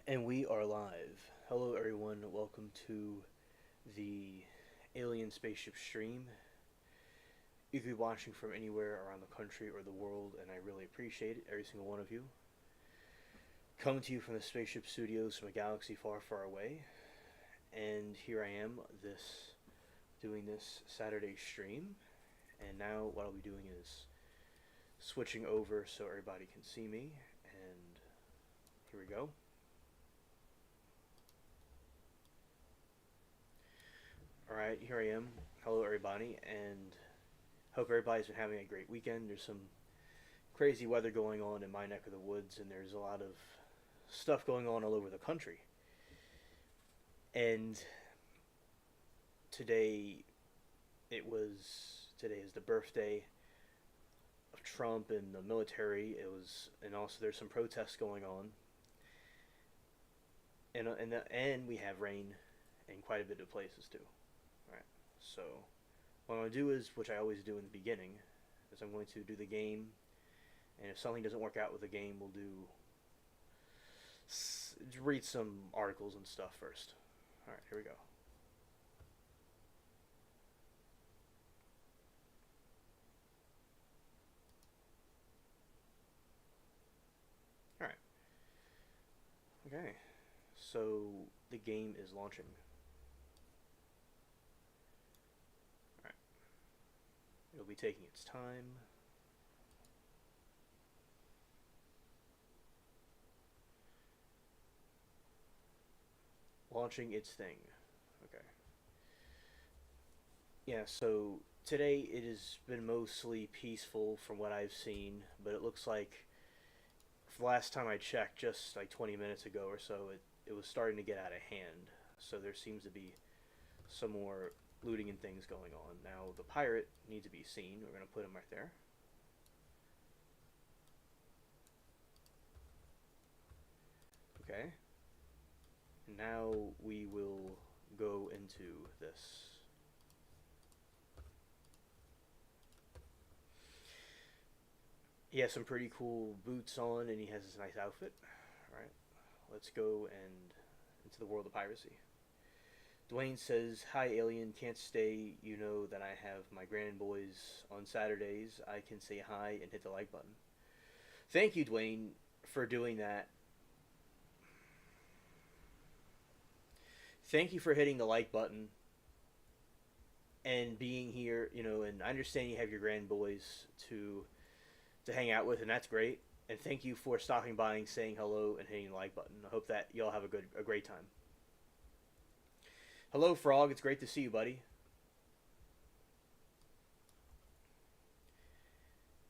And we are live. Hello, everyone. Welcome to the Alien Spaceship stream. You could be watching from anywhere around the country or the world, and I really appreciate it, every single one of you. Coming to you from the Spaceship Studios from a galaxy far, far away. And here I am, doing this Saturday stream. And now what I'll be doing is switching over so everybody can see me. And here we go. Alright, here I am. Hello, everybody, and hope everybody's been having a great weekend. There's some crazy weather going on in my neck of the woods, and there's a lot of stuff going on all over the country. And today, today is the birthday of Trump and the military. And also there's some protests going on, and we have rain in quite a bit of places too. All right, so what I'm going to do is, which I always do in the beginning, is I'm going to do the game, and if something doesn't work out with the game, we'll read some articles and stuff first. All right, here we go. All right. Okay. So the game is launching. All right. It'll be taking its time. Launching its thing. Okay. Yeah, so today it has been mostly peaceful from what I've seen, but it looks like the last time I checked, just like 20 minutes ago or so, it was starting to get out of hand. So there seems to be some more looting and things going on. Now, the pirate needs to be seen. We're going to put him right there. Okay. Now we will go into this. He has some pretty cool boots on, and he has this nice outfit. All right, let's go and into the world of piracy. Dwayne says, "Hi, alien. Can't stay. You know that I have my grandboys on Saturdays. I can say hi and hit the like button." Thank you, Dwayne, for doing that. Thank you for hitting the like button and being here. And I understand you have your grandboys to hang out with, and that's great. And thank you for stopping by and saying hello and hitting the like button. I hope that y'all have a great time. Hello, Frog. It's great to see you, buddy.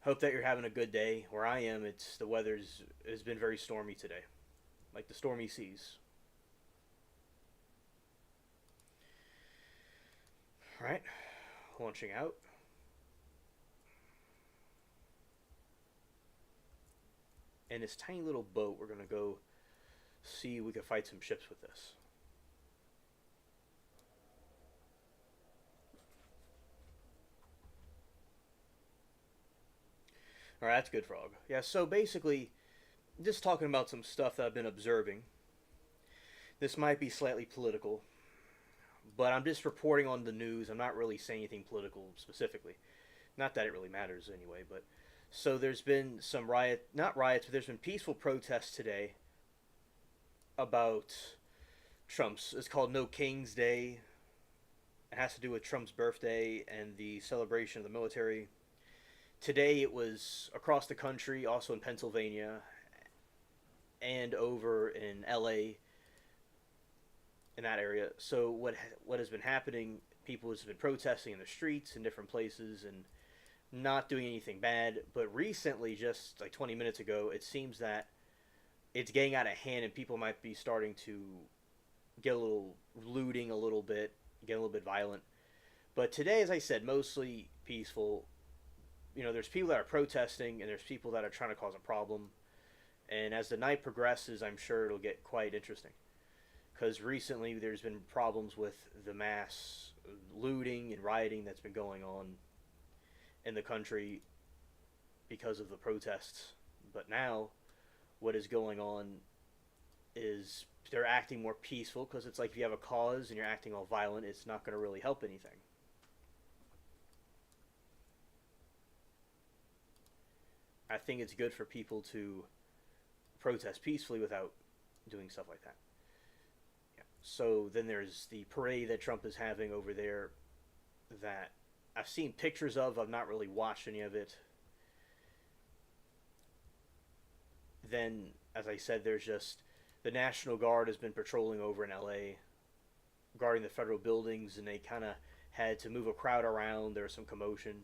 Hope that you're having a good day. Where I am, the weather's has been very stormy today, like the stormy seas. All right, launching out. And this tiny little boat, we're gonna go see if we can fight some ships with this. All right, that's good, Frog. Yeah. So basically, just talking about some stuff that I've been observing. This might be slightly political, but I'm just reporting on the news. I'm not really saying anything political specifically. Not that it really matters anyway, but so there's been some not riots, but there's been peaceful protests today about Trump's. It's called No King's Day. It has to do with Trump's birthday and the celebration of the military. Today it was across the country, also in Pennsylvania and over in LA, in that area. So what has been happening? People have been protesting in the streets in different places and not doing anything bad. But recently, just like 20 minutes ago, it seems that it's getting out of hand and people might be starting to get a little looting, a little bit, get a little bit violent. But today, as I said, mostly peaceful. There's people that are protesting and there's people that are trying to cause a problem. And as the night progresses, I'm sure it'll get quite interesting. Because recently there's been problems with the mass looting and rioting that's been going on in the country because of the protests. But now, what is going on is they're acting more peaceful, because it's like if you have a cause and you're acting all violent, it's not going to really help anything. I think it's good for people to protest peacefully without doing stuff like that. Yeah. So then there's the parade that Trump is having over there that I've seen pictures of. I've not really watched any of it. Then, as I said, there's just the National Guard has been patrolling over in LA, guarding the federal buildings, and they kind of had to move a crowd around. There was some commotion,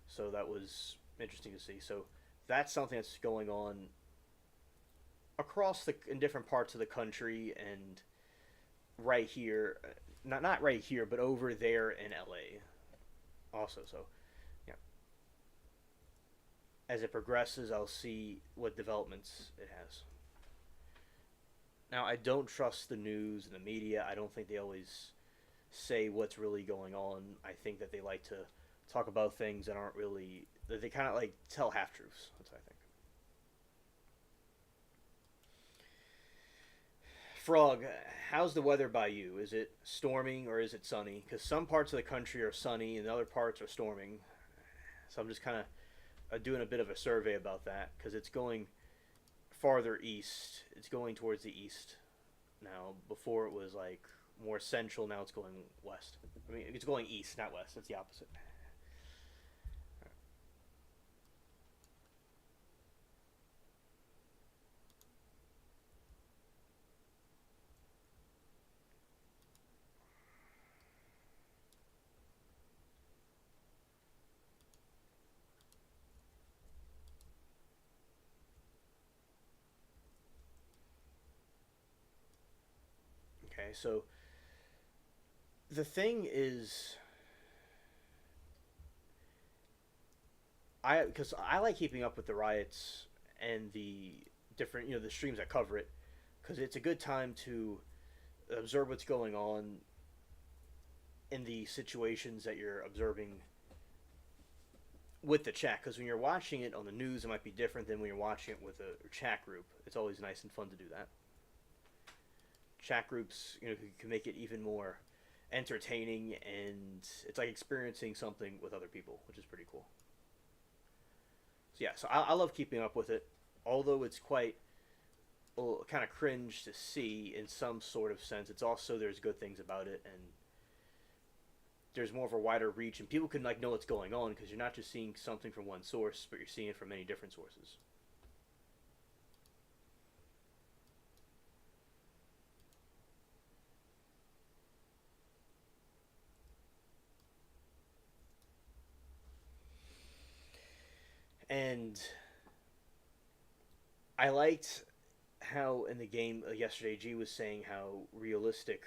so that was interesting to see. So that's something that's going on across the in different parts of the country, and right here, not right here, but over there in LA also. So yeah, as it progresses, I'll see what developments it has. Now, I don't trust the news and the media. I don't think they always say what's really going on. I think that they like to talk about things that aren't really, that they kind of like tell half truths. That's what I think. Frog, how's the weather by you? Is it storming or is it sunny? Because some parts of the country are sunny and other parts are storming. So I'm just kind of doing a bit of a survey about that, because it's going farther east. It's going towards the east now. Before it was like more central. Now it's going west. I mean, it's going east, not west. It's the opposite. Okay, so the thing is, because I like keeping up with the riots and the different, the streams that cover it, because it's a good time to observe what's going on in the situations that you're observing with the chat. Because when you're watching it on the news, it might be different than when you're watching it with a chat group. It's always nice and fun to do that. Chat groups, can make it even more entertaining, and it's like experiencing something with other people, which is pretty cool. So yeah, so I love keeping up with it, although it's quite kind of cringe to see in some sort of sense. It's also, there's good things about it, and there's more of a wider reach, and people can like know what's going on, because you're not just seeing something from one source, but you're seeing it from many different sources. And I liked how in the game yesterday, G was saying how realistic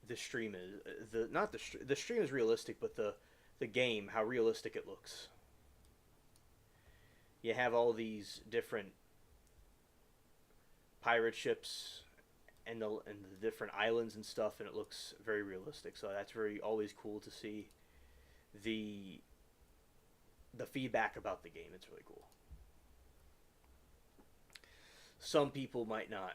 the stream is. The not the stream is realistic, but the game, how realistic it looks. You have all these different pirate ships and the different islands and stuff, and it looks very realistic. So that's very always cool to see the the feedback about the game. It's really cool. Some people might not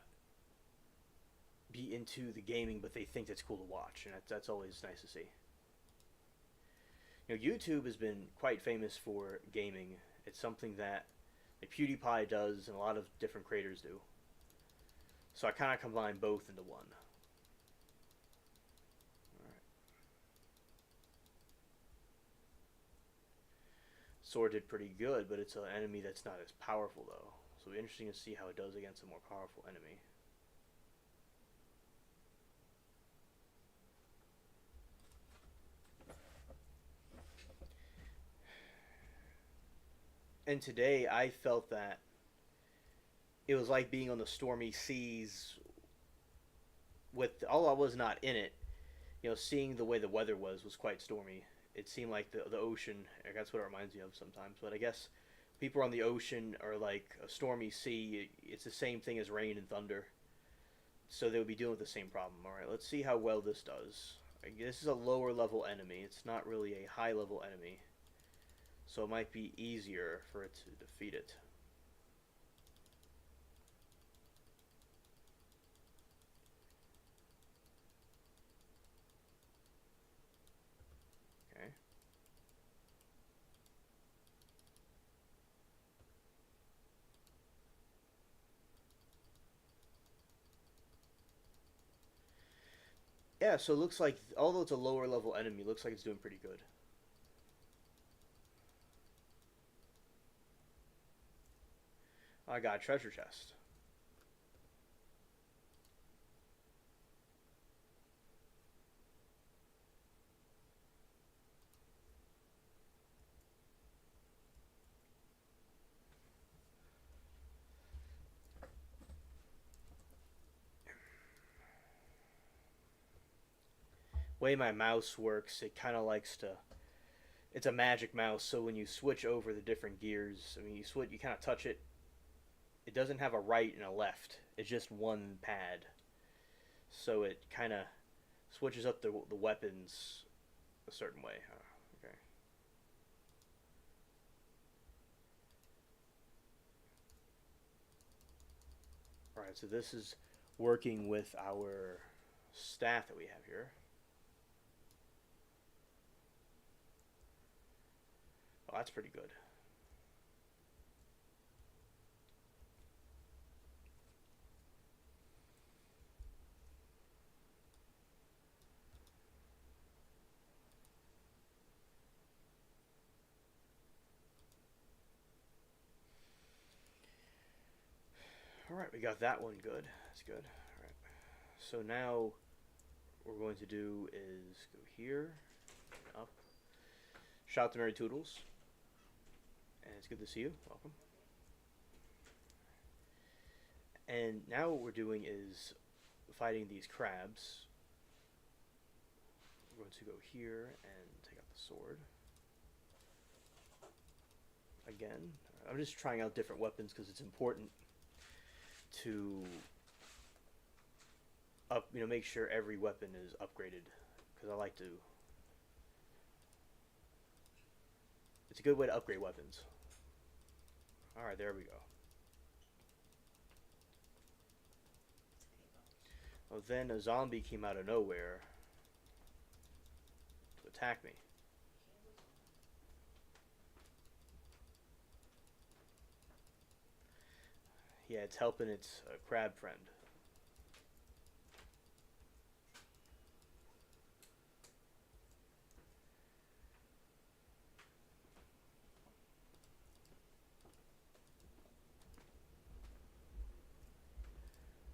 be into the gaming, but they think it's cool to watch, and that's always nice to see. YouTube has been quite famous for gaming. It's something that like, PewDiePie does, and a lot of different creators do. So I kind of combine both into one. Alright. Sword did pretty good, but it's an enemy that's not as powerful, though. So it'll be interesting to see how it does against a more powerful enemy. And today I felt that it was like being on the stormy seas with, although I was not in it, seeing the way the weather was quite stormy. It seemed like the ocean, that's what it reminds me of sometimes. But I guess people on the ocean are like a stormy sea. It's the same thing as rain and thunder. So they would be dealing with the same problem. Alright, let's see how well this does. This is a lower level enemy. It's not really a high level enemy. So it might be easier for it to defeat it. Yeah, so it looks like, although it's a lower level enemy, it looks like it's doing pretty good. I got a treasure chest. Way my mouse works, it kind of likes to. It's a magic mouse, so when you switch over the different gears, I mean, you kind of touch it. It doesn't have a right and a left. It's just one pad, so it kind of switches up the weapons a certain way. Okay. All right, so this is working with our staff that we have here. Oh, that's pretty good. All right, we got that one good. That's good. All right. So now what we're going to do is go here, up. Shout to Mary Toodles. And it's good to see you. Welcome. And now what we're doing is fighting these crabs. We're going to go here and take out the sword. Again, I'm just trying out different weapons because it's important to make sure every weapon is upgraded, because I like to. It's a good way to upgrade weapons. All right, there we go. Oh, then a zombie came out of nowhere to attack me. Yeah, it's helping its crab friend.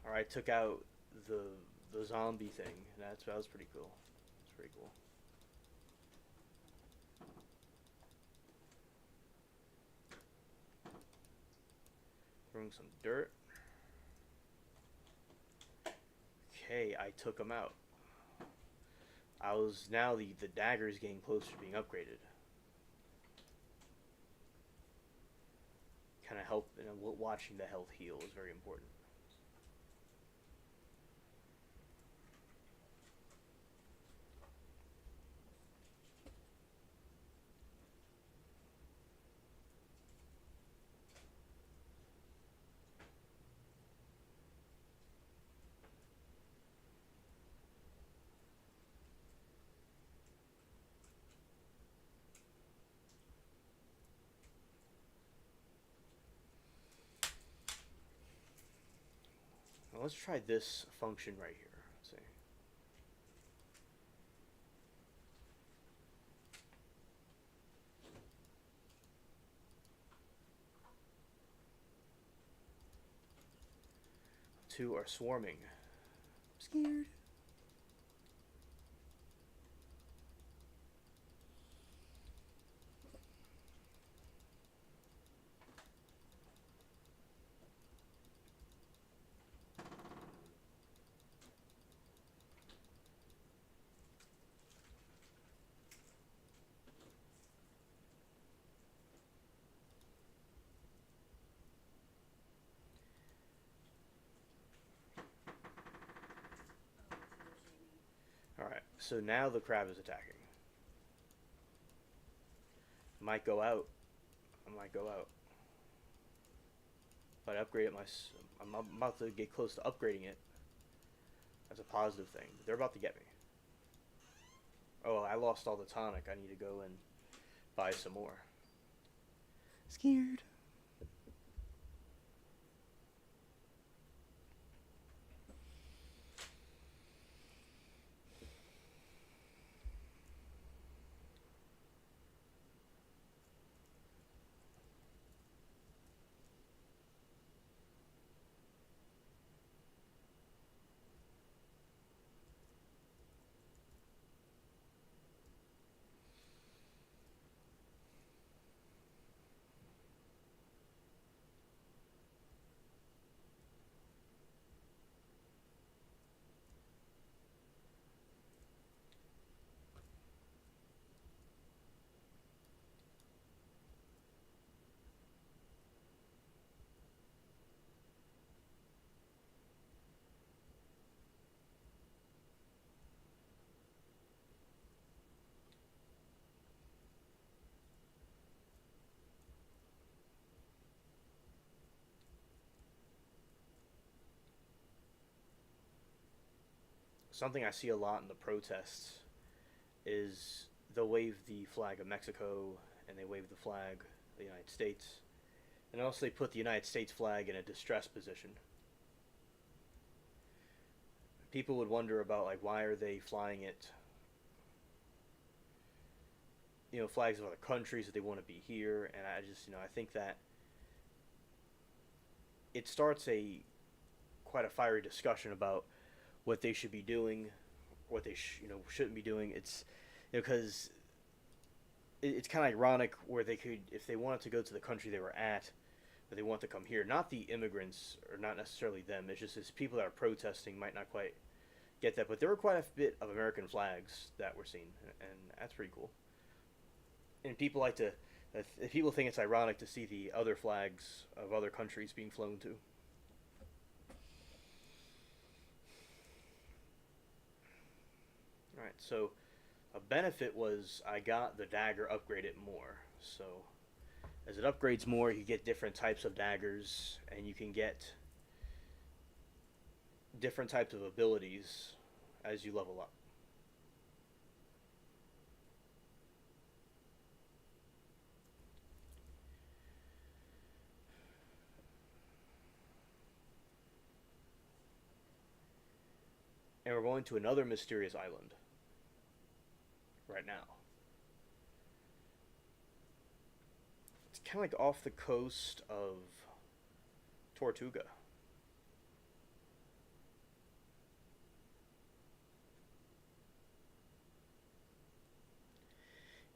All right, took out the zombie thing. That was pretty cool. That's pretty cool. Throwing some dirt. Okay, I took him out. I was now the dagger is getting closer to being upgraded. Kind of help, and watching the health heal is very important. Now let's try this function right here. Let's see. Two are swarming. I'm scared. Alright, so now the crab is attacking. Might go out. I might go out. But I upgrade it I'm about to get close to upgrading it. That's a positive thing. But they're about to get me. Oh, I lost all the tonic. I need to go and buy some more. Scared. something I see a lot in the protests is they'll wave the flag of Mexico and they wave the flag of the United States. And also they put the United States flag in a distressed position. People would wonder about like why are they flying it, flags of other countries that they want to be here, and I just I think that it starts a quite a fiery discussion about what they should be doing, what they shouldn't be doing. It's because it's kind of ironic where they could, if they wanted to go to the country they were at, but they want to come here. Not the immigrants, or not necessarily them. It's just as people that are protesting might not quite get that. But there were quite a bit of American flags that were seen, and that's pretty cool. And people like to, people think it's ironic to see the other flags of other countries being flown too. All right, so a benefit was I got the dagger upgraded more. So as it upgrades more, you get different types of daggers, and you can get different types of abilities as you level up. And we're going to another mysterious island right now. It's kind of like off the coast of Tortuga.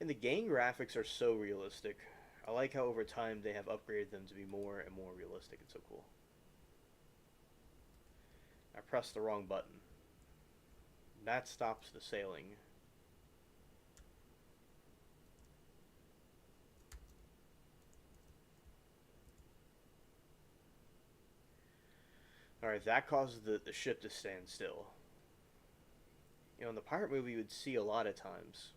And the game graphics are so realistic. I like how over time they have upgraded them to be more and more realistic. It's so cool. I pressed the wrong button. That stops the sailing. Alright, that causes the ship to stand still. In the pirate movie, you would see a lot of times.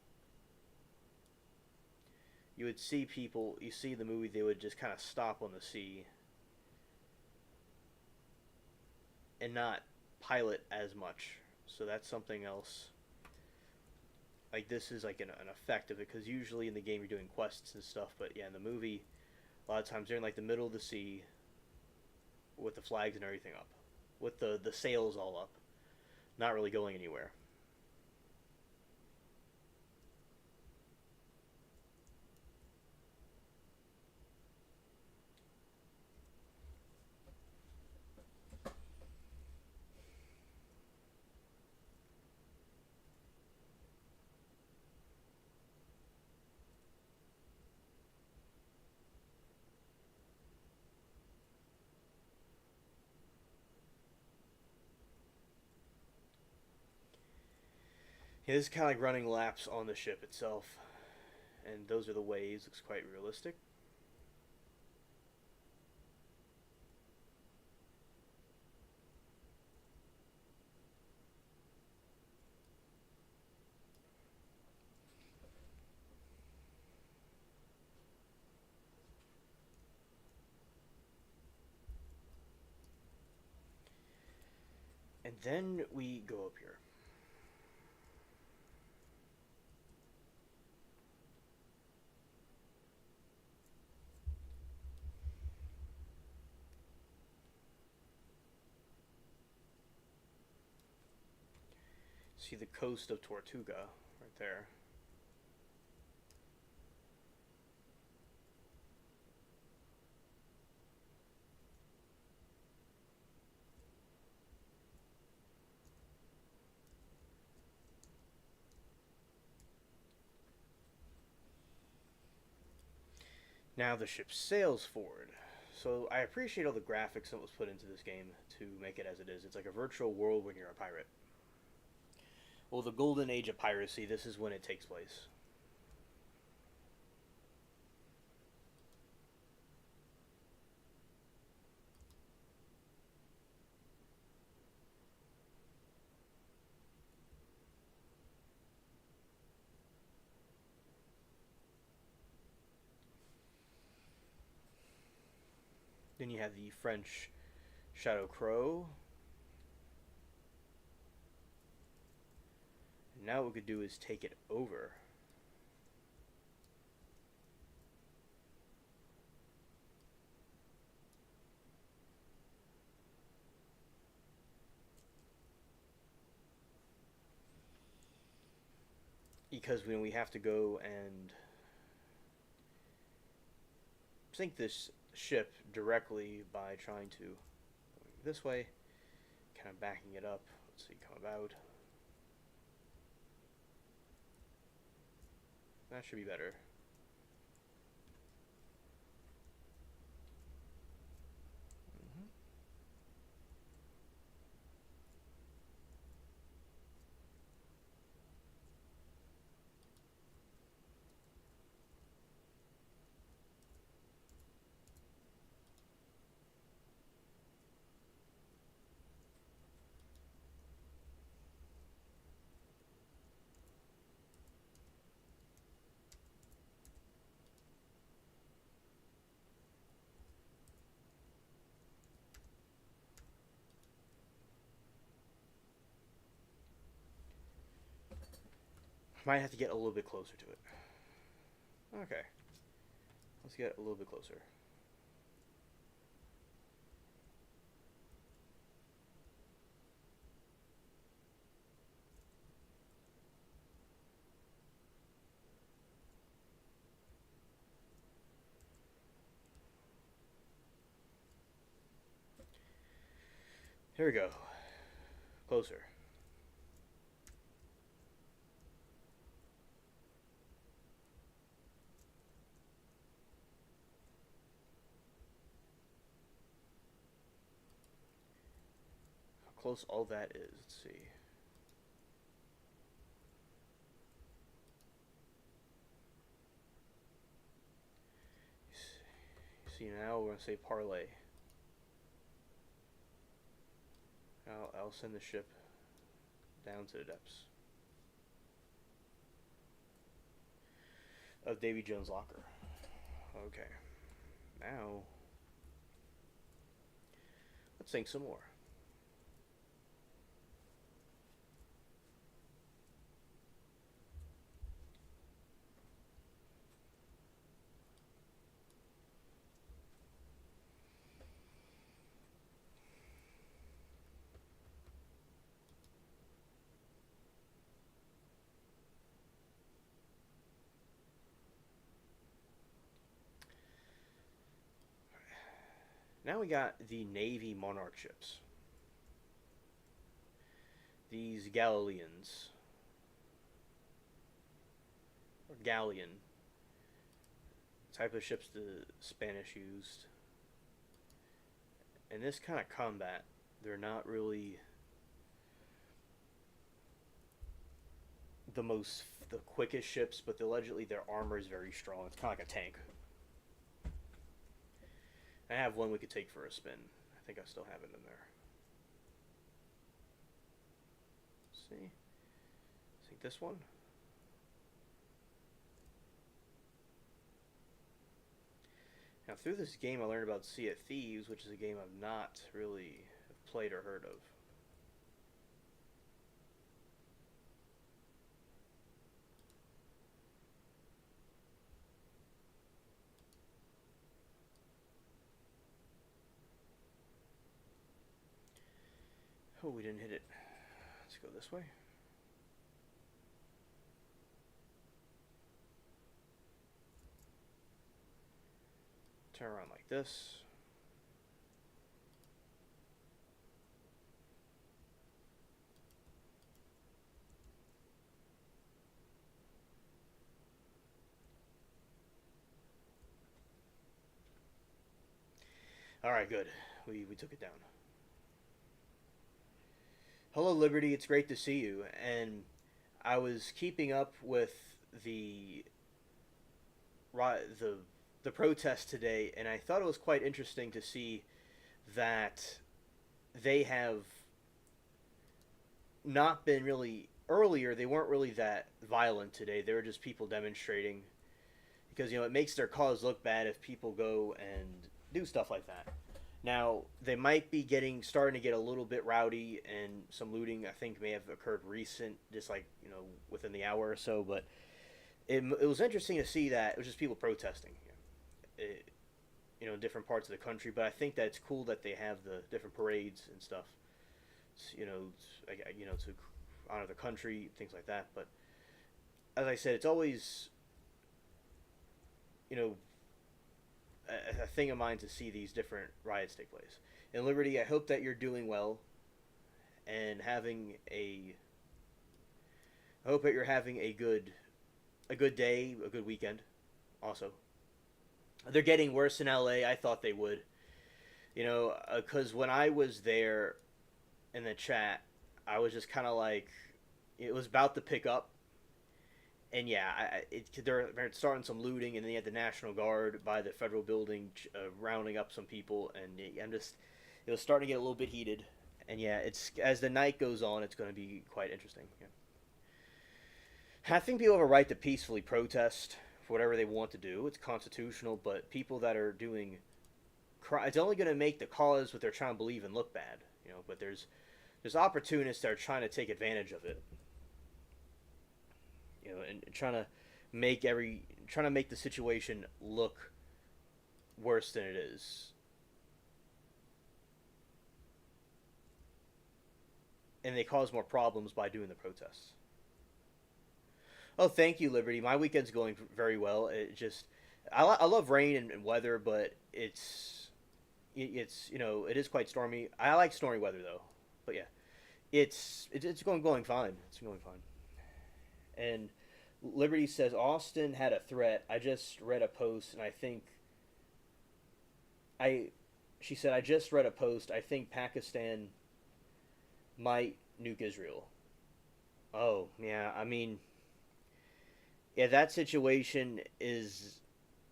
You would see people, you see the movie, they would just kind of stop on the sea and not pilot as much. So that's something else. Like this is like an effect of it, because usually in the game you're doing quests and stuff, but yeah, in the movie, a lot of times they're in like the middle of the sea with the flags and everything up, with the sails all up, not really going anywhere. Yeah, this is kind of like running laps on the ship itself, and those are the waves. Looks quite realistic. And then we go up here. See the coast of Tortuga right there. Now the ship sails forward. So I appreciate all the graphics that was put into this game to make it as it is. It's like a virtual world when you're a pirate. Well, the golden age of piracy, this is when it takes place. Then you have the French Shadow Crow. Now what we could do is take it over. Because when we have to go and sink this ship directly by trying to go this way, kind of backing it up. Let's see, come about. That should be better. Might have to get a little bit closer to it. Okay. Let's get a little bit closer. Here we go. Closer. How close all that is. Let's see. You see, now we're going to say parlay. I'll send the ship down to the depths of Davy Jones' locker. Okay. Now, let's sink some more. Now we got the Navy Monarch ships. These Galileans, or galleon, type of ships the Spanish used. In this kind of combat, they're not really the quickest ships, but allegedly their armor is very strong. It's kind of like a tank. I have one we could take for a spin. I think I still have it in there. Let's see. I think this one. Now, through this game, I learned about Sea of Thieves, which is a game I've not really played or heard of. Oh, we didn't hit it. Let's go this way. Turn around like this. Alright, good. We took it down. Hello, Liberty. It's great to see you. And I was keeping up with the the protest today, and I thought it was quite interesting to see that they have not been really earlier. They weren't really that violent today. They were just people demonstrating because it makes their cause look bad if people go and do stuff like that. Now they might be starting to get a little bit rowdy, and some looting I think may have occurred recent, just like within the hour or so. But it was interesting to see that it was just people protesting, it, in different parts of the country. But I think that it's cool that they have the different parades and stuff, to honor the country, things like that. But as I said, it's always you know a thing of mine to see these different riots take place. In Liberty, I hope that you're doing well and having a. I hope that you're having a good day, a good weekend. Also, they're getting worse in LA. I thought they would, because when I was there in the chat, I was just kind of like, it was about to pick up, and yeah, they're starting some looting, and then you had the National Guard by the federal building rounding up some people, and it was starting to get a little bit heated, and yeah, it's as the night goes on, it's going to be quite interesting. Yeah. I think people have a right to peacefully protest for whatever they want to do. It's constitutional, but people that are doing it's only going to make the cause what they're trying to believe in look bad, But there's opportunists that are trying to take advantage of it, and trying to make the situation look worse than it is. And they cause more problems by doing the protests. Oh, thank you, Liberty. My weekend's going very well. I love rain and weather, but it is quite stormy. I like stormy weather though, but yeah, it's going fine. It's going fine. And Liberty says Austin had a threat. I just read a post, and I think I. She said I just read a post. I think Pakistan might nuke Israel. Oh yeah, I mean, yeah, that situation is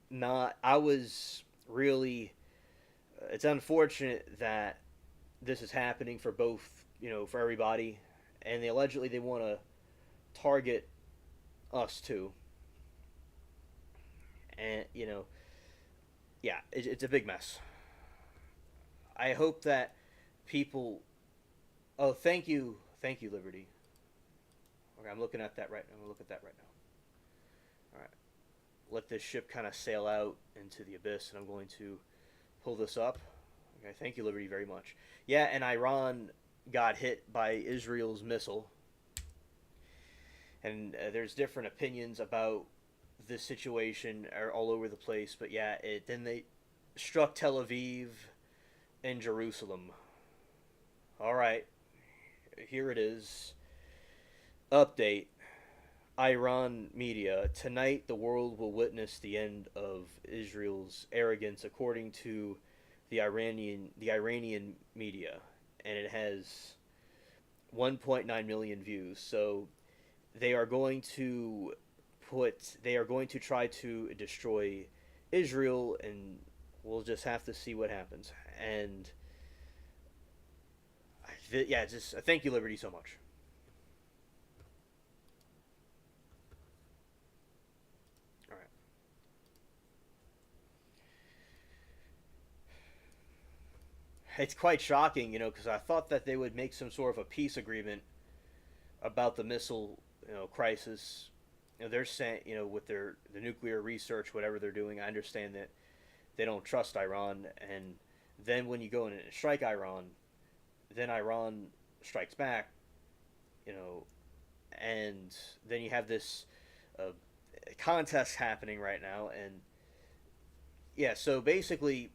not. I was really. It's unfortunate that this is happening for both, for everybody, and they want to target us too. And yeah, it's a big mess. I hope that people. Oh, thank you, Liberty. Okay, I'm looking at that right. I'm gonna look at that right now. All right, let this ship kind of sail out into the abyss, and I'm going to pull this up. Okay, thank you, Liberty, very much. Yeah, and Iran got hit by Israel's missile, and there's different opinions about this situation are all over the place. But yeah, then they struck Tel Aviv and Jerusalem. All right, here it is. Update. Iran media. Tonight, the world will witness the end of Israel's arrogance, according to the Iranian media, and it has 1.9 million views. So they are going to try to destroy Israel, and we'll just have to see what happens. And yeah, just thank you, Liberty, so much. All right. It's quite shocking, because I thought that they would make some sort of a peace agreement about the missile, crisis. They're saying, with the nuclear research, whatever they're doing, I understand that they don't trust Iran, and then when you go in and strike Iran, then Iran strikes back, you know, and then you have this uh, contest happening right now, and yeah, so basically,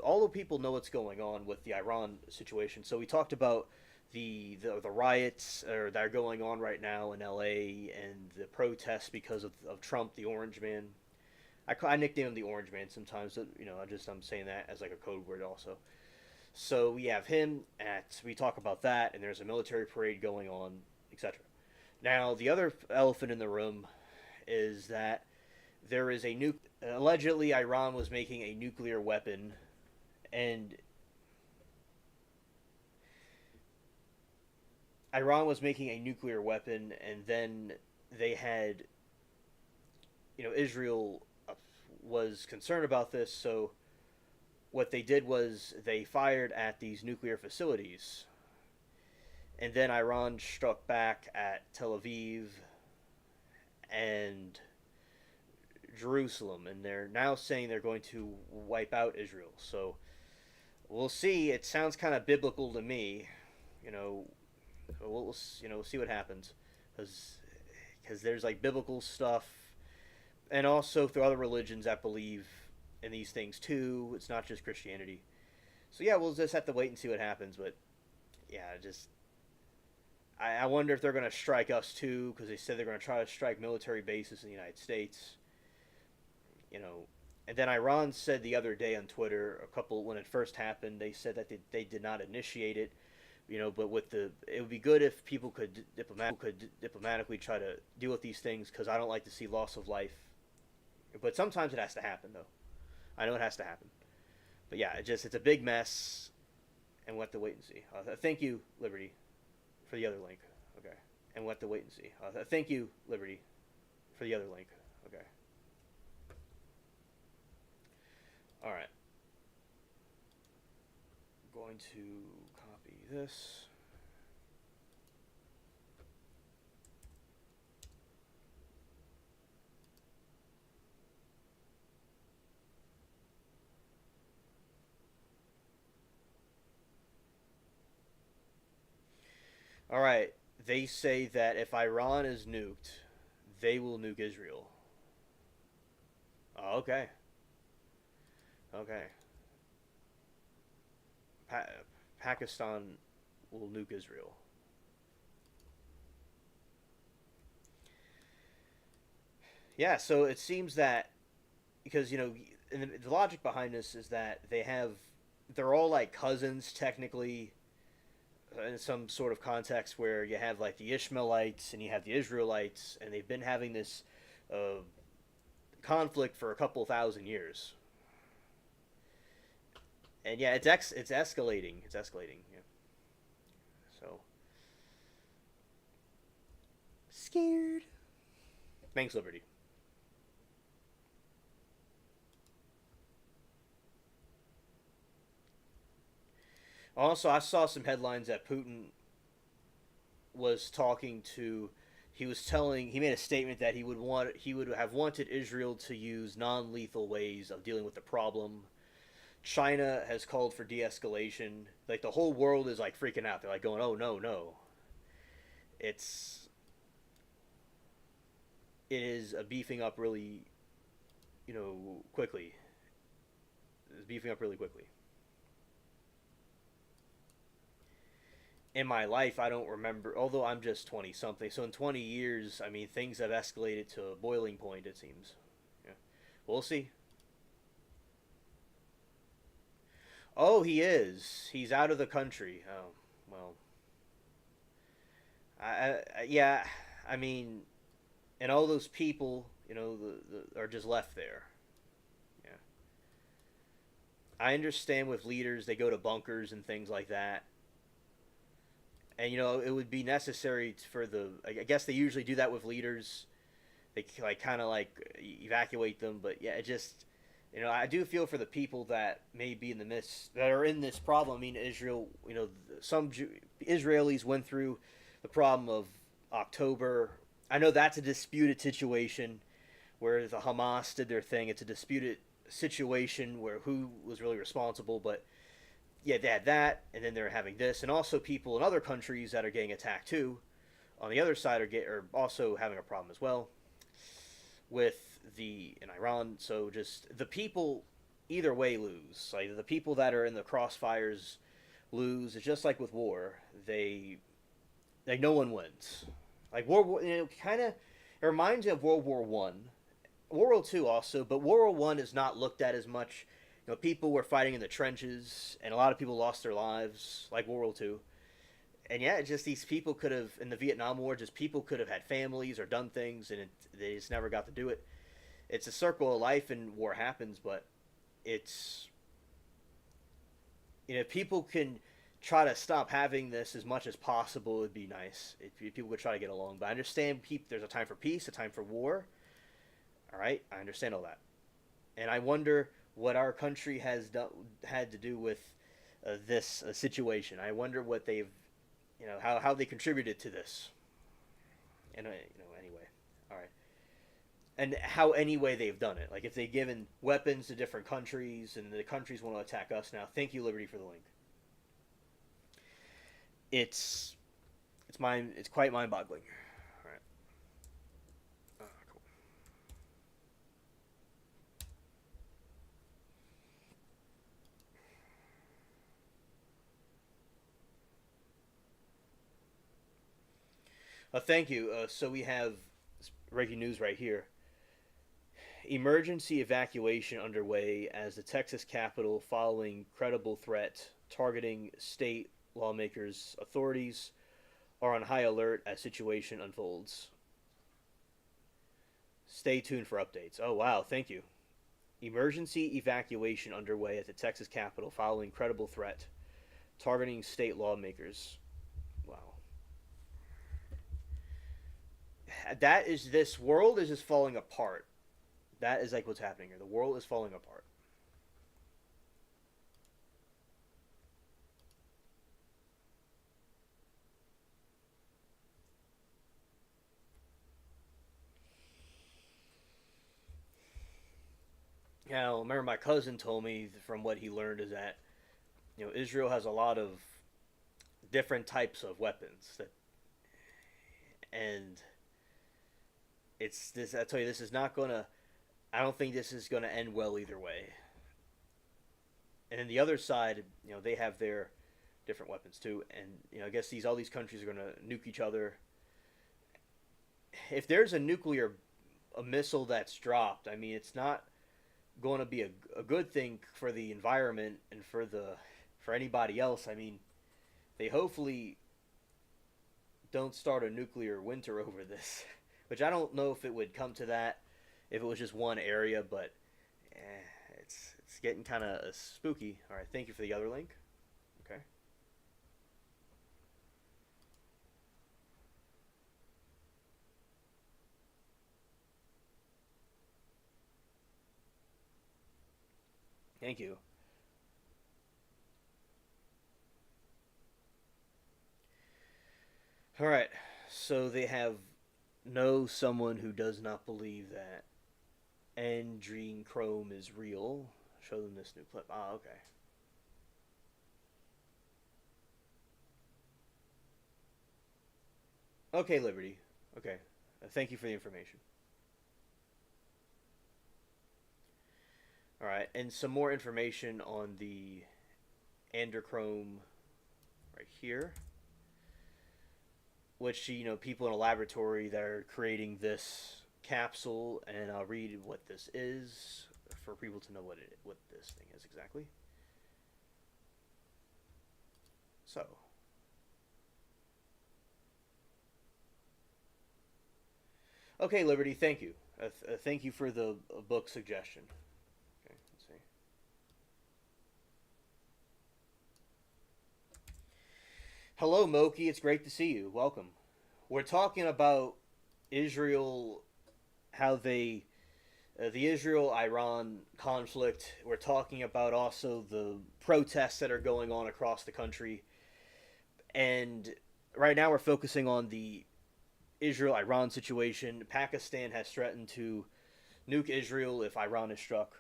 all the people know what's going on with the Iran situation. So we talked about the riots that are going on right now in L.A. and the protests because of Trump, the Orange Man. I nickname him the Orange Man sometimes. I'm saying that as like a code word also. So we have him we talk about that, and there's a military parade going on, etc. Now the other elephant in the room is that there is allegedly Iran was making a nuclear weapon, and and then they had, Israel was concerned about this, so what they did was they fired at these nuclear facilities, and then Iran struck back at Tel Aviv and Jerusalem, and they're now saying they're going to wipe out Israel. So we'll see. It sounds kind of biblical to me. You know, we'll see what happens, because there's like biblical stuff, and also through other religions that believe in these things too. It's not just Christianity. So yeah, we'll just have to wait and see what happens. But yeah, just I wonder if they're going to strike us too, because they said they're going to try to strike military bases in the United States. You know, and then Iran said the other day on Twitter, when it first happened, they said that they did not initiate it. You know, but it would be good if people could diplomatically try to deal with these things, because I don't like to see loss of life. But sometimes it has to happen, though. I know it has to happen. But yeah, it's a big mess, and we'll have to wait and see. Thank you, Liberty, for the other link. Okay. And we'll have to wait and see. Thank you, Liberty, for the other link. Okay. All right. I'm going to copy this. All right. They say that if Iran is nuked, they will nuke Israel. Oh, okay. Okay. Pakistan will nuke Israel. Yeah, so it seems that, because and the logic behind this is that they're all like cousins technically, in some sort of context, where you have like the Ishmaelites and you have the Israelites, and they've been having this uh, conflict for a couple thousand years. And yeah, it's escalating. It's escalating. Yeah. So scared. Thanks, Liberty. Also, I saw some headlines that Putin was talking to. He made a statement that he would have wanted Israel to use non-lethal ways of dealing with the problem. China has called for de-escalation. Like, the whole world is like freaking out. They're like going, "Oh no, no!" It's it is beefing up really, quickly. It's beefing up really quickly. In my life, I don't remember. Although I'm just 20 something, so in 20 years, I mean, things have escalated to a boiling point. It seems. Yeah, we'll see. Oh, he is. He's out of the country. Oh, well. Yeah. I mean, and all those people, are just left there. Yeah. I understand with leaders, they go to bunkers and things like that. And it would be necessary for the. I guess they usually do that with leaders. They like kind of like evacuate them, but yeah, it just. I do feel for the people that may be in the midst that are in this problem. I mean, Israel. Some Israelis went through the problem of October. I know that's a disputed situation where the Hamas did their thing. It's a disputed situation where who was really responsible, but yeah, they had that, and then they're having this, and also people in other countries that are getting attacked too. On the other side are also having a problem as well with in Iran. So just the people either way lose. Like the people that are in the crossfires lose. It's just like with war. No one wins. Like kind of it reminds me of World War One, World War Two also, but World War One is not looked at as much. People were fighting in the trenches, and a lot of people lost their lives, like World War Two. And yeah, just these people could have in the Vietnam War, just people could have had families or done things, and they just never got to do it. It's a circle of life, and war happens, but it's if people can try to stop having this as much as possible, it'd be nice if people could try to get along. But I understand there's a time for peace, a time for war. All right, I understand all that, and I wonder what our country has had to do with this situation. I wonder what they've, how they contributed to this. And anyway, all right. And how anyway they've done it. Like if they've given weapons to different countries and the countries want to attack us now. Thank you, Liberty, for the link. It's quite mind-boggling. All right. Cool. Thank you. So we have breaking news right here. Emergency evacuation underway as the Texas Capitol following credible threat targeting state lawmakers. Authorities are on high alert as situation unfolds. Stay tuned for updates. Oh, wow. Thank you. Emergency evacuation underway at the Texas Capitol following credible threat targeting state lawmakers. Wow. That is, this world is just falling apart. That is like what's happening here. The world is falling apart. Now, remember my cousin told me from what he learned is that Israel has a lot of different types of weapons that, and it's this. I tell you, this is not gonna. I don't think this is gonna end well either way. And then the other side, they have their different weapons too, and I guess all these countries are gonna nuke each other. If there's a missile that's dropped, I mean, it's not going to be a good thing for the environment and for anybody else. I mean, they hopefully don't start a nuclear winter over this, which I don't know if it would come to that if it was just one area, but it's getting kind of spooky. All right, thank you for the other link. Okay. Thank you. All right. So they have know someone who does not believe that Chrome is real. Show them this new clip. Ah, okay. Okay, Liberty. Okay. Thank you for the information. All right, and some more information on the Chrome right here, which people in a laboratory that are creating this capsule, and I'll read what this is for people to know what this thing is exactly. So, okay, Liberty, thank you. Thank you for the book suggestion. Okay, let's see. Hello, Moki. It's great to see you. Welcome. We're talking about Israel, how the Israel-Iran conflict. We're talking about also the protests that are going on across the country. And right now we're focusing on the Israel-Iran situation. Pakistan has threatened to nuke Israel if Iran is struck.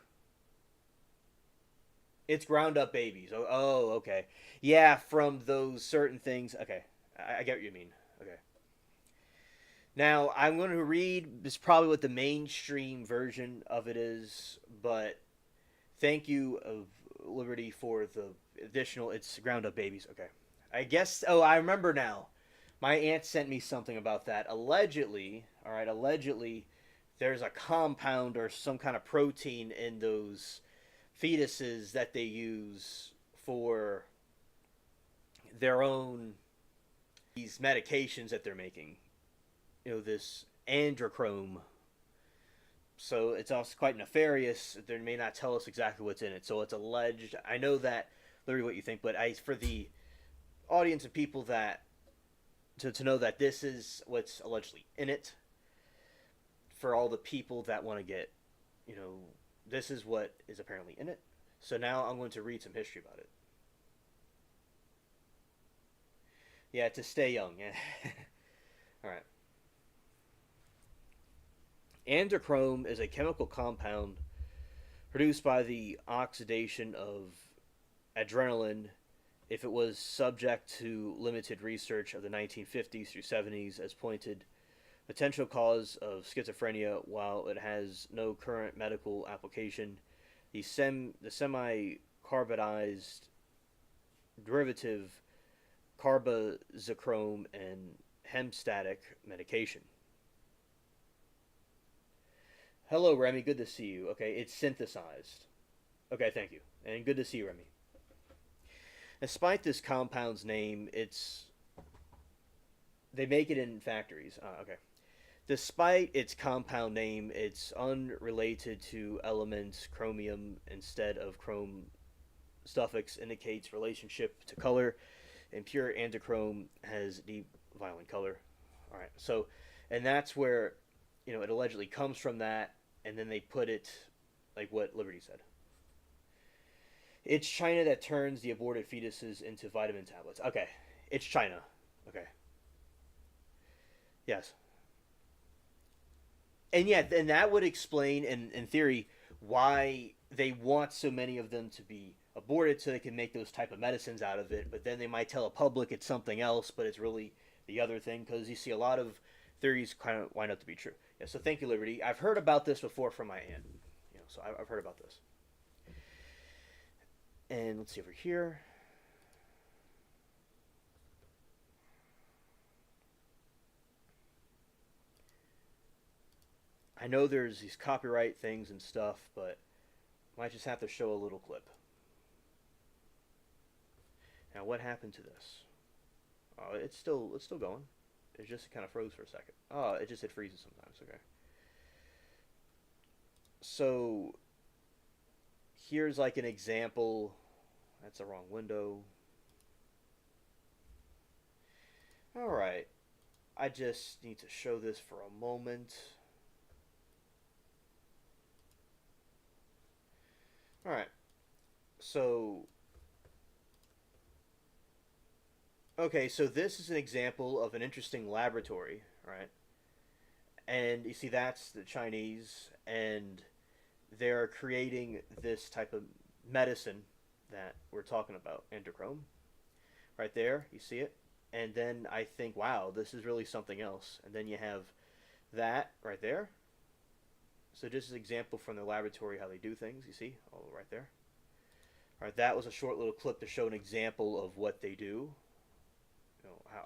It's ground up babies. Oh, okay. Yeah, from those certain things. Okay, I get what you mean. Okay. Now, I'm going to read, this is probably what the mainstream version of it is, but thank you, of Liberty, for the additional, it's ground up babies. Okay. I guess, oh, I remember now. My aunt sent me something about that. Allegedly, all right, allegedly, there's a compound or some kind of protein in those fetuses that they use for their own, these medications that they're making. This androchrome. So it's also quite nefarious. They may not tell us exactly what's in it. So it's alleged. I know that, literally what you think, but for the audience of people that, to know that this is what's allegedly in it, for all the people that want to get, this is what is apparently in it. So now I'm going to read some history about it. Yeah, to stay young. Yeah. All right. Androchrome is a chemical compound produced by the oxidation of adrenaline if it was subject to limited research of the 1950s through 70s as pointed potential cause of schizophrenia. While it has no current medical application, the semi carbonized derivative carbazochrome and hemstatic medication. Hello, Remy. Good to see you. Okay, it's synthesized. Okay, thank you. And good to see you, Remy. Despite this compound's name, it's they make it in factories. Okay. Despite its compound name, it's unrelated to element chromium. Instead of chrome, suffix indicates relationship to color, and pure androchrome has deep violet color. All right. So, and that's where it allegedly comes from that, and then they put it like what Liberty said. It's China that turns the aborted fetuses into vitamin tablets. Okay, it's China. Okay. Yes. And yeah, and that would explain, in theory, why they want so many of them to be aborted so they can make those type of medicines out of it. But then they might tell the public it's something else, but it's really the other thing because you see a lot of theories kind of wind up to be true. Yeah. So thank you, Liberty. I've heard about this before from my aunt. So I've heard about this. And let's see over here. I know there's these copyright things and stuff, but might just have to show a little clip. Now, what happened to this? Oh, it's still going. It just kind of froze for a second. Oh, it freezes sometimes. Okay. So here's like an example. That's the wrong window. All right. I just need to show this for a moment. All right. So okay, so this is an example of an interesting laboratory, right? And you see that's the Chinese, and they're creating this type of medicine that we're talking about, androchrome. Right there, you see it? And then I think, wow, this is really something else. And then you have that right there. So just an example from the laboratory how they do things, you see? Oh, right there. All right, that was a short little clip to show an example of what they do,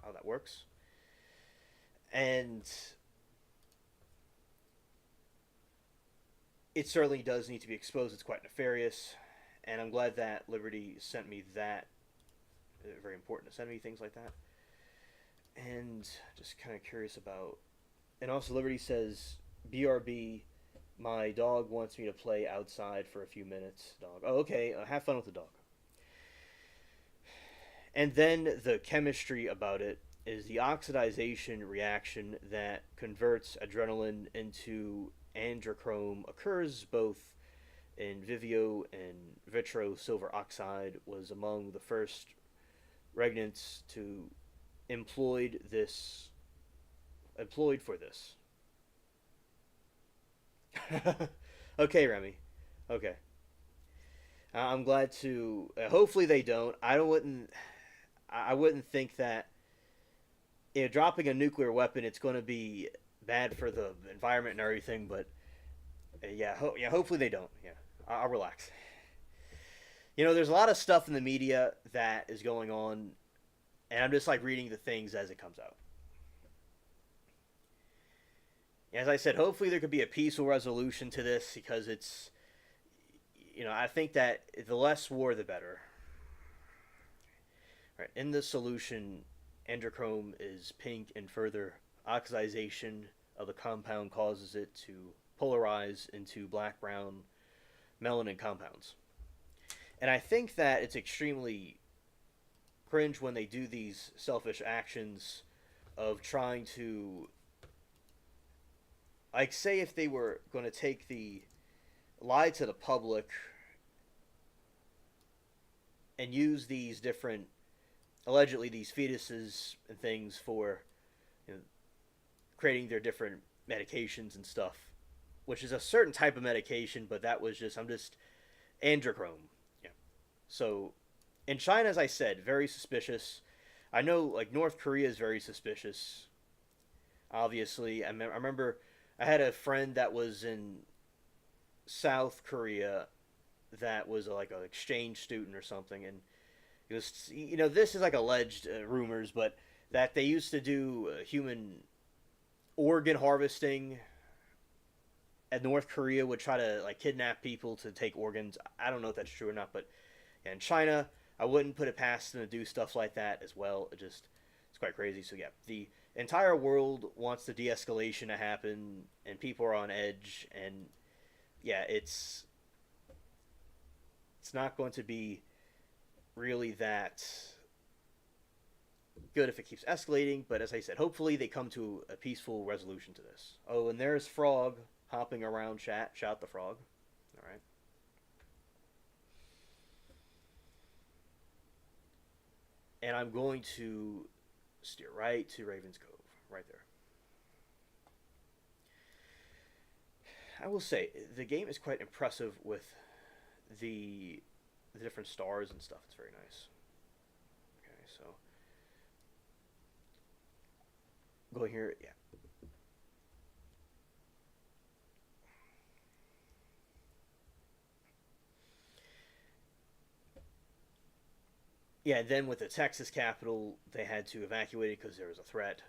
how that works. And it certainly does need to be exposed. It's quite nefarious. And I'm glad that Liberty sent me that. Very important to send me things like that. And just kind of curious about. And also, Liberty says, BRB, my dog wants me to play outside for a few minutes. Dog. Oh, okay. Have fun with the dog. And then the chemistry about it is the oxidization reaction that converts adrenaline into androchrome occurs both in vivio and vitro. Silver oxide was among the first reagents to employed for this. Okay, Remy. Okay. I'm glad to. Hopefully they don't. I wouldn't think that. Dropping a nuclear weapon, it's going to be bad for the environment and everything. But yeah, hopefully they don't. Yeah, I'll relax. There's a lot of stuff in the media that is going on, and I'm just like reading the things as it comes out. As I said, hopefully there could be a peaceful resolution to this because it's, I think that the less war, the better. Right. In the solution, androchrome is pink, and further oxidization of the compound causes it to polarize into black-brown melanin compounds. And I think that it's extremely cringe when they do these selfish actions of trying to, like, say if they were going to take the lie to the public and use these different, allegedly these fetuses and things for, you know, creating their different medications and stuff, which is a certain type of medication, but that was just, I'm just androchrome. Yeah. So in China, as I said, very suspicious. I know like North Korea is very suspicious. Obviously, I remember I had a friend that was in South Korea that was like an exchange student or something, and it was, you know, this is like alleged rumors, but that they used to do human organ harvesting. And North Korea would try to like kidnap people to take organs. I don't know if that's true or not, but in China, I wouldn't put it past them to do stuff like that as well. It's quite crazy. So yeah, the entire world wants the de-escalation to happen, and people are on edge. And yeah, it's not going to be really that good if it keeps escalating. But as I said, hopefully they come to a peaceful resolution to this. Oh, and there's Frog hopping around chat. Shout the Frog. All right. And I'm going to steer right to Raven's Cove, right there. I will say the game is quite impressive with the different stars and stuff. It's very nice. Okay, so going here, yeah. Yeah, then with the Texas Capitol, they had to evacuate it because there was a threat.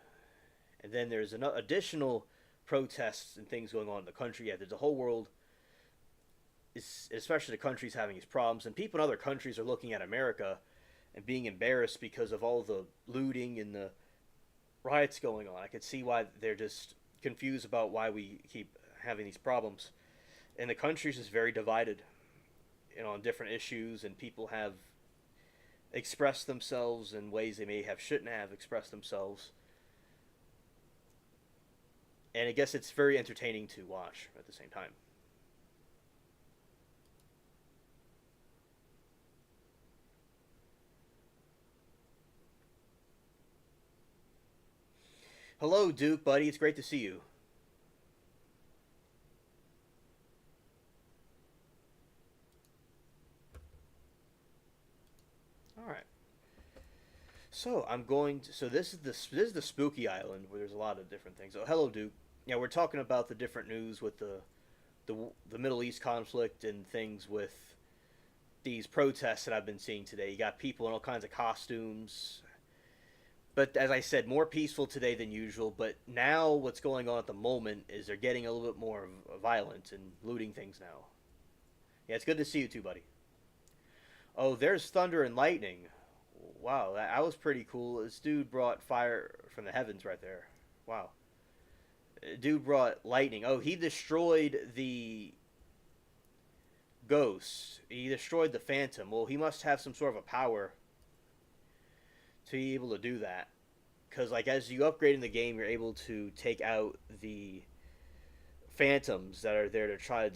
And then there's additional protests and things going on in the country. Yeah, there's a whole world, especially the countries having these problems. And people in other countries are looking at America and being embarrassed because of all the looting and the riots going on. I could see why they're just confused about why we keep having these problems. And the country's just very divided, you know, on different issues, and people have expressed themselves in ways they may have shouldn't have expressed themselves. And I guess it's very entertaining to watch at the same time. Hello, Duke, buddy. It's great to see you. All right. So I'm going to. So this is the spooky island where there's a lot of different things. Oh, hello, Duke. Yeah, we're talking about the different news with the the Middle East conflict and things with these protests that I've been seeing today. You got people in all kinds of costumes, but as I said, more peaceful today than usual. But now what's going on at the moment is they're getting a little bit more violent and looting things now. Yeah, it's good to see you too, buddy. Oh, there's thunder and lightning. Wow, that was pretty cool. This dude brought fire from the heavens right there. Wow. Dude brought lightning. Oh, he destroyed the ghost. He destroyed the phantom. Well, he must have some sort of a power to be able to do that. Because, like, as you upgrade in the game, you're able to take out the phantoms that are there to tries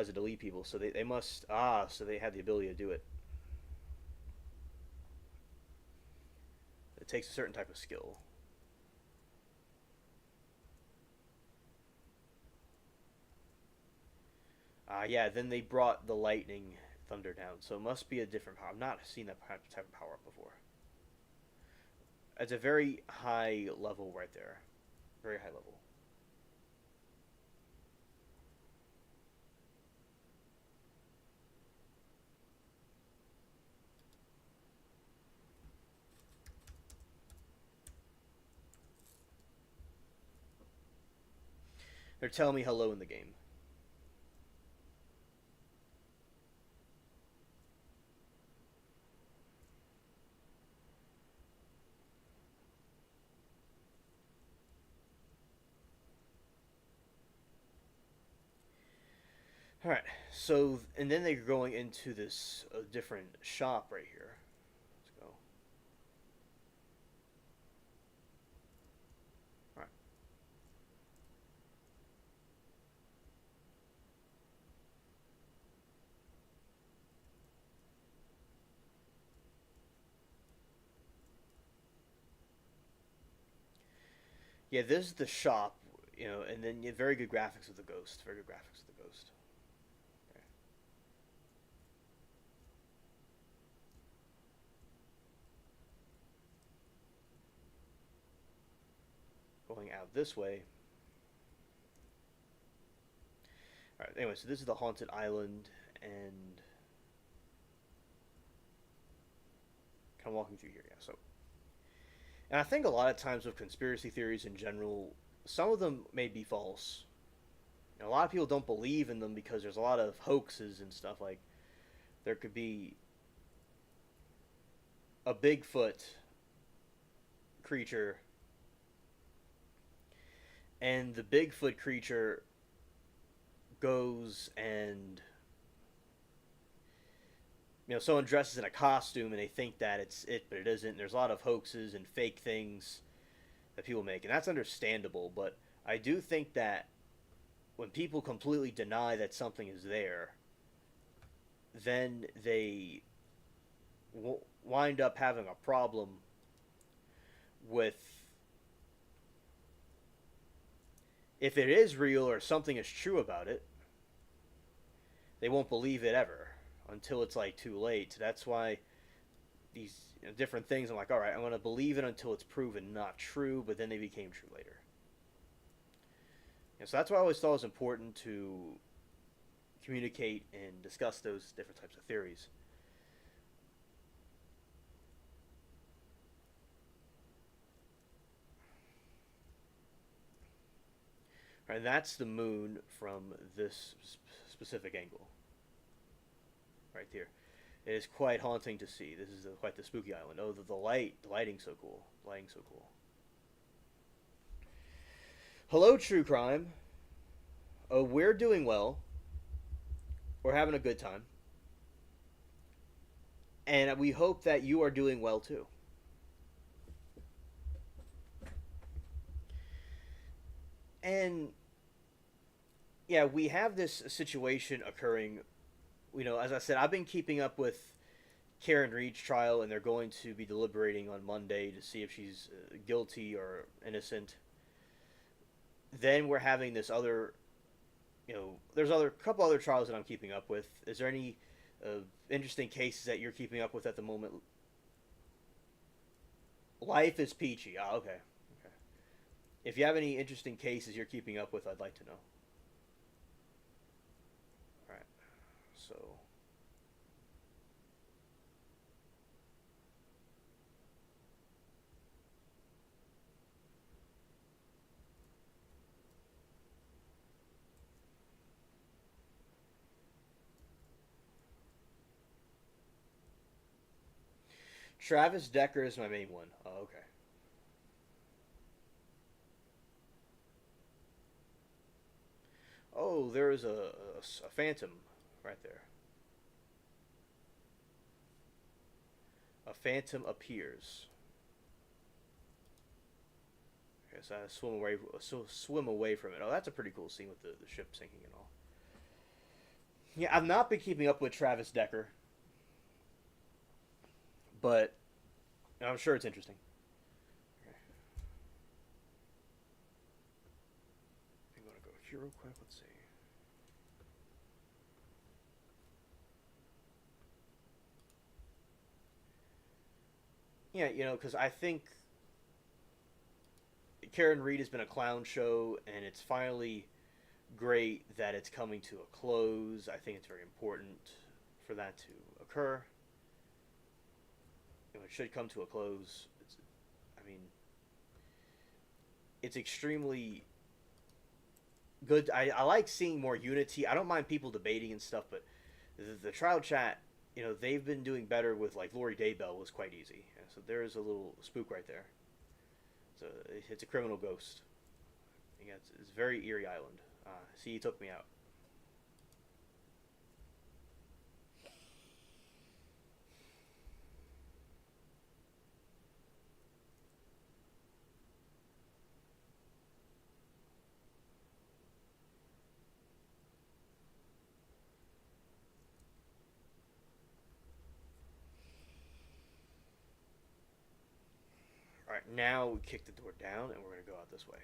to delete people. So they must, so they have the ability to do it. It takes a certain type of skill. Yeah, then they brought the lightning thunder down. So it must be a different power. I've not seen that type of power up before. It's a very high level right there. Very high level. They're telling me hello in the game. All right. So, and then they're going into this different shop right here. Let's go. All right. Yeah, this is the shop, and then very good graphics of the ghost. Very good graphics of the ghost. Okay. Going out this way. All right. Anyway, so this is the haunted island, and kind of walking through here. Yeah. So, and I think a lot of times with conspiracy theories in general, some of them may be false. A lot of people don't believe in them because there's a lot of hoaxes and stuff. Like there could be a Bigfoot creature, and the Bigfoot creature goes and someone dresses in a costume and they think that it's it, but it isn't. There's a lot of hoaxes and fake things that people make, and that's understandable. But I do think that when people completely deny that something is there, then they wind up having a problem with if it is real or something is true about it, they won't believe it ever until it's like too late. That's why these different things, I'm like, all right, I'm going to believe it until it's proven not true, but then they became true later. So that's why I always thought it was important to communicate and discuss those different types of theories. And that's the moon from this specific angle, right here. It is quite haunting to see. This is quite the spooky island. Oh, the lighting's so cool. The lighting's so cool. Hello, true crime. Oh, we're doing well. We're having a good time, and we hope that you are doing well too. And yeah, we have this situation occurring. As I said, I've been keeping up with Karen Reed's trial, and they're going to be deliberating on Monday to see if she's guilty or innocent. Then we're having this other, there's a couple other trials that I'm keeping up with. Is there any interesting cases that you're keeping up with at the moment? Life is peachy. Ah, okay. Okay. If you have any interesting cases you're keeping up with, I'd like to know. All right. So Travis Decker is my main one. Oh, okay. Oh, there is a phantom right there. A phantom appears. Okay, so I swim away from it. Oh, that's a pretty cool scene with the ship sinking and all. Yeah, I've not been keeping up with Travis Decker, but I'm sure it's interesting. Okay. I'm gonna go here real quick. Let's see. Yeah, because I think Karen Reed has been a clown show, and it's finally great that it's coming to a close. I think it's very important for that to occur. It should come to a close. I mean, it's extremely good. I like seeing more unity. I don't mind people debating and stuff, but the trial chat, they've been doing better with like Lori Daybell was quite easy. So there is a little spook right there. So it's a criminal ghost. Yeah, it's very eerie island. See, he took me out. All right. Alright, now we kick the door down and we're going to go out this way.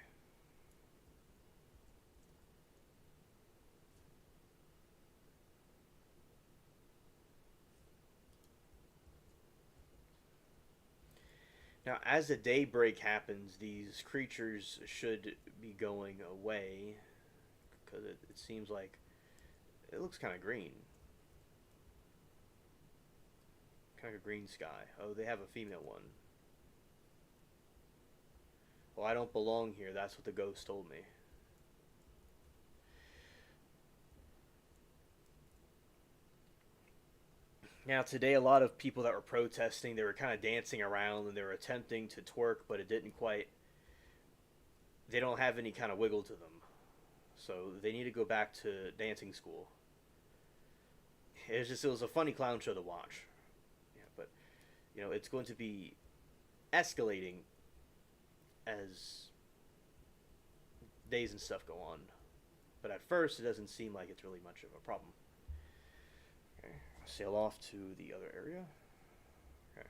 Now, as the daybreak happens, these creatures should be going away because it seems like it looks kind of green. Kind of a green sky. Oh, they have a female one. Well, I don't belong here. That's what the ghost told me. Now, today, a lot of people that were protesting, they were kind of dancing around and they were attempting to twerk, but it didn't quite. They don't have any kind of wiggle to them. So they need to go back to dancing school. It was a funny clown show to watch. Yeah, but, it's going to be escalating as days and stuff go on. But at first, it doesn't seem like it's really much of a problem. Okay, sail off to the other area. Okay.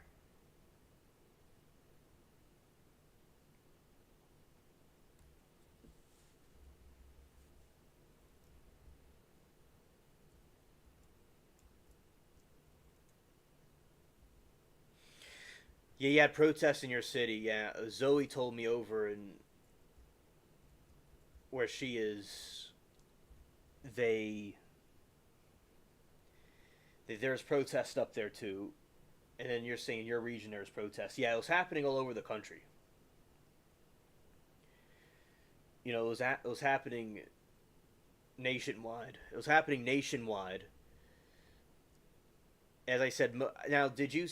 Yeah, you had protests in your city. Yeah, Zoe told me over in where she is, they there's protests up there too, and then you're saying in your region there's protests. Yeah, it was happening all over the country. It was happening nationwide. It was happening nationwide. As I said, now did you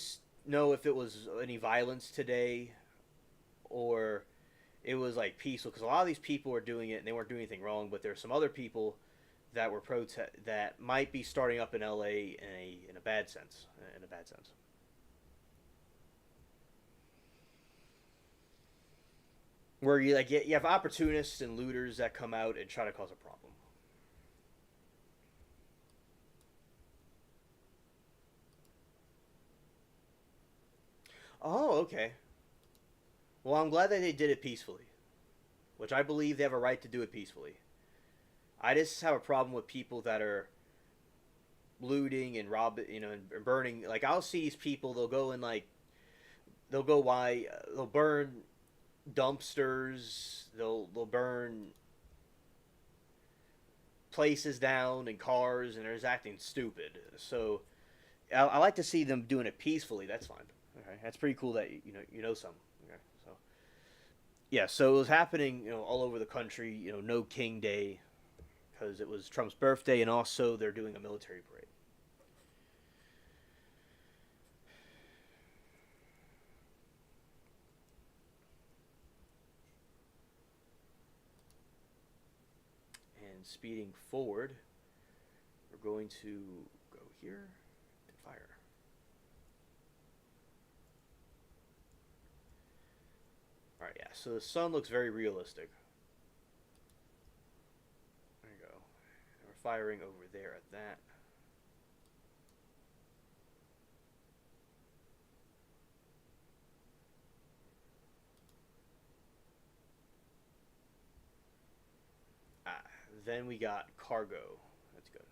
know if it was any violence today, or it was like peaceful? Because a lot of these people were doing it and they weren't doing anything wrong, but there's some other people that were that might be starting up in LA in a bad sense. In a bad sense. Where you have opportunists and looters that come out and try to cause a problem. Oh, okay. Well, I'm glad that they did it peacefully, which I believe they have a right to do it peacefully. I just have a problem with people that are looting and robbing, and burning. Like I'll see these people, they'll go and they'll go why they'll burn dumpsters, they'll burn places down and cars, and they're just acting stupid. So I like to see them doing it peacefully. That's fine. Okay, that's pretty cool that you know some. Okay, so yeah, so it was happening all over the country. No King Day because it was Trump's birthday, and also they're doing a military parade. And speeding forward, we're going to go here and fire. Alright, yeah, so the sun looks very realistic. There you go. And we're firing over there at that. Ah, then we got cargo. That's good.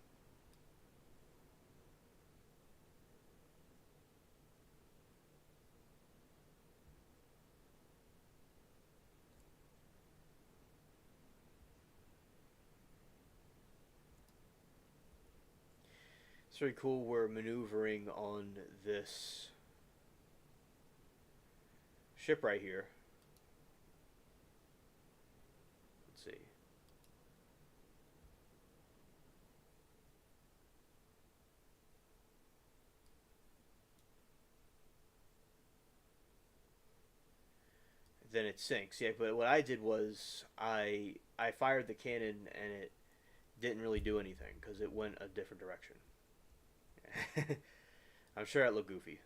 It's very cool we're maneuvering on this ship right here. Let's see. Then it sinks. Yeah, but what I did was I fired the cannon and it didn't really do anything because it went a different direction. I'm sure it looked goofy.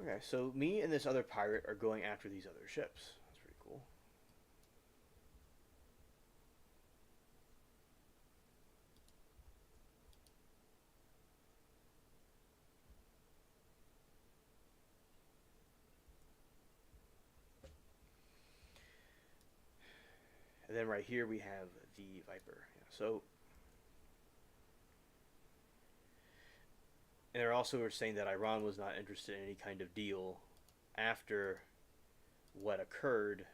Okay, so me and this other pirate are going after these other ships. That's pretty cool. And then right here we have the Viper. Yeah, so, and they're also saying that Iran was not interested in any kind of deal after what occurred.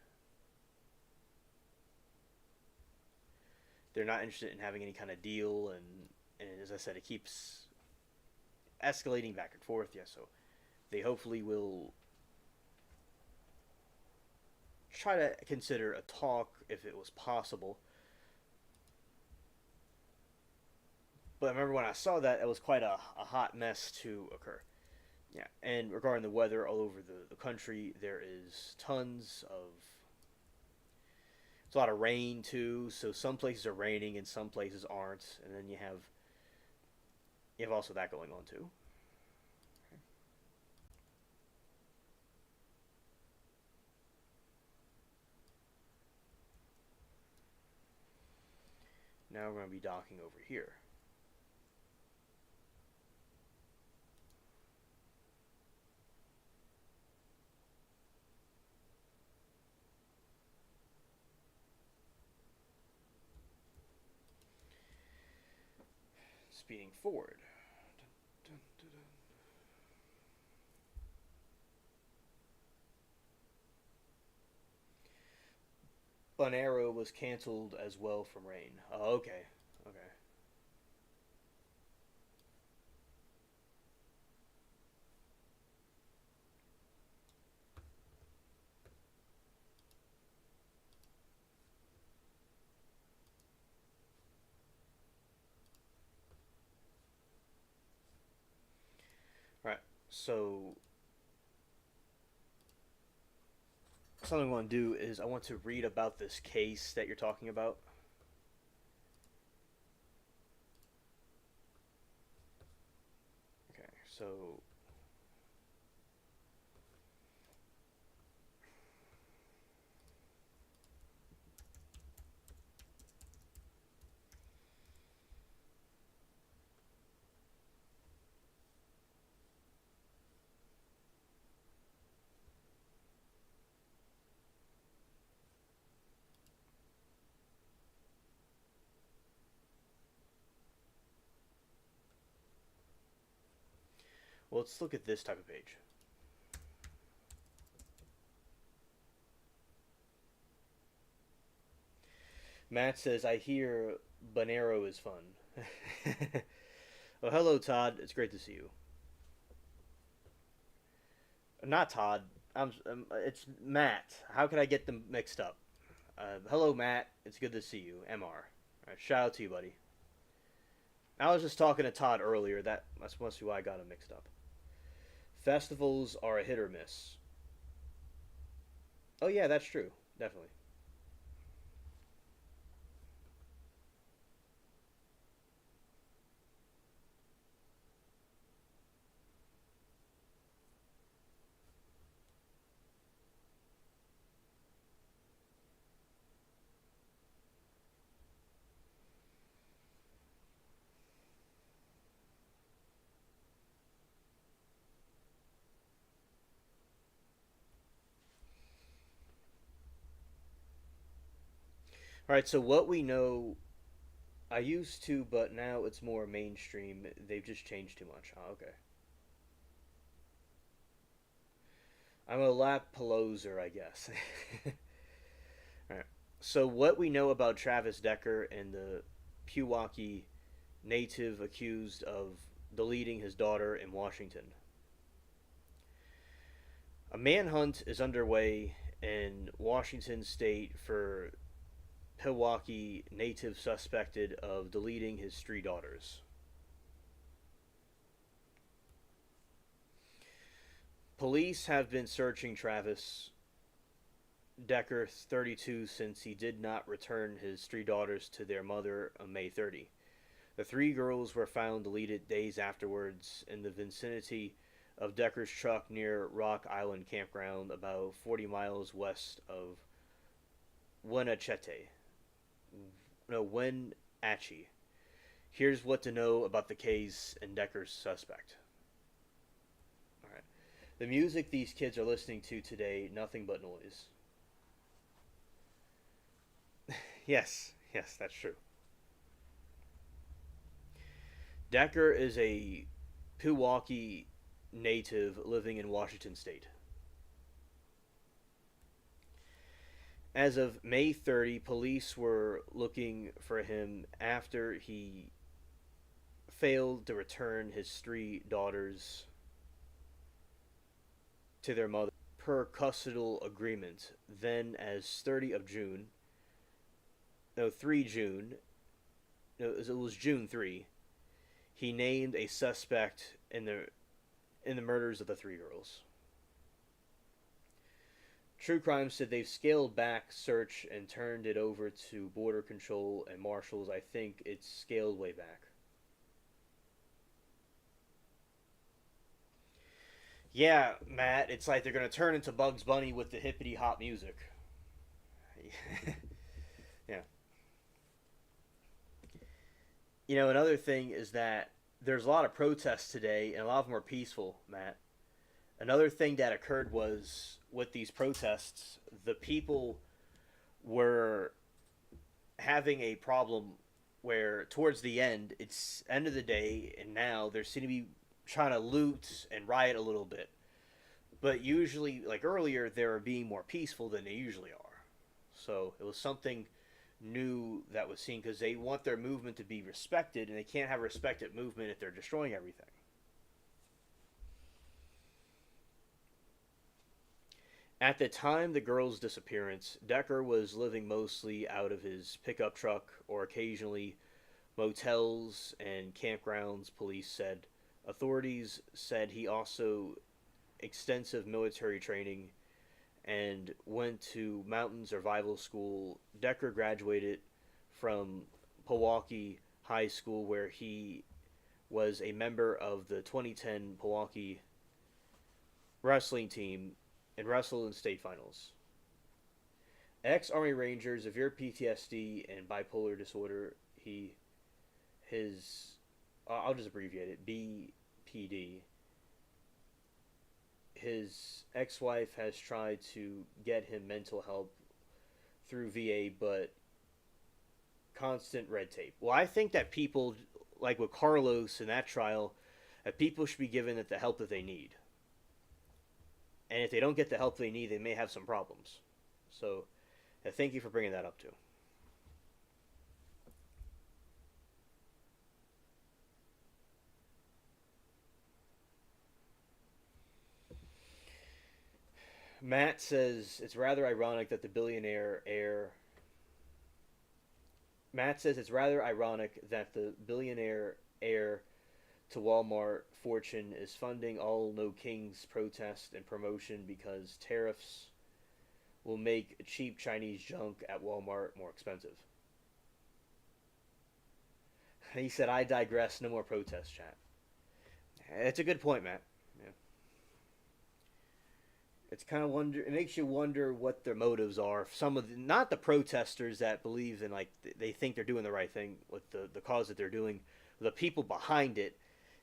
They're not interested in having any kind of deal, and as I said, it keeps escalating back and forth. Yeah, so they hopefully will try to consider a talk if it was possible. But I remember when I saw that, it was quite a hot mess to occur. Yeah, and regarding the weather all over the country, there is tons of. It's a lot of rain too, so some places are raining and some places aren't, and then you have also that going on too. Now we're going to be docking over here. Speeding forward. Dun, dun, dun, Bonero was canceled as well from rain. Oh, okay. Okay. All right. So something I want to do is I want to read about this case that you're talking about. Okay. So well, let's look at this type of page. Matt says, I hear Bonero is fun. Well, hello, Todd. It's great to see you. Not Todd. It's Matt. How could I get them mixed up? Hello, Matt. It's good to see you. MR. All right, shout out to you, buddy. I was just talking to Todd earlier. That's mostly why I got him mixed up. Festivals are a hit or miss. Oh, yeah, that's true. Definitely. All right, so what we know, I used to, but now it's more mainstream. They've just changed too much. Oh, okay. I'm a lap peloser, I guess. All right. So what we know about Travis Decker and the Pewaukee native accused of deleting his daughter in Washington. A manhunt is underway in Washington state for Pewaukee native suspected of deleting his three daughters. Police have been searching Travis Decker, 32, since he did not return his three daughters to their mother on May 30. The three girls were found deleted days afterwards in the vicinity of Decker's truck near Rock Island Campground, about 40 miles west of Wenatchee. No, Wenatchee. Here's what to know about the case and Decker's suspect. All right. The music these kids are listening to today, nothing but noise. Yes, that's true. Decker is a Pewaukee native living in Washington State. As of May 30, police were looking for him after he failed to return his three daughters to their mother per custodial agreement. Then, as 30 of June, no, 3 June, no, it was June 3, he named a suspect in the murders of the three girls. True Crime said they've scaled back search and turned it over to Border Control and Marshals. I think it's scaled way back. Yeah, Matt, it's like they're going to turn into Bugs Bunny with the hippity hop music. Yeah. You know, another thing is that there's a lot of protests today, and a lot of them are peaceful, Matt. Another thing that occurred was with these protests, the people were having a problem where towards the end, it's end of the day, and now they seem to be trying to loot and riot a little bit. But usually, like earlier, they were being more peaceful than they usually are. So it was something new that was seen because they want their movement to be respected, and they can't have a respected movement if they're destroying everything. At the time the girl's disappearance, Decker was living mostly out of his pickup truck or occasionally motels and campgrounds, police said. Authorities said he also extensive military training and went to mountain survival school. Decker graduated from Pewaukee High School, where he was a member of the 2010 Pewaukee wrestling team and wrestled in state finals. Ex-Army Ranger, severe PTSD and bipolar disorder. I'll just abbreviate it, BPD. His ex-wife has tried to get him mental help through VA, but constant red tape. Well, I think that people, like with Carlos in that trial, that people should be given the help that they need. And if they don't get the help they need, they may have some problems. So, thank you for bringing that up too. Matt says it's rather ironic that the billionaire heir. Matt says it's rather ironic that the billionaire heir to Walmart fortune is funding all No Kings protest and promotion because tariffs will make cheap Chinese junk at Walmart more expensive. He said, I digress, no more protest chat. It's a good point, Matt. Yeah. It's kind of it makes you wonder what their motives are. Some of not the protesters that believe in, like, they think they're doing the right thing with the cause that they're doing. The people behind it,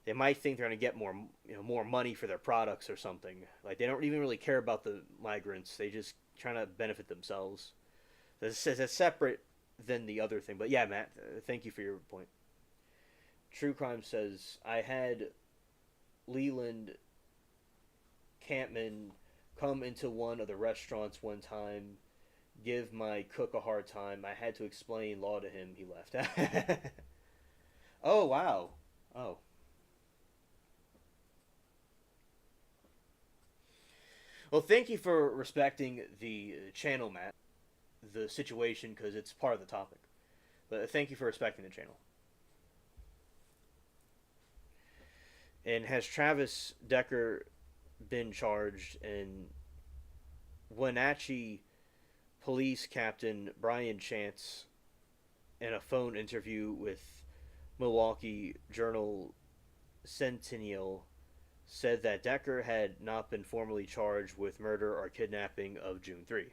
they might think they're going to get more money for their products or something. Like, they don't even really care about the migrants. They just trying to benefit themselves. That's separate than the other thing. But yeah, Matt, thank you for your point. True Crime says, I had Leland Campman come into one of the restaurants one time, give my cook a hard time. I had to explain law to him. He left. Oh, wow. Oh. Well, thank you for respecting the channel, Matt. The situation, because it's part of the topic. But thank you for respecting the channel. And has Travis Decker been charged? And Wenatchee Police Captain Brian Chance, in a phone interview with Milwaukee Journal Centennial, said that Decker had not been formally charged with murder or kidnapping of June 3.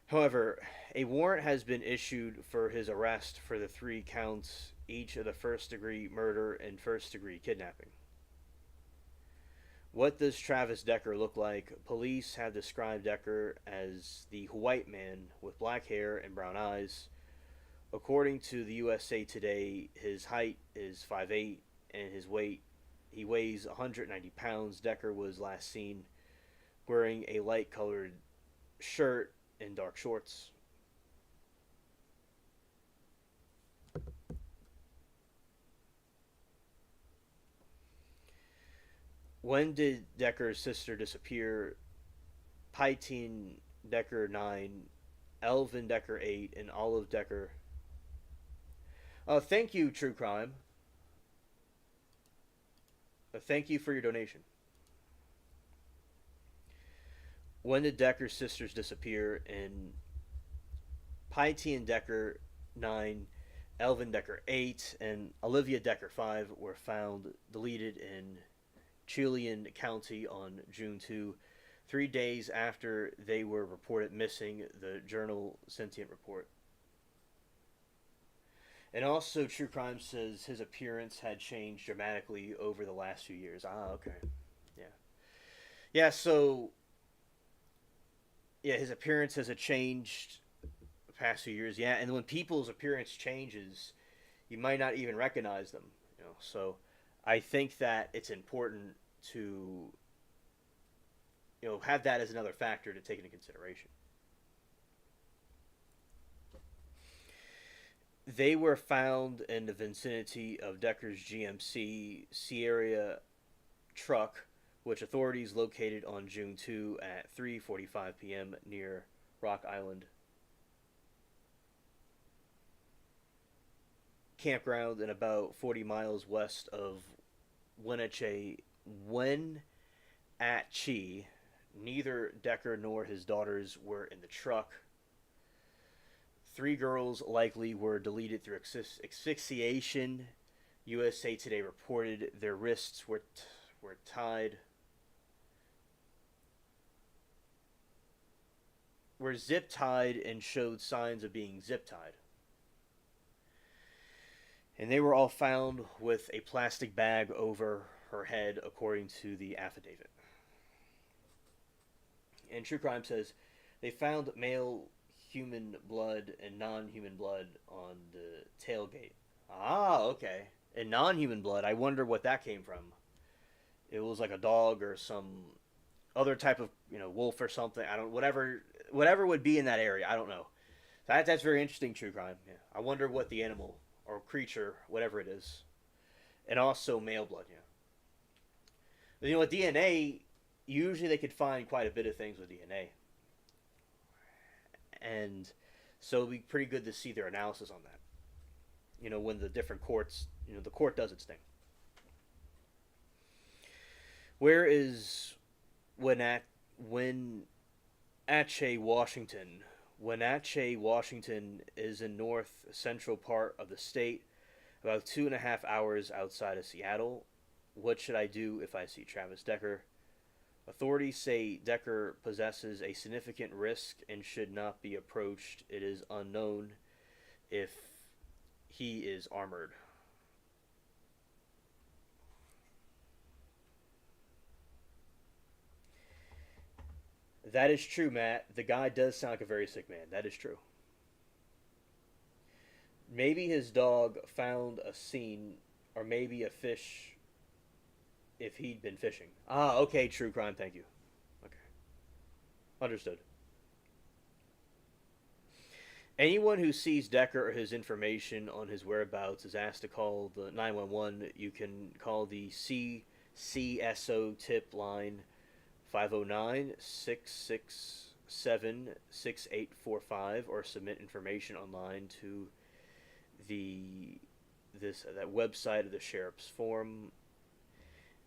However, a warrant has been issued for his arrest for the three counts each of the first degree murder and first degree kidnapping. What does Travis Decker look like? Police have described Decker as the white man with black hair and brown eyes. According to the USA Today, his height is 5'8", and his weight, he weighs 190 pounds. Decker was last seen wearing a light colored shirt and dark shorts. When did Decker's sister disappear? Pytine Decker 9, Elvin Decker 8, and Olive Decker. Thank you, True Crime. Thank you for your donation. When did Decker's sisters disappear? And Pytine Decker 9, Elvin Decker 8, and Olivia Decker 5 were found deleted in Chilean County on June 2, 3 days after they were reported missing, the journal Sentient Report. And also, True Crime says his appearance had changed dramatically over the last few years. Okay. Yeah. Yeah, so, yeah, his appearance has changed the past few years. Yeah, and when people's appearance changes, you might not even recognize them. So I think that it's important to have that as another factor to take into consideration. They were found in the vicinity of Decker's GMC Sierra truck, which authorities located on June 2 at 3:45 p.m. near Rock Island campground and about 40 miles west of Wenatchee. Neither Decker nor his daughters were in the truck. 3 girls likely were deleted through asphyxiation. USA Today reported their wrists were tied. Were zip tied and showed signs of being zip tied. And they were all found with a plastic bag over her head, according to the affidavit. And True Crime says they found male human blood and non-human blood on the tailgate. Okay. And non-human blood, I wonder what that came from. It was like a dog or some other type of, wolf or something. I don't, whatever would be in that area. I don't know. That's very interesting, True Crime. Yeah. I wonder what the animal or creature, whatever it is. And also male blood, yeah. With DNA, usually they could find quite a bit of things with DNA. And so it'd be pretty good to see their analysis on that. When the different courts, the court does its thing. Where is Wenatchee, Washington? Wenatchee, Washington is in north central part of the state, about 2.5 hours outside of Seattle. What should I do if I see Travis Decker? Authorities say Decker possesses a significant risk and should not be approached. It is unknown if he is armored. That is true, Matt. The guy does sound like a very sick man. That is true. Maybe his dog found a scene, or maybe a fish if he'd been fishing. Okay, True Crime, thank you. Okay. Understood. Anyone who sees Decker or his information on his whereabouts is asked to call the 911. You can call the CCSO tip line 509-667-6845 or submit information online to that website of the sheriff's form.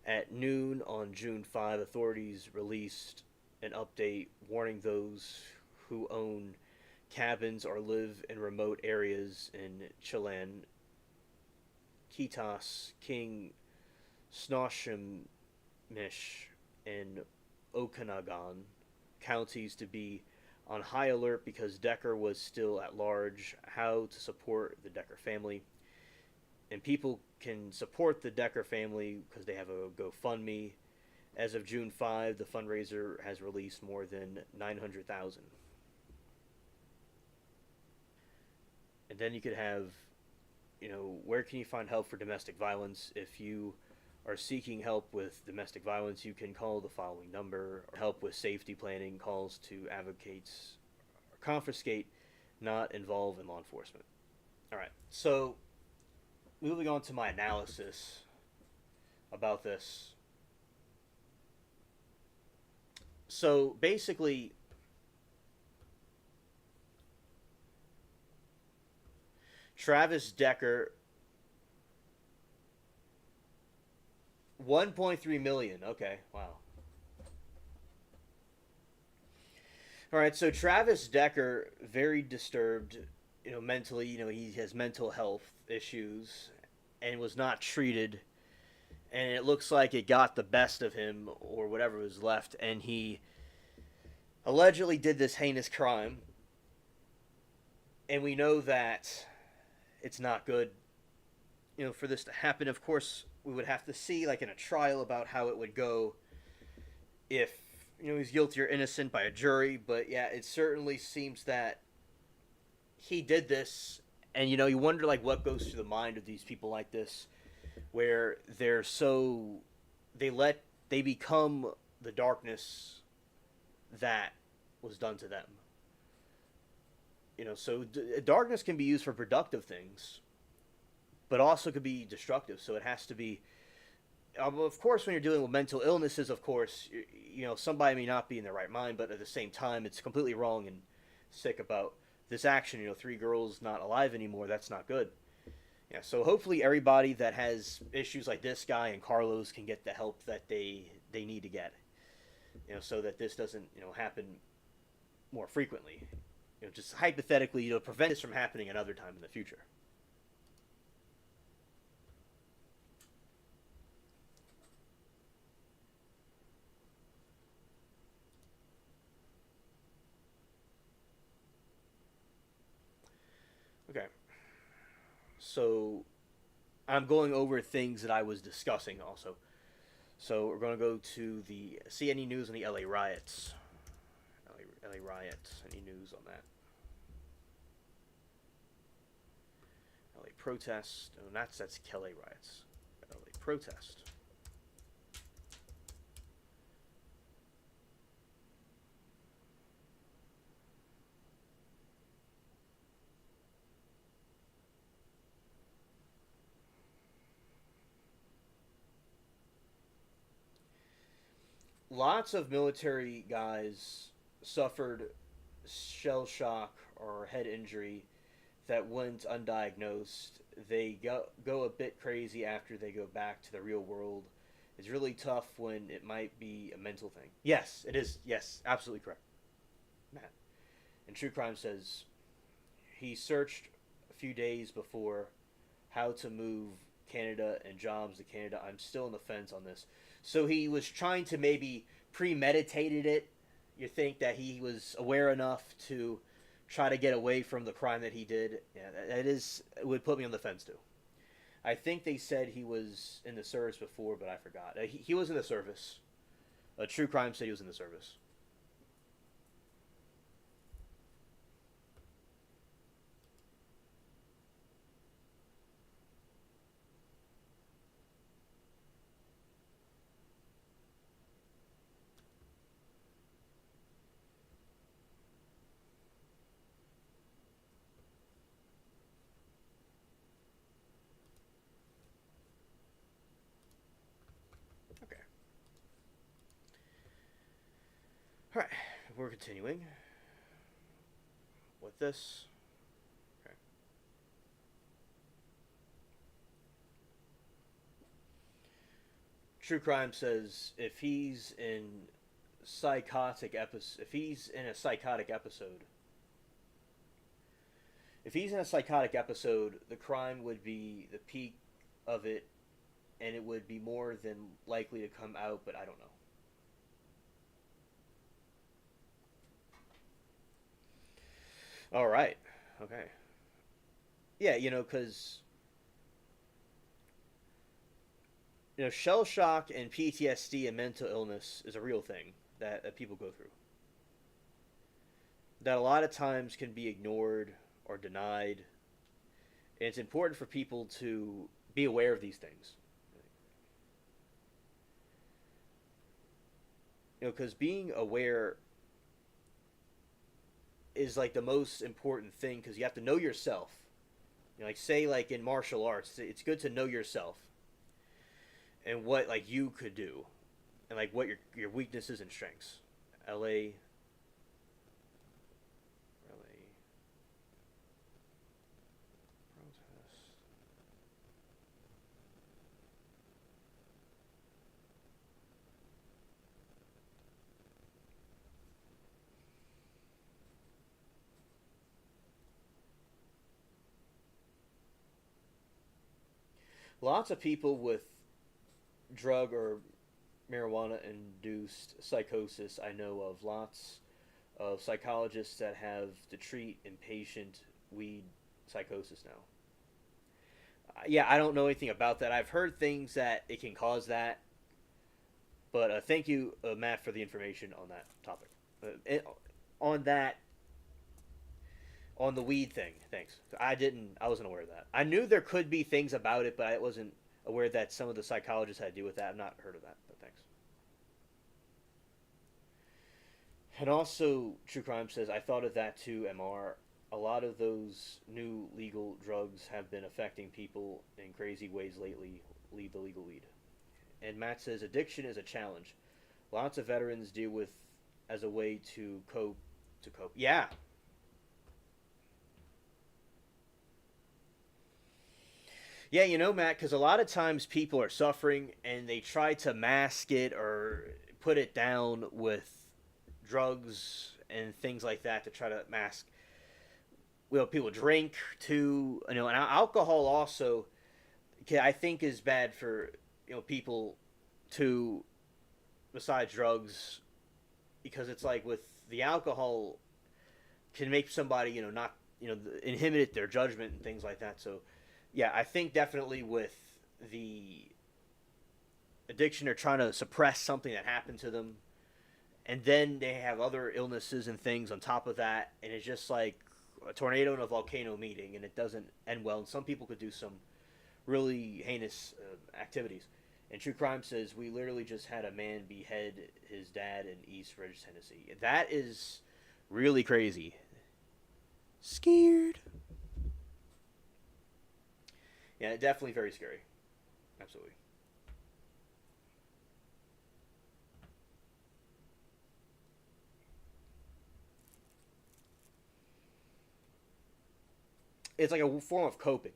At noon on June 5, authorities released an update warning those who own cabins or live in remote areas in Chilean, Quitas, King, Snohomish, and Okanagan counties to be on high alert because Decker was still at large, how to support the Decker family. And people can support the Decker family because they have a GoFundMe. As of June 5, the fundraiser has released more than 900,000. And then you could have, where can you find help for domestic violence? If you are seeking help with domestic violence, you can call the following number. Help with safety planning, calls to advocates or confiscate, not involve in law enforcement. All right, so moving on to my analysis about this. So basically, Travis Decker, 1.3 million. Okay, wow. All right, so Travis Decker, very disturbed, mentally. He has mental health issues, and was not treated, and it looks like it got the best of him or whatever was left, and he allegedly did this heinous crime, and we know that it's not good, for this to happen. Of course, we would have to see, like in a trial, about how it would go if, he's guilty or innocent by a jury. But yeah, it certainly seems that he did this, and you wonder like what goes through the mind of these people like this, where they become the darkness that was done to them. So darkness can be used for productive things, but also could be destructive. So it has to be, of course, when you're dealing with mental illnesses, of course, somebody may not be in their right mind, but at the same time, it's completely wrong and sick about this action. 3 girls not alive anymore. That's not good. Yeah. So hopefully everybody that has issues like this guy and Carlos can get the help that they need to get, so that this doesn't, happen more frequently. Just hypothetically, prevent this from happening another time in the future. Okay. So I'm going over things that I was discussing also. So we're going to go to see any news on the LA riots. LA riots. Any news on that? LA protest. No, that's LA riots. LA protest. Lots of military guys suffered shell shock or head injury that went undiagnosed. They go a bit crazy after they go back to the real world. It's really tough when it might be a mental thing. Yes, it is. Yes, absolutely correct. Matt. And True Crime says he searched a few days before how to move Canada and jobs to Canada. I'm still on the fence on this. So he was trying to maybe premeditated it. You think that he was aware enough to try to get away from the crime that he did. Yeah, it would put me on the fence too. I think they said he was in the service before, but I forgot. He was in the service. True Crime said he was in the service. Okay. All right. We're continuing with this. Okay. True Crime says if he's in a psychotic episode, If he's in a psychotic episode, the crime would be the peak of it, and it would be more than likely to come out, but I don't know. All right. Okay. Yeah, because shell shock and PTSD and mental illness is a real thing that people go through. That a lot of times can be ignored or denied. And it's important for people to be aware of these things. Because being aware is like the most important thing because you have to know yourself. Like say like in martial arts, it's good to know yourself and what like you could do, and like what your weaknesses and strengths. LA, LA protest. Lots of people with drug or marijuana induced psychosis I know of. Lots of psychologists that have to treat inpatient weed psychosis now. Yeah, I don't know anything about that. I've heard things that it can cause that, but thank you, Matt, for the information on that topic. On that, on the weed thing, thanks. I wasn't aware of that. I knew there could be things about it, but I wasn't aware that some of the psychologists had to do with that. I've not heard of that, but thanks. And also, True Crime says, I thought of that too, MR. A lot of those new legal drugs have been affecting people in crazy ways lately. Leave the legal weed. And Matt says, addiction is a challenge. Lots of veterans deal with as a way to cope. To cope. Yeah. Yeah, Matt, because a lot of times people are suffering and they try to mask it or put it down with drugs and things like that to try to mask. People drink too, and alcohol also, I think, is bad for people to, besides drugs, because it's like with the alcohol can make somebody not inhibit their judgment and things like that. So yeah, I think definitely with the addiction, they're trying to suppress something that happened to them, and then they have other illnesses and things on top of that, and it's just like a tornado and a volcano meeting, and it doesn't end well. And some people could do some really heinous activities. And True Crime says we literally just had a man behead his dad in East Ridge, Tennessee. That is really crazy. Scared. Yeah, definitely very scary. Absolutely. It's like a form of coping.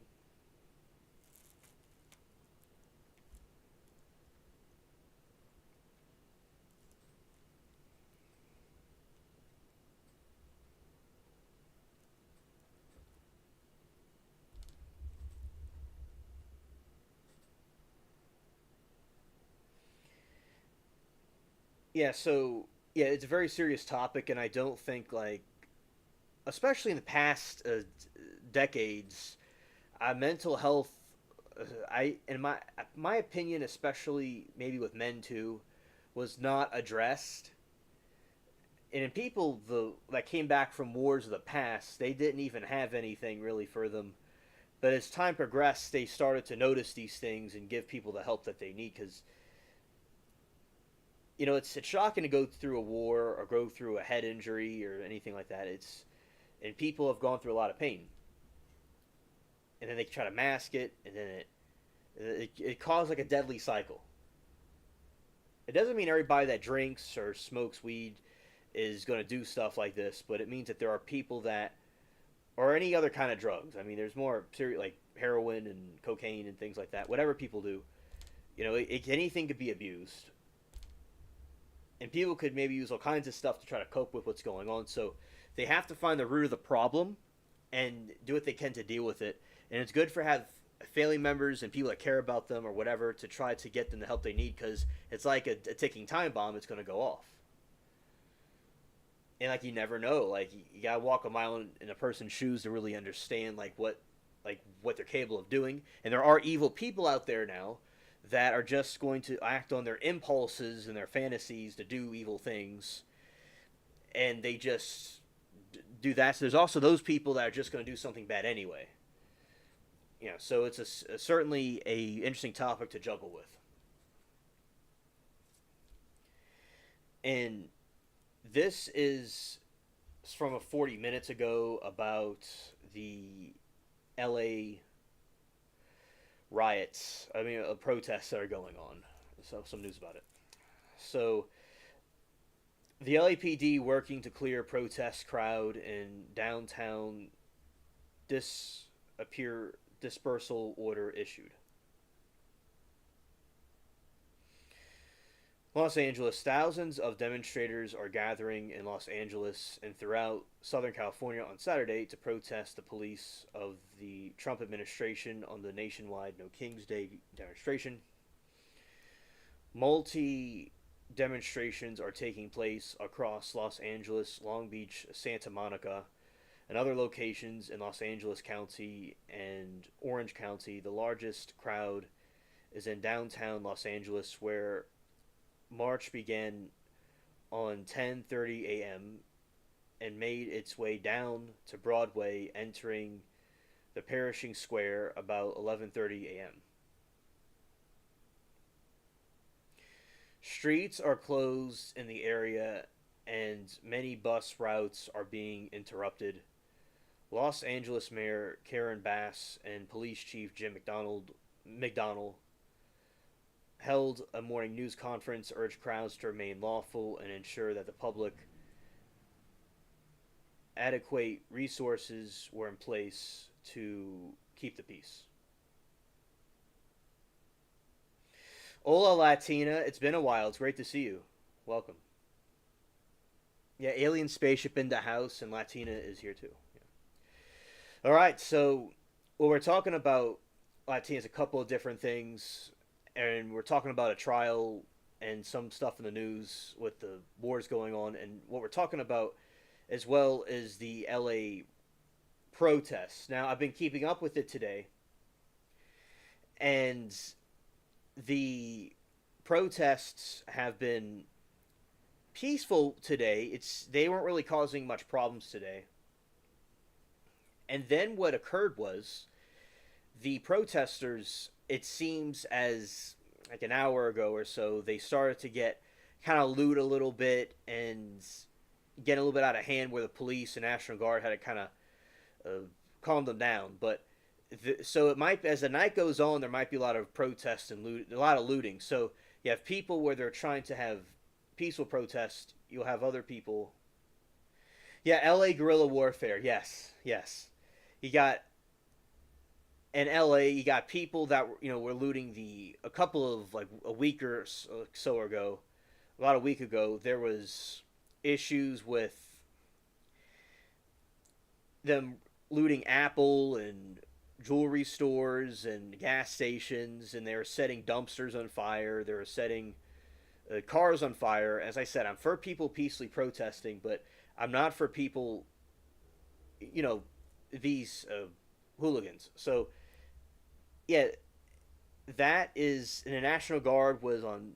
Yeah, so yeah, it's a very serious topic, and I don't think like, especially in the past decades, mental health. In my opinion, especially maybe with men too, was not addressed. And in people that came back from wars of the past, they didn't even have anything really for them. But as time progressed, they started to notice these things and give people the help that they need. Because it's shocking to go through a war or go through a head injury or anything like that. And people have gone through a lot of pain, and then they try to mask it, and then it causes like a deadly cycle. It doesn't mean everybody that drinks or smokes weed is going to do stuff like this, but it means that there are people that, or any other kind of drugs. I mean, there's more serious like heroin and cocaine and things like that. Whatever people do, anything could be abused, and people could maybe use all kinds of stuff to try to cope with what's going on. So they have to find the root of the problem, and do what they can to deal with it. And it's good for have family members and people that care about them or whatever to try to get them the help they need, because it's like a ticking time bomb that's going to go off. And like you never know, like you gotta walk a mile in a person's shoes to really understand like what they're capable of doing. And there are evil people out there now that are just going to act on their impulses and their fantasies to do evil things, and they just do that. So there's also those people that are just going to do something bad anyway. So it's certainly a interesting topic to juggle with. And this is from a 40 minutes ago about the LA riots. I mean, protests that are going on. So some news about it. So the LAPD working to clear protest crowd in downtown dispersal order issued. Los Angeles. Thousands of demonstrators are gathering in Los Angeles and throughout Southern California on Saturday to protest the police of the Trump administration on the nationwide No King's Day demonstration. Multi demonstrations are taking place across Los Angeles, Long Beach, Santa Monica, and other locations in Los Angeles County and Orange County. The largest crowd is in downtown Los Angeles, where march began on 10:30 a.m. and made its way down to Broadway, entering the Pershing Square about 11:30 a.m. Streets are closed in the area and many bus routes are being interrupted. Los Angeles Mayor Karen Bass and Police Chief Jim McDonnell held a morning news conference, urged crowds to remain lawful and ensure that the public adequate resources were in place to keep the peace. Hola Latina, it's been a while. It's great to see you. Welcome. Yeah, alien spaceship in the house, and Latina is here too. Yeah. All right, so what we're talking about, Latina, is a couple of different things, and we're talking about a trial and some stuff in the news with the wars going on, and what we're talking about as well is the LA protests. Now, I've been keeping up with it today, and the protests have been peaceful today. They weren't really causing much problems today. And then what occurred was the protesters, it seems as like an hour ago or so, they started to get kind of loot a little bit and get a little bit out of hand, where the police and National Guard had to kind of calm them down. But so it might, as the night goes on, there might be a lot of protests and a lot of looting. So you have people where they're trying to have peaceful protests. You'll have other people. Yeah, L.A. guerrilla warfare. Yes. You got in L.A. You got people that were looting a couple of like a week or so ago. About a week ago, there was issues with them looting Apple and jewelry stores and gas stations, and they were setting dumpsters on fire. They were setting cars on fire. As I said, I'm for people peacefully protesting, but I'm not for people, these hooligans. So, yeah, that is, and the National Guard was on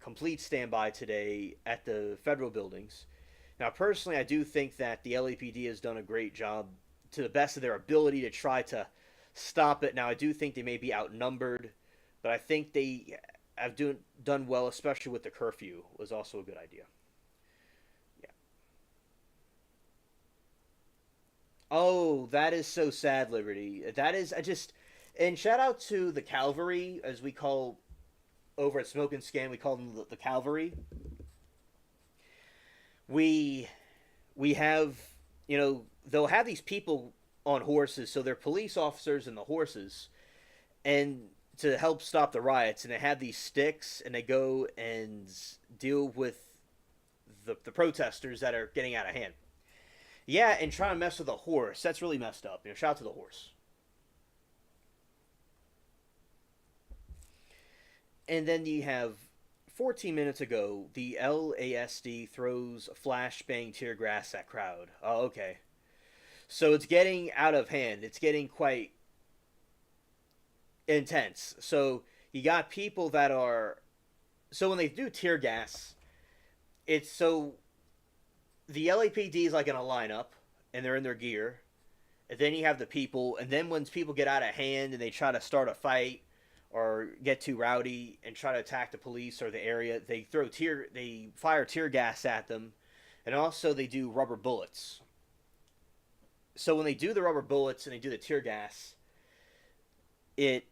complete standby today at the federal buildings. Now, personally, I do think that the LAPD has done a great job to the best of their ability to try to stop it. Now, I do think they may be outnumbered, but I think they have done well, especially with the curfew. Was also a good idea. Yeah. Oh, that is so sad, Liberty. That is, and shout out to the Cavalry, as we call over at Smoke and Scan, we call them the Cavalry. We have, they'll have these people on horses, so they're police officers and the horses, and to help stop the riots, and they have these sticks, and they go and deal with the protesters that are getting out of hand. Yeah, and trying to mess with a horse. That's really messed up. Shout out to the horse. And then you have 14 minutes ago, the LASD throws flashbang tear gas at crowd. Oh, okay. So it's getting out of hand. It's getting quite intense. So you got people that are. So when they do tear gas, it's so. The LAPD is like in a lineup, and they're in their gear. And then you have the people, and then when people get out of hand and they try to start a fight or get too rowdy and try to attack the police or the area, they fire tear gas at them, and also they do rubber bullets. So when they do the rubber bullets and they do the tear gas, it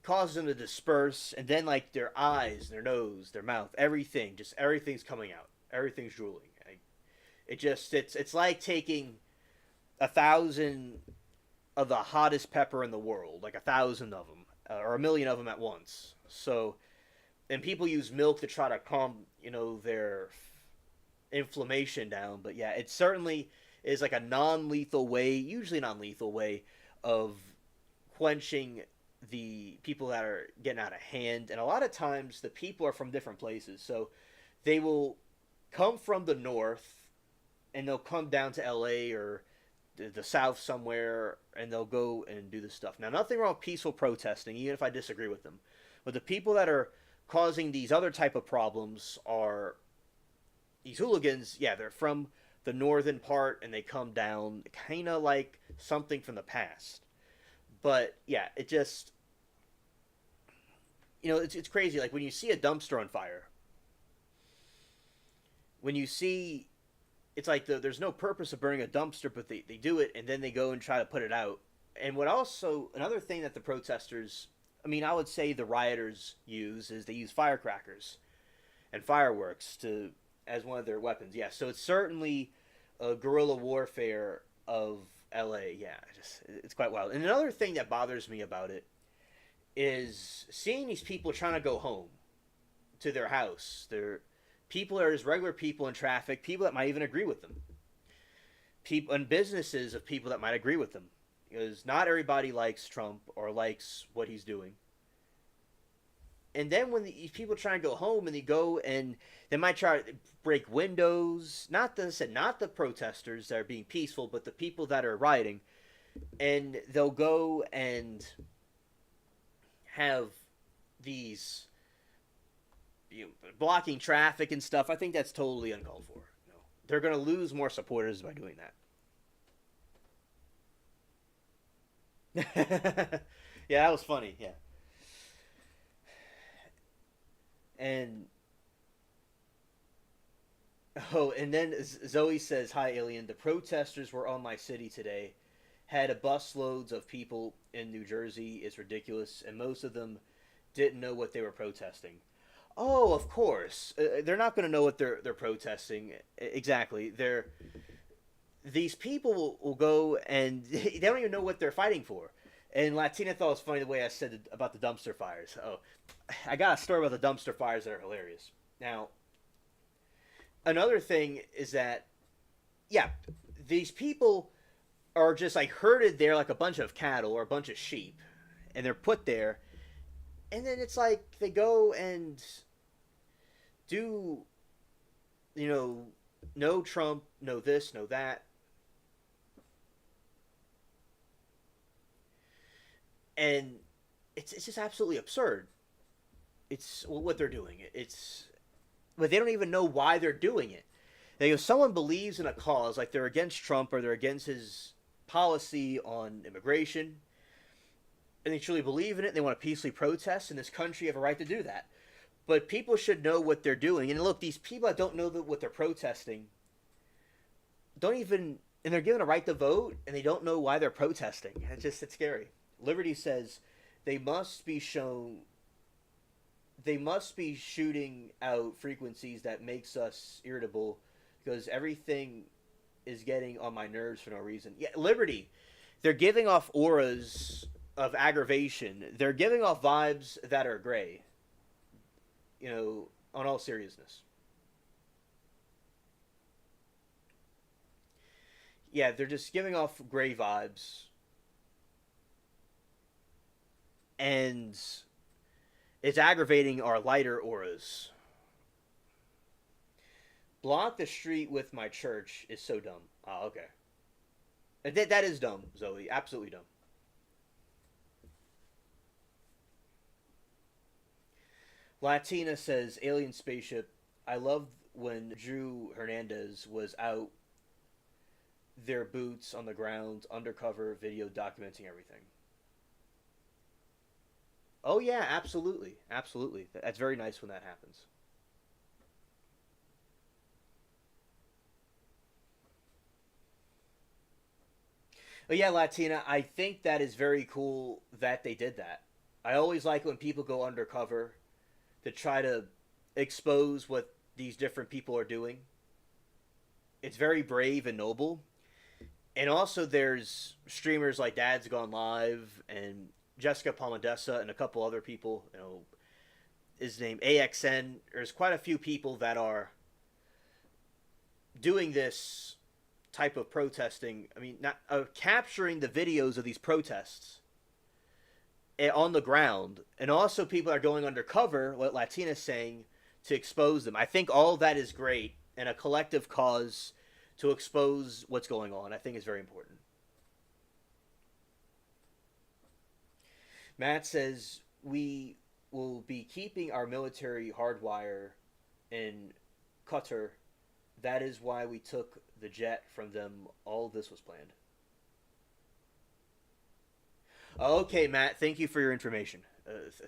causes them to disperse, and then like their eyes, their nose, their mouth, everything's coming out, everything's drooling. It's like taking 1,000 of the hottest pepper in the world, like 1,000 of them, or 1,000,000 of them at once. So, and people use milk to try to calm, their inflammation down. But yeah, it certainly is like a non-lethal way, usually non-lethal way, of quenching the people that are getting out of hand. And a lot of times the people are from different places, so they will come from the north and they'll come down to LA or the South somewhere, and they'll go and do this stuff. Now, nothing wrong with peaceful protesting, even if I disagree with them. But the people that are causing these other type of problems are these hooligans. Yeah, they're from the northern part, and they come down kind of like something from the past. But yeah, it just, it's crazy. Like when you see a dumpster on fire, when you see, it's like there's no purpose of burning a dumpster, but they do it, and then they go and try to put it out. And another thing that the protesters, I would say the rioters use, is they use firecrackers and fireworks as one of their weapons. Yeah, so it's certainly a guerrilla warfare of LA. Yeah, it's quite wild. And another thing that bothers me about it is seeing these people trying to go home to their house. People are just regular people in traffic, people that might even agree with them. People and businesses of people that might agree with them. Because not everybody likes Trump or likes what he's doing. And then when these people try to go home and they go and they might try to break windows, not the protesters that are being peaceful, but the people that are rioting, and they'll go and have these blocking traffic and stuff. I think that's totally uncalled for. They're going to lose more supporters by doing that. Yeah, that was funny. Yeah. And and then Zoe says, "Hi, alien. The protesters were on my city today. Had a busloads of people in New Jersey. It's ridiculous, and most of them didn't know what they were protesting." Oh, of course. They're not going to know what they're protesting. Exactly. These people will go and they don't even know what they're fighting for. And Latina thought it was funny the way I said about the dumpster fires. Oh, I got a story about the dumpster fires that are hilarious. Now, another thing is that, yeah, these people are just like herded there like a bunch of cattle or a bunch of sheep. And they're put there. And then it's like they go and do, no Trump, no this, no that. And it's just absolutely absurd. It's what they're doing. But they don't even know why they're doing it. If someone believes in a cause, like they're against Trump or they're against his policy on immigration, and they truly believe in it, they want to peacefully protest, in this country have a right to do that. But people should know what they're doing. And look, these people that don't know what they're protesting and they're given a right to vote, and they don't know why they're protesting. It's scary. Liberty says they must be shooting out frequencies that makes us irritable because everything is getting on my nerves for no reason. Yeah, Liberty, they're giving off auras of aggravation. They're giving off vibes that are gray. On all seriousness. Yeah, they're just giving off gray vibes, and it's aggravating our lighter auras. Block the street with my church is so dumb. Oh, okay. That is dumb, Zoe. Absolutely dumb. Latina says alien spaceship. I loved when Drew Hernandez was out their boots on the ground, undercover video documenting everything. Oh yeah, absolutely, absolutely. That's very nice when that happens. But yeah, Latina, I think that is very cool that they did that. I always like when people go undercover to try to expose what these different people are doing. It's very brave and noble. And also, there's streamers like Dad's Gone Live and Jessica Palmadessa and a couple other people. You know, his name AXN. There's quite a few people that are doing this type of protesting. I mean, not capturing the videos of these protests on the ground, and also people are going undercover. What Latina's saying to expose them. I think all of that is great, and a collective cause to expose what's going on. I think is very important. Matt says we will be keeping our military hardwire in Qatar. That is why we took the jet from them. All this was planned. Okay, Matt. Thank you for your information.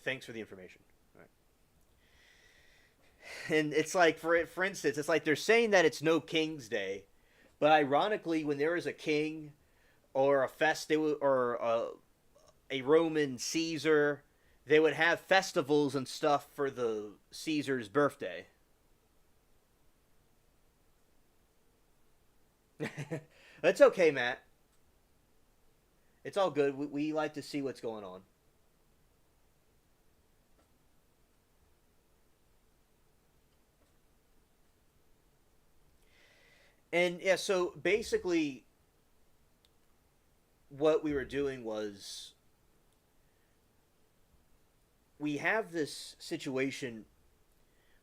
Thanks for the information. All right. And it's like, for instance, it's like they're saying that it's no King's Day, but ironically, when there is a king or a or a Roman Caesar, they would have festivals and stuff for the Caesar's birthday. That's okay, Matt. It's all good. We like to see what's going on. And yeah, so basically, what we were doing was we have this situation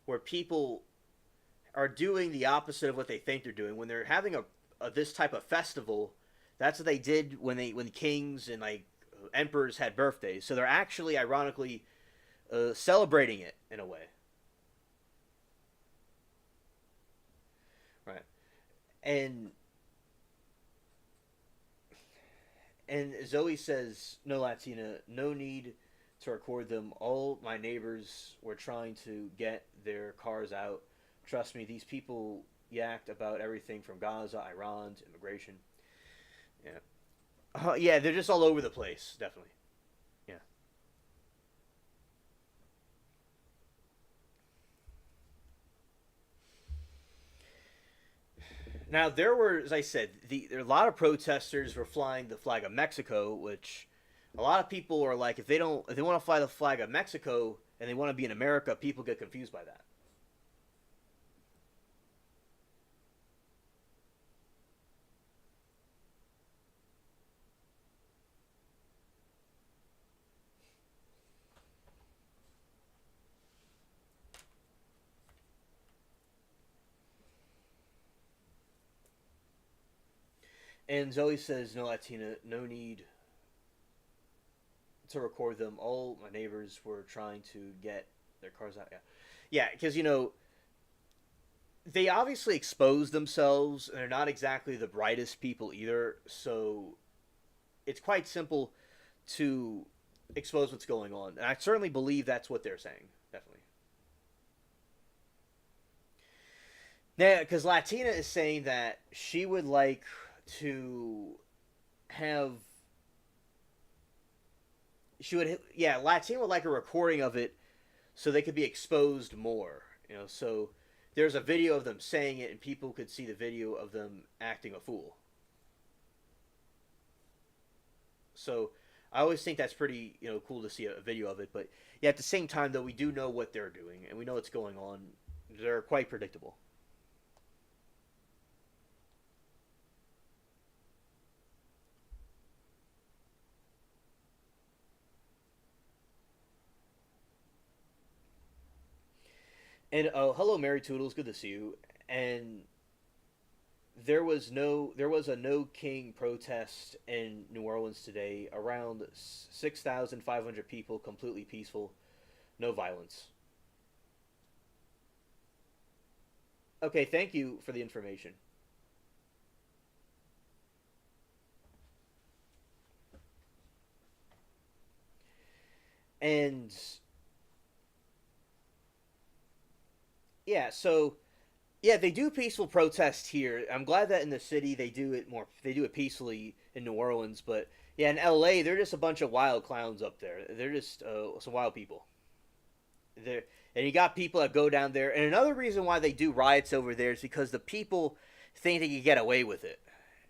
where people are doing the opposite of what they think they're doing when they're having a this type of festival. That's what they did when kings and like emperors had birthdays. So they're actually, ironically, celebrating it in a way, right? And Zoe says, "No, Latina, no need to record them. All my neighbors were trying to get their cars out. Trust me, these people yacked about everything from Gaza, Iran, to immigration. Yeah, yeah, they're just all over the place. Definitely. Yeah. Now there were, as I said, there a lot of protesters were flying the flag of Mexico, which a lot of people are like, if they want to fly the flag of Mexico and they want to be in America, people get confused by that. And Zoe says, "No, Latina, no need to record them. All my neighbors were trying to get their cars out." Yeah, yeah, because they obviously expose themselves, and they're not exactly the brightest people either. So it's quite simple to expose what's going on, and I certainly believe that's what they're saying. Definitely. Yeah, because Latina is saying that she would like to have yeah, Latina would like a recording of it so they could be exposed more. So there's a video of them saying it, and people could see the video of them acting a fool. So I always think that's pretty cool to see a video of it. But yeah, at the same time though, we do know what they're doing and we know what's going on. They're quite predictable. And oh, hello, Mary Toodles. Good to see you. And there was a no king protest in New Orleans today. Around 6,500 people, completely peaceful, no violence. Okay, thank you for the information. And yeah, so yeah, they do peaceful protest here. I'm glad that in the city they do it more. They do it peacefully in New Orleans, but yeah, in L.A. they're just a bunch of wild clowns up there. They're just some wild people. There, and you got people that go down there. And another reason why they do riots over there is because the people think they can get away with it.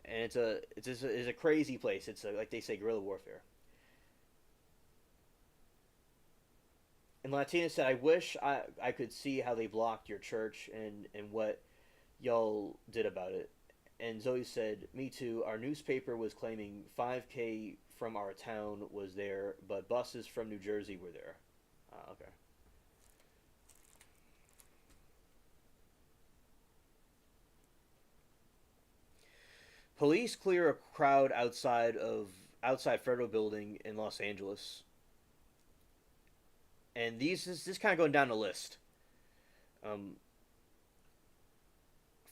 And it's a crazy place. It's like they say, guerrilla warfare. And Latina said, "I wish I could see how they blocked your church and what y'all did about it." And Zoe said, "Me too. Our newspaper was claiming 5K from our town was there, but buses from New Jersey were there." Okay. Police clear a crowd outside federal building in Los Angeles, and these this kind of going down the list. Um,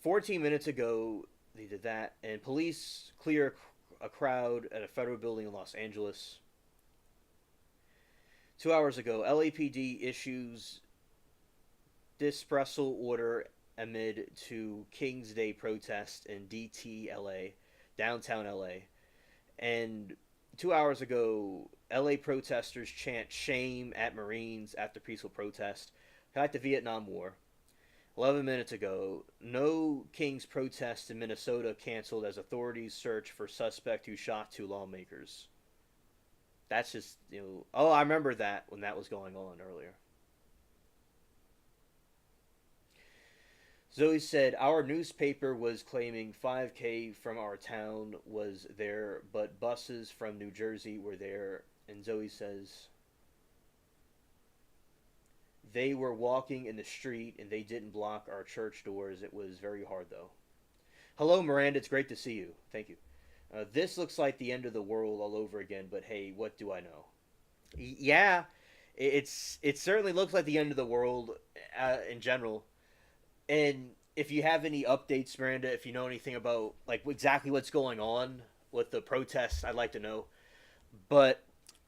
14 minutes ago, they did that, and police clear a crowd at a federal building in Los Angeles. 2 hours ago, LAPD issues dispersal order amid to King's Day protest in DTLA, downtown LA. And 2 hours ago, LA protesters chant shame at Marines after peaceful protest, like the Vietnam War. 11 minutes ago, no King's protest in Minnesota canceled as authorities search for suspect who shot two lawmakers. That's just, oh, I remember that when that was going on earlier. Zoe said, "Our newspaper was claiming 5K from our town was there, but buses from New Jersey were there." And Zoe says, "They were walking in the street and they didn't block our church doors. It was very hard, though." Hello, Miranda. It's great to see you. Thank you. This looks like the end of the world all over again, but hey, what do I know? Yeah, it certainly looks like the end of the world in general. And if you have any updates, Miranda, if you know anything about like exactly what's going on with the protests, I'd like to know. But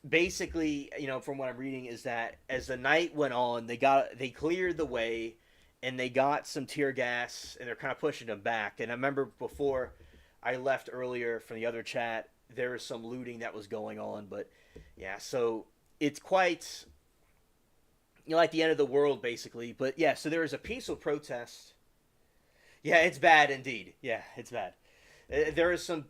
basically, from what I'm reading, is that as the night went on, they cleared the way, and they got some tear gas, and they're kind of pushing them back. And I remember before I left earlier from the other chat, there was some looting that was going on. But yeah, so it's quite like the end of the world basically. But yeah, so there was a peaceful protest. Yeah, it's bad indeed. Yeah, it's bad. There is some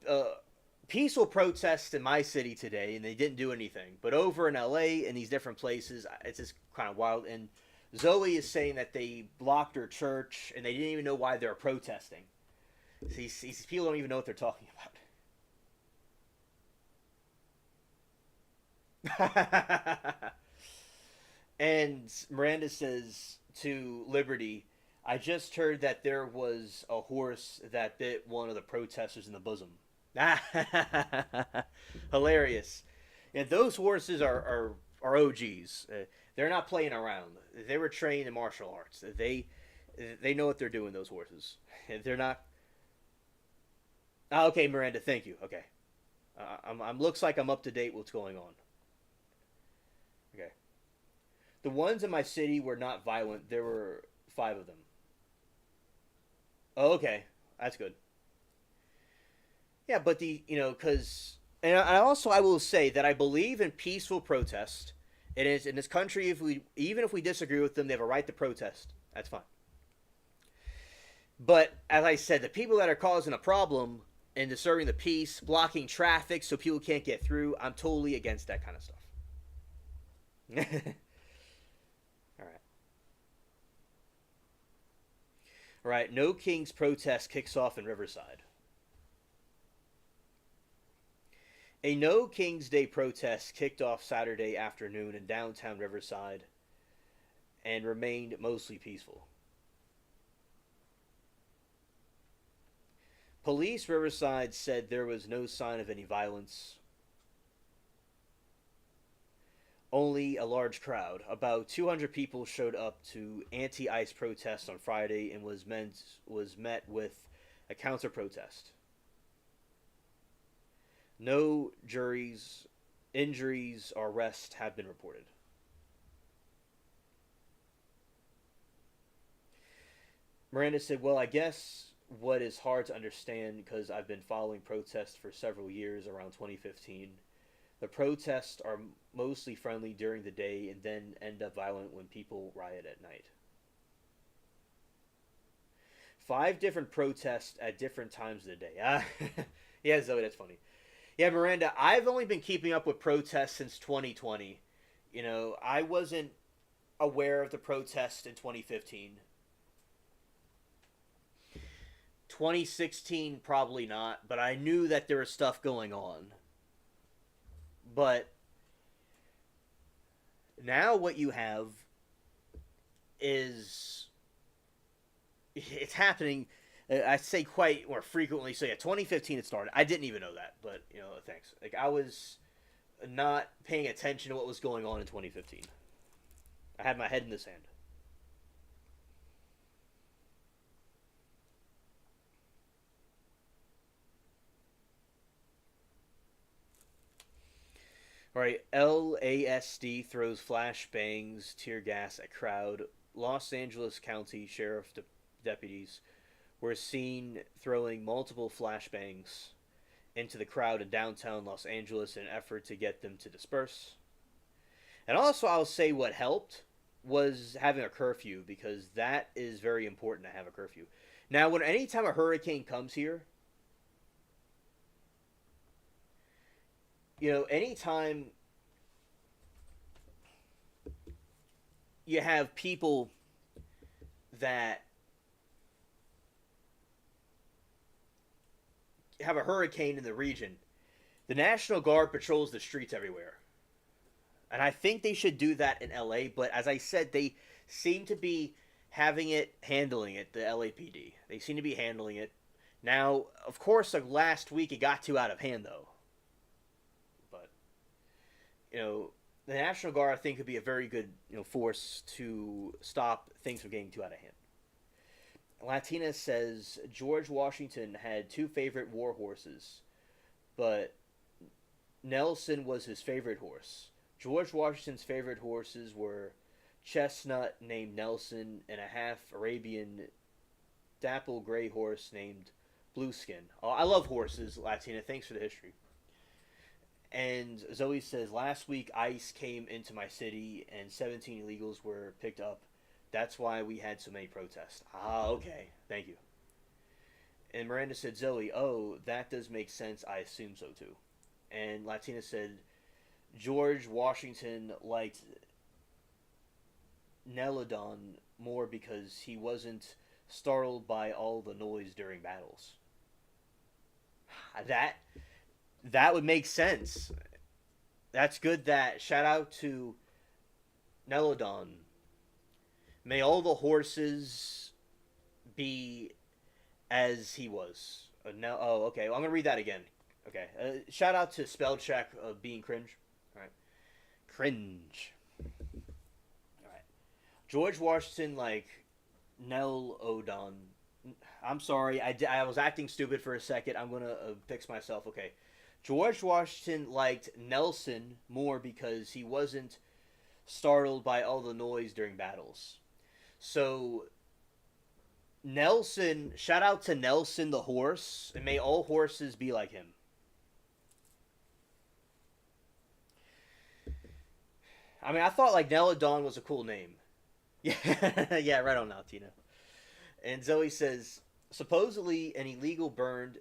peaceful protests in my city today, and they didn't do anything. But over in LA and these different places, it's just kind of wild. And Zoe is saying that they blocked her church, and they didn't even know why they were protesting. These people don't even know what they're talking about. And Miranda says to Liberty, "I just heard that there was a horse that bit one of the protesters in the bosom." Hilarious. And those horses are OGs. They're not playing around. They were trained in martial arts. They know what they're doing. Those horses. They're not. Okay, Miranda. Thank you. Okay. I'm looks like I'm up to date. What's going on? Okay. The ones in my city were not violent. There were five of them. Oh, okay. That's good. Yeah, but because and I will say that I believe in peaceful protest. It is in this country. If we even if we disagree with them, they have a right to protest. That's fine. But as I said, the people that are causing a problem and disturbing the peace, blocking traffic so people can't get through, I'm totally against that kind of stuff. All right. All right. No King's protest kicks off in Riverside. A No King's Day protest kicked off Saturday afternoon in downtown Riverside and remained mostly peaceful. Police Riverside said there was no sign of any violence, only a large crowd. About 200 people showed up to anti-ICE protests on Friday and was met with a counter protest. No injuries, or arrests have been reported. Miranda said, "Well, I guess what is hard to understand because I've been following protests for several years around 2015. The protests are mostly friendly during the day and then end up violent when people riot at night." 5 different protests at different times of the day. Yeah, Zoe, that's funny. Yeah, Miranda, I've only been keeping up with protests since 2020. I wasn't aware of the protests in 2015. 2016, probably not, but I knew that there was stuff going on. But now what you have is it's happening. I say quite more frequently. So yeah, 2015 it started. I didn't even know that, but thanks. Like I was not paying attention to what was going on in 2015. I had my head in the sand. All right, LASD throws flashbangs, tear gas at crowd. Los Angeles County Sheriff deputies were seen throwing multiple flashbangs into the crowd in downtown Los Angeles in an effort to get them to disperse. And also, I'll say what helped was having a curfew because that is very important to have a curfew. Now, when anytime a hurricane comes here, anytime you have people that have a hurricane in the region, the National Guard patrols the streets everywhere. And I think they should do that in LA, but as I said, they seem to be handling it, the LAPD. They seem to be handling it. Now, of course, like last week it got too out of hand, though. But, the National Guard, I think, could be a very good, force to stop things from getting too out of hand. Latina says George Washington had 2 favorite war horses, but Nelson was his favorite horse. George Washington's favorite horses were chestnut named Nelson and a half Arabian dapple gray horse named Blueskin. Oh, I love horses, Latina. Thanks for the history. And Zoe says, last week ICE came into my city and 17 illegals were picked up. That's why we had so many protests. Ah, okay. Thank you. And Miranda said, Zoe, oh, that does make sense. I assume so too. And Latina said, George Washington liked Nelodon more because he wasn't startled by all the noise during battles. That would make sense. That's good. That shout out to Nelodon. May all the horses be as he was. Okay. Well, I'm gonna read that again. Okay. Shout out to spell check of being cringe. All right. Cringe. All right. George Washington like Nelodon. I'm sorry. I was acting stupid for a second. I'm gonna fix myself. Okay. George Washington liked Nelson more because he wasn't startled by all the noise during battles. So, Nelson, shout out to Nelson the horse, and may all horses be like him. I mean, I thought like Nelodon was a cool name. Yeah, yeah, right on now, Tina. And Zoe says, supposedly an illegal burned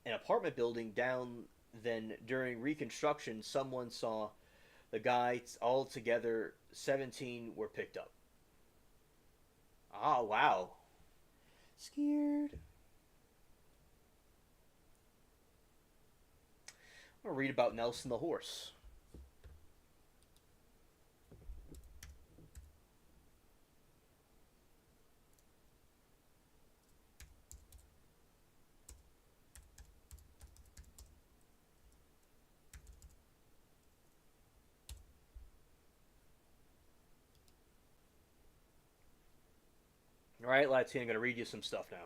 an apartment building down. Then during reconstruction, someone saw the guys all together. 17 were picked up. Oh, wow. Scared. I'm going to read about Nelson the horse. All right, Latina, I'm going to read you some stuff now.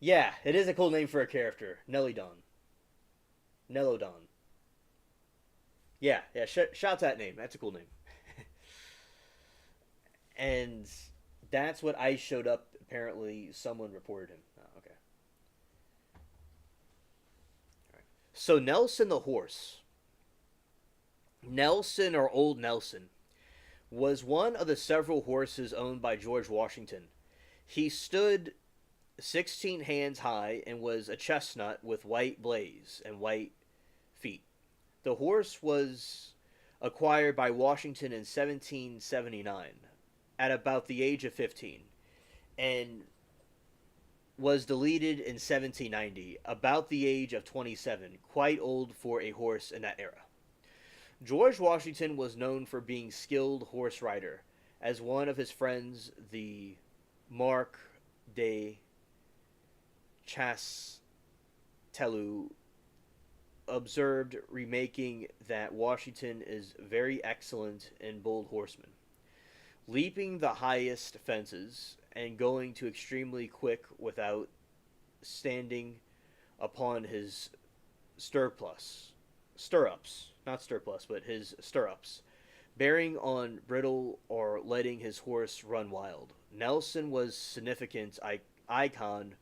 Yeah, it is a cool name for a character. Nelly Don. Yeah, yeah, shout that name. That's a cool name. And that's what ICE showed up. Apparently, someone reported him. Oh, okay. All right. So Nelson the horse, Nelson or Old Nelson, was one of the several horses owned by George Washington. He stood 16 hands high and was a chestnut with white blaze and white feet. The horse was acquired by Washington in 1779 at about the age of 15 and was deleted in 1790, about the age of 27, quite old for a horse in that era. George Washington was known for being skilled horse rider, as one of his friends, the Mark de Chastelu, observed, remarking that Washington is very excellent in bold horsemen, leaping the highest fences and going to extremely quick without standing upon his stirrups, not stirrups, but his stirrups, bearing on bridle or letting his horse run wild. Nelson was significant icon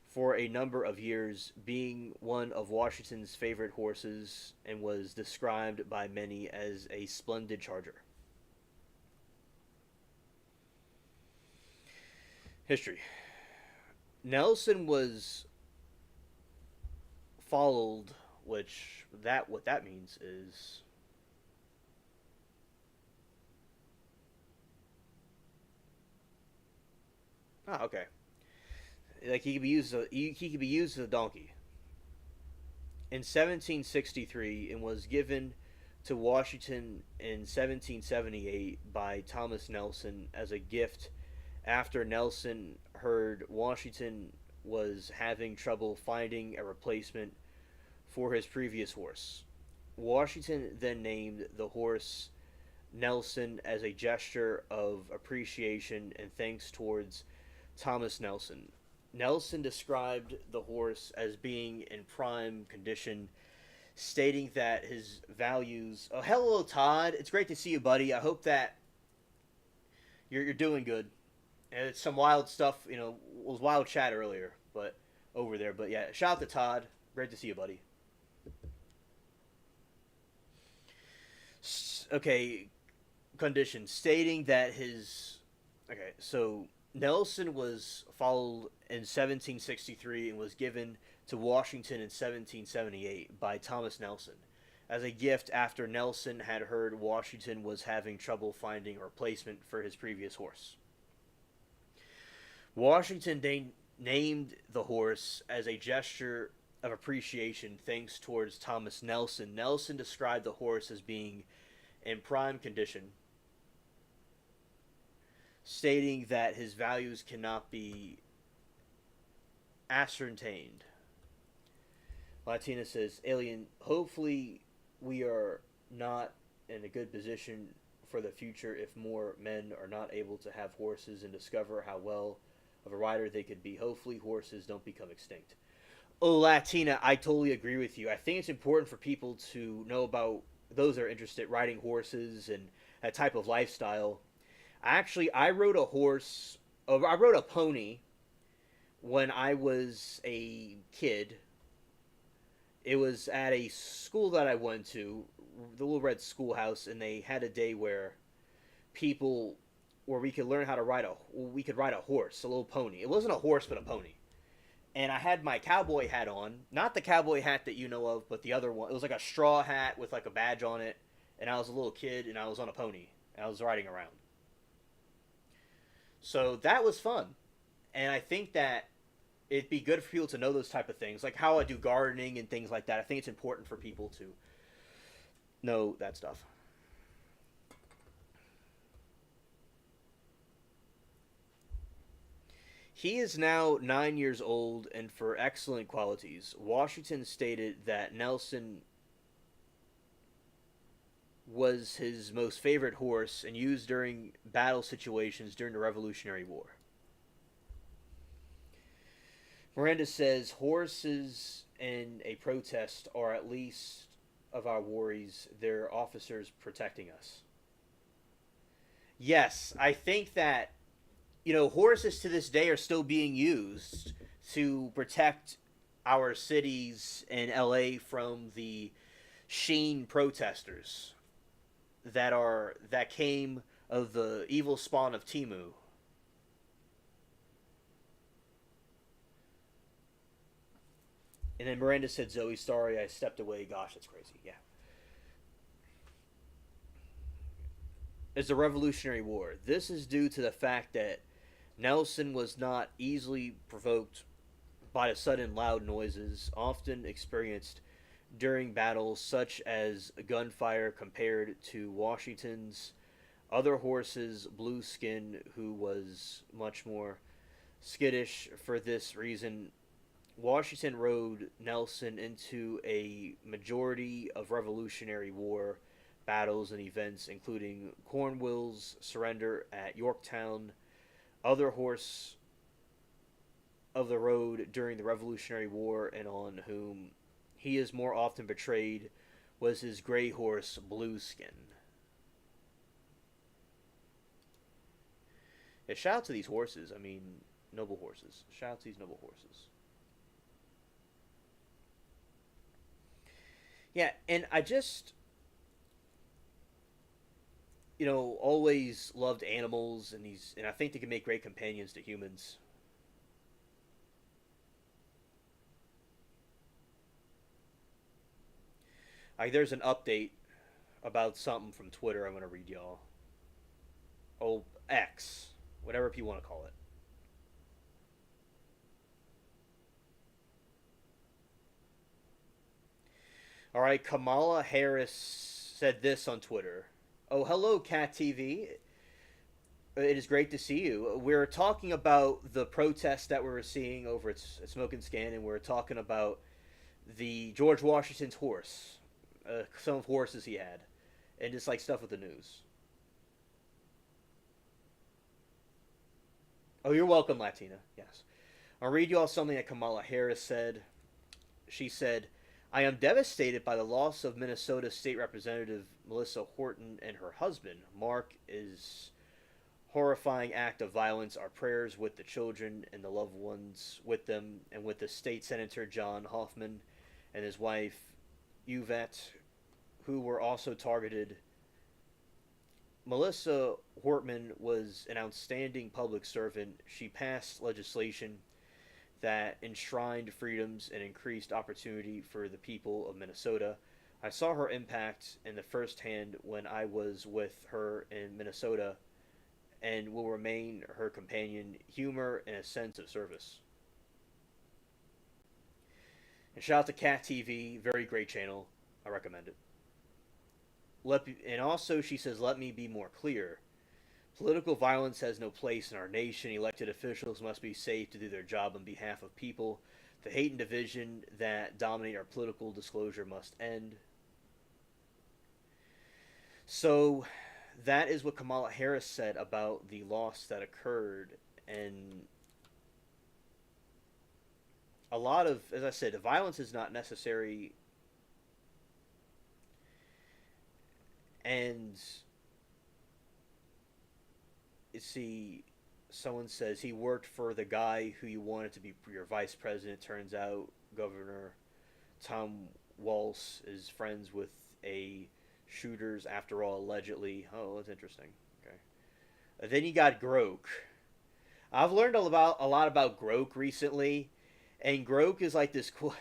for a number of years, being one of Washington's favorite horses and was described by many as a splendid charger. History. Nelson was followed, which that what that means is okay. Like he could be used as a donkey. In 1763 and was given to Washington in 1778 by Thomas Nelson as a gift after Nelson heard Washington was having trouble finding a replacement for his previous horse. Washington then named the horse Nelson as a gesture of appreciation and thanks towards Thomas Nelson. Nelson described the horse as being in prime condition, stating that his values. Oh, hello, Todd. It's great to see you, buddy. I hope that you're doing good. And it's some wild stuff, you know, it was wild chat earlier, but over there. But yeah, shout out to Todd. Great to see you, buddy. Okay, condition stating that his. Okay, so Nelson was followed in 1763 and was given to Washington in 1778 by Thomas Nelson as a gift after Nelson had heard Washington was having trouble finding a replacement for his previous horse. Washington named the horse as a gesture of appreciation thanks towards Thomas Nelson. Nelson described the horse as being in prime condition, stating that his values cannot be ascertained. Latina says, Alien, hopefully we are not in a good position for the future if more men are not able to have horses and discover how well of a rider they could be. Hopefully horses don't become extinct. Oh, Latina, I totally agree with you. I think it's important for people to know about those that are interested riding horses and that type of lifestyle. Actually, I rode a horse. I rode a pony when I was a kid. It was at a school that I went to, the Little Red Schoolhouse, and they had a day where people, where we could learn how to we could ride a horse, a little pony. It wasn't a horse, but a pony. And I had my cowboy hat on, not the cowboy hat that you know of, but the other one. It was like a straw hat with like a badge on it, and I was a little kid, and I was on a pony, and I was riding around. So that was fun, and I think that it'd be good for people to know those type of things, like how I do gardening and things like that. I think it's important for people to know that stuff. He is now 9 years old and for excellent qualities. Washington stated that Nelson was his most favorite horse and used during battle situations during the Revolutionary War. Miranda says horses in a protest are at least of our worries. They're officers protecting us. Yes, I think that horses to this day are still being used to protect our cities in LA from the Sheen protesters that came of the evil spawn of Timu. And then Miranda said, Zoe, sorry, I stepped away. Gosh, that's crazy. Yeah. It's the Revolutionary War. This is due to the fact that Nelson was not easily provoked by the sudden loud noises often experienced during battles, such as gunfire, compared to Washington's other horses, Blueskin, who was much more skittish. For this reason, Washington rode Nelson into a majority of Revolutionary War battles and events, including Cornwall's surrender at Yorktown. Other horse of the road during the Revolutionary War, and on whom he is more often portrayed, was his gray horse, Blueskin. Yeah, shout out to these horses. I mean, noble horses. Shout out to these noble horses. Yeah, and I just, always loved animals, and I think they can make great companions to humans. There's an update about something from Twitter I'm going to read y'all. Oh, X. Whatever you want to call it. Alright, Kamala Harris said this on Twitter. Oh, hello, Cat TV. It is great to see you. We're talking about the protests that we were seeing over at Smoke and Scan, and we're talking about the George Washington's horse. Some of horses he had. And just like stuff with the news. Oh, you're welcome, Latina. Yes. I'll read you all something that Kamala Harris said. She said, I am devastated by the loss of Minnesota State Representative Melissa Horton and her husband. Mark is horrifying act of violence. Our prayers with the children and the loved ones with them, and with the state senator John Hoffman and his wife Yvette, who were also targeted. Melissa Hortman was an outstanding public servant. She passed legislation that enshrined freedoms and increased opportunity for the people of Minnesota. I saw her impact in the first hand when I was with her in Minnesota, and will remain her companion, humor, and a sense of service. And shout out to Cat TV, very great channel. I recommend it. And also, she says, let me be more clear. Political violence has no place in our nation. Elected officials must be safe to do their job on behalf of people. The hate and division that dominate our political disclosure must end. So, that is what Kamala Harris said about the loss that occurred. And a lot of, as I said, the violence is not necessary. And see, someone says he worked for the guy who you wanted to be your vice president. Turns out Governor Tom Walz is friends with a shooters after all, allegedly. Oh, that's interesting. Okay. Then you got Groke. I've learned a lot about Groke recently, and Groke is like this cool.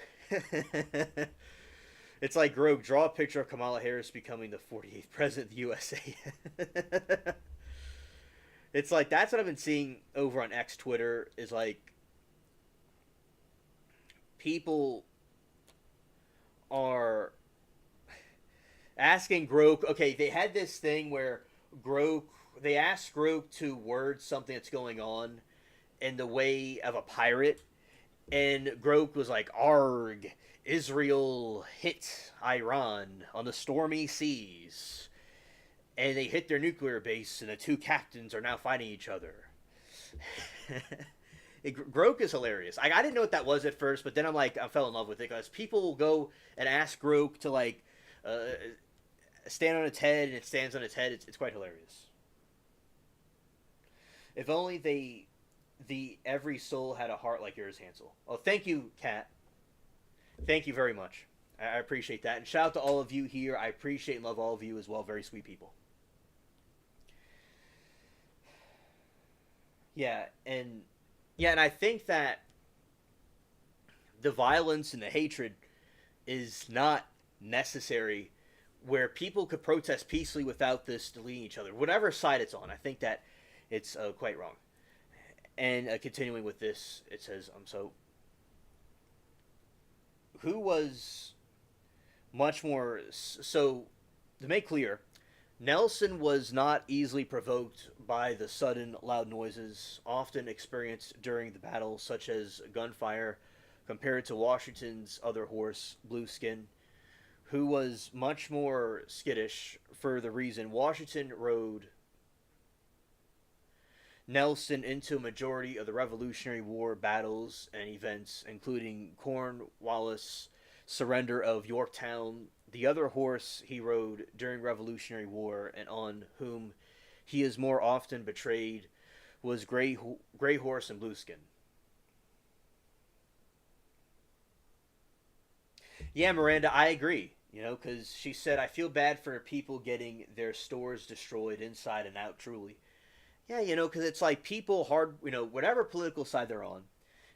It's like, Groke, draw a picture of Kamala Harris becoming the 48th president of the USA. It's like, that's what I've been seeing over on X Twitter, is like, people are asking Groke. Okay, they had this thing where they asked Groke to word something that's going on in the way of a pirate, and Groke was like, Arg, Israel hit Iran on the stormy seas. and they hit their nuclear base, and the two captains are now fighting each other. Groke is hilarious. I didn't know what that was at first, but then I fell in love with it because people will go and ask Groke to uh, stand on its head, and it stands on its head. It's quite hilarious. If only the every soul had a heart like yours, Hansel. Oh, thank you, Kat. Thank you very much. I appreciate that, and shout out to all of you here. I appreciate and love all of you as well. Very sweet people. Yeah, and I think that the violence and the hatred is not necessary where people could protest peacefully without this deleting each other. Whatever side it's on, I think that it's quite wrong. And continuing with this, it says, so who was much more. So, to make clear, Nelson was not easily provoked by the sudden loud noises often experienced during the battle, such as gunfire, compared to Washington's other horse, Blueskin, who was much more skittish for the reason Washington rode Nelson into a majority of the Revolutionary War battles and events, including Cornwallis' surrender of Yorktown, the other horse he rode during Revolutionary War and on whom he is more often betrayed was Gray Horse and Blueskin. Yeah, Miranda, I agree. Because she said, I feel bad for people getting their stores destroyed inside and out, truly. Yeah, because it's like people whatever political side they're on,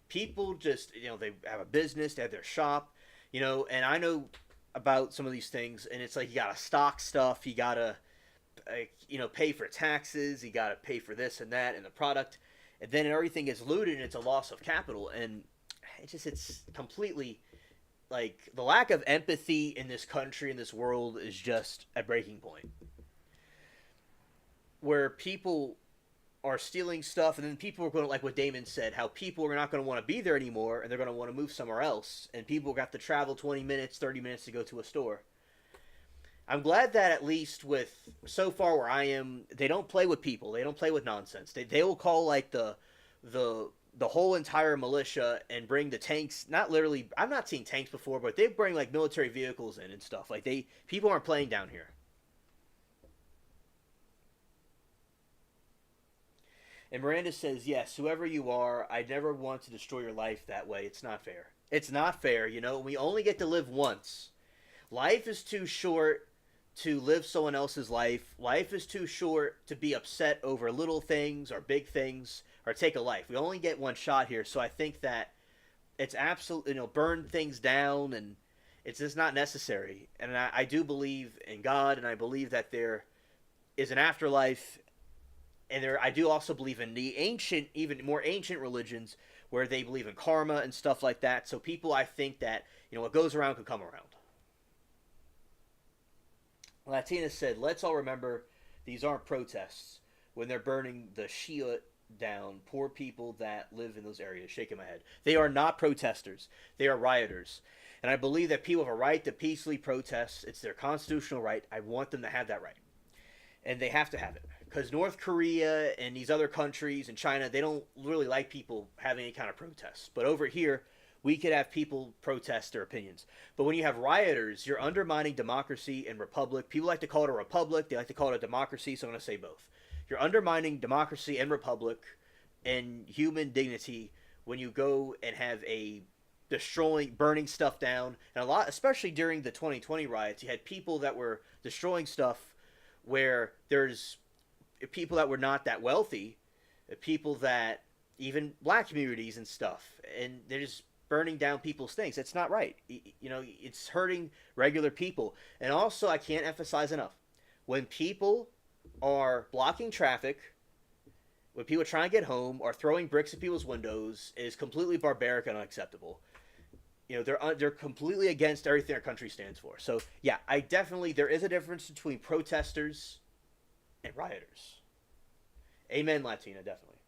people just, they have a business, they have their shop, and I know about some of these things, and it's like you gotta stock stuff, you gotta, pay for taxes, you gotta pay for this and that and the product, and then everything gets looted and it's a loss of capital, and it's completely, like, the lack of empathy in this country, in this world, is just a breaking point. Where people are stealing stuff, and then people are going to, like what Damon said, how people are not going to want to be there anymore, and they're going to want to move somewhere else, and people got to travel 20 minutes, 30 minutes to go to a store. I'm glad that at least with, so far where I am, they don't play with people, they don't play with nonsense. They will call, like, the whole entire militia and bring the tanks, not literally, I've not seen tanks before, but they bring, like, military vehicles in and stuff. Like, people aren't playing down here. And Miranda says, yes, whoever you are, I never want to destroy your life that way. It's not fair. It's not fair, we only get to live once. Life is too short to live someone else's life. Life is too short to be upset over little things or big things or take a life. We only get one shot here, so I think that it's absolutely, burn things down, and it's just not necessary. And I do believe in God, and I believe that there is an afterlife. And I do also believe in the ancient, even more ancient religions where they believe in karma and stuff like that. So people, I think that, what goes around can come around. Latina said, let's all remember these aren't protests when they're burning the Shia down, poor people that live in those areas. Shaking my head. They are not protesters. They are rioters. And I believe that people have a right to peacefully protest. It's their constitutional right. I want them to have that right. And they have to have it. Because North Korea and these other countries and China, they don't really like people having any kind of protests. But over here, we could have people protest their opinions. But when you have rioters, you're undermining democracy and republic. People like to call it a republic. They like to call it a democracy, so I'm going to say both. You're undermining democracy and republic and human dignity when you go and have a destroying, burning stuff down. And a lot, especially during the 2020 riots, you had people that were destroying stuff where there's people that were not that wealthy, people that, even black communities and stuff, and they're just burning down people's things. It's not right. It's hurting regular people. And also, I can't emphasize enough, when people are blocking traffic, when people are trying to get home or throwing bricks at people's windows, is completely barbaric and unacceptable. They're completely against everything our country stands for. So yeah, there is a difference between protesters and rioters. Amen, Latina, definitely.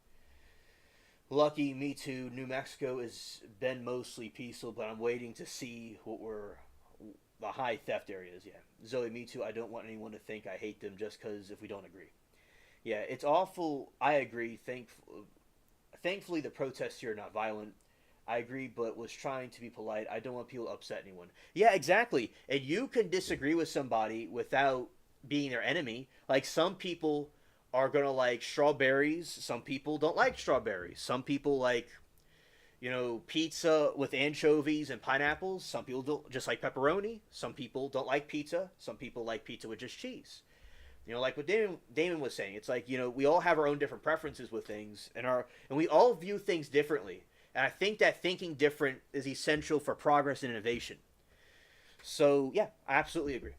Lucky, me too. New Mexico has been mostly peaceful, but I'm waiting to see the high theft areas. Yeah, Zoe, me too. I don't want anyone to think I hate them just because if we don't agree. Yeah, it's awful. I agree. Thankfully, the protests here are not violent. I agree, but was trying to be polite. I don't want people to upset anyone. Yeah, exactly. And you can disagree with somebody without being their enemy. Like some people are gonna like strawberries. Some people don't like strawberries. Some people like pizza with anchovies and pineapples. Some people don't just like pepperoni. Some people don't like pizza. Some people like pizza with just cheese. Like what Damon was saying, it's like we all have our own different preferences with things, and we all view things differently. And I think that thinking different is essential for progress and innovation. So yeah, I absolutely agree.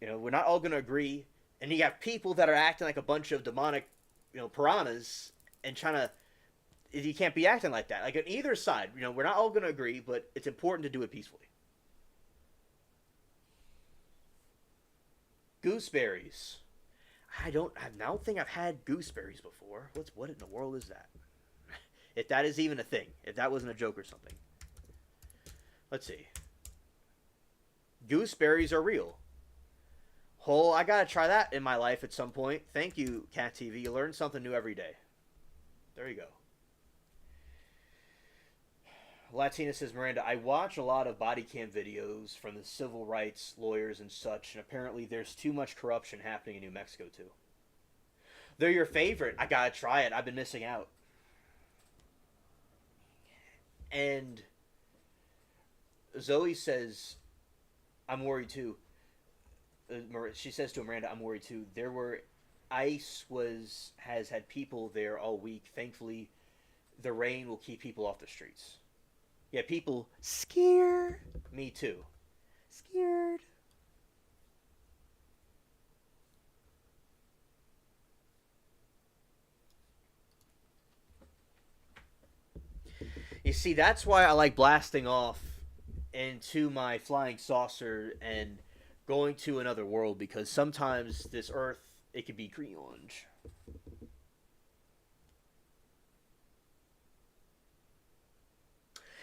We're not all going to agree, and you have people that are acting like a bunch of demonic, piranhas, and trying to. You can't be acting like that. Like on either side, we're not all going to agree, but it's important to do it peacefully. Gooseberries. I don't think I've had gooseberries before. What in the world is that? If that is even a thing. If that wasn't a joke or something. Let's see. Gooseberries are real. Oh, I gotta try that in my life at some point. Thank you, Cat TV. You learn something new every day. There you go. Latina says, Miranda, I watch a lot of body cam videos from the civil rights lawyers and such, and apparently there's too much corruption happening in New Mexico, too. They're your favorite. I gotta try it. I've been missing out. And Zoe says, I'm worried, too. She says to Miranda, I'm worried, too. ICE has had people there all week. Thankfully, the rain will keep people off the streets. Yeah, people scared. Me too. Scared. You see, that's why I like blasting off into my flying saucer and going to another world, because sometimes this Earth, it could be green orange.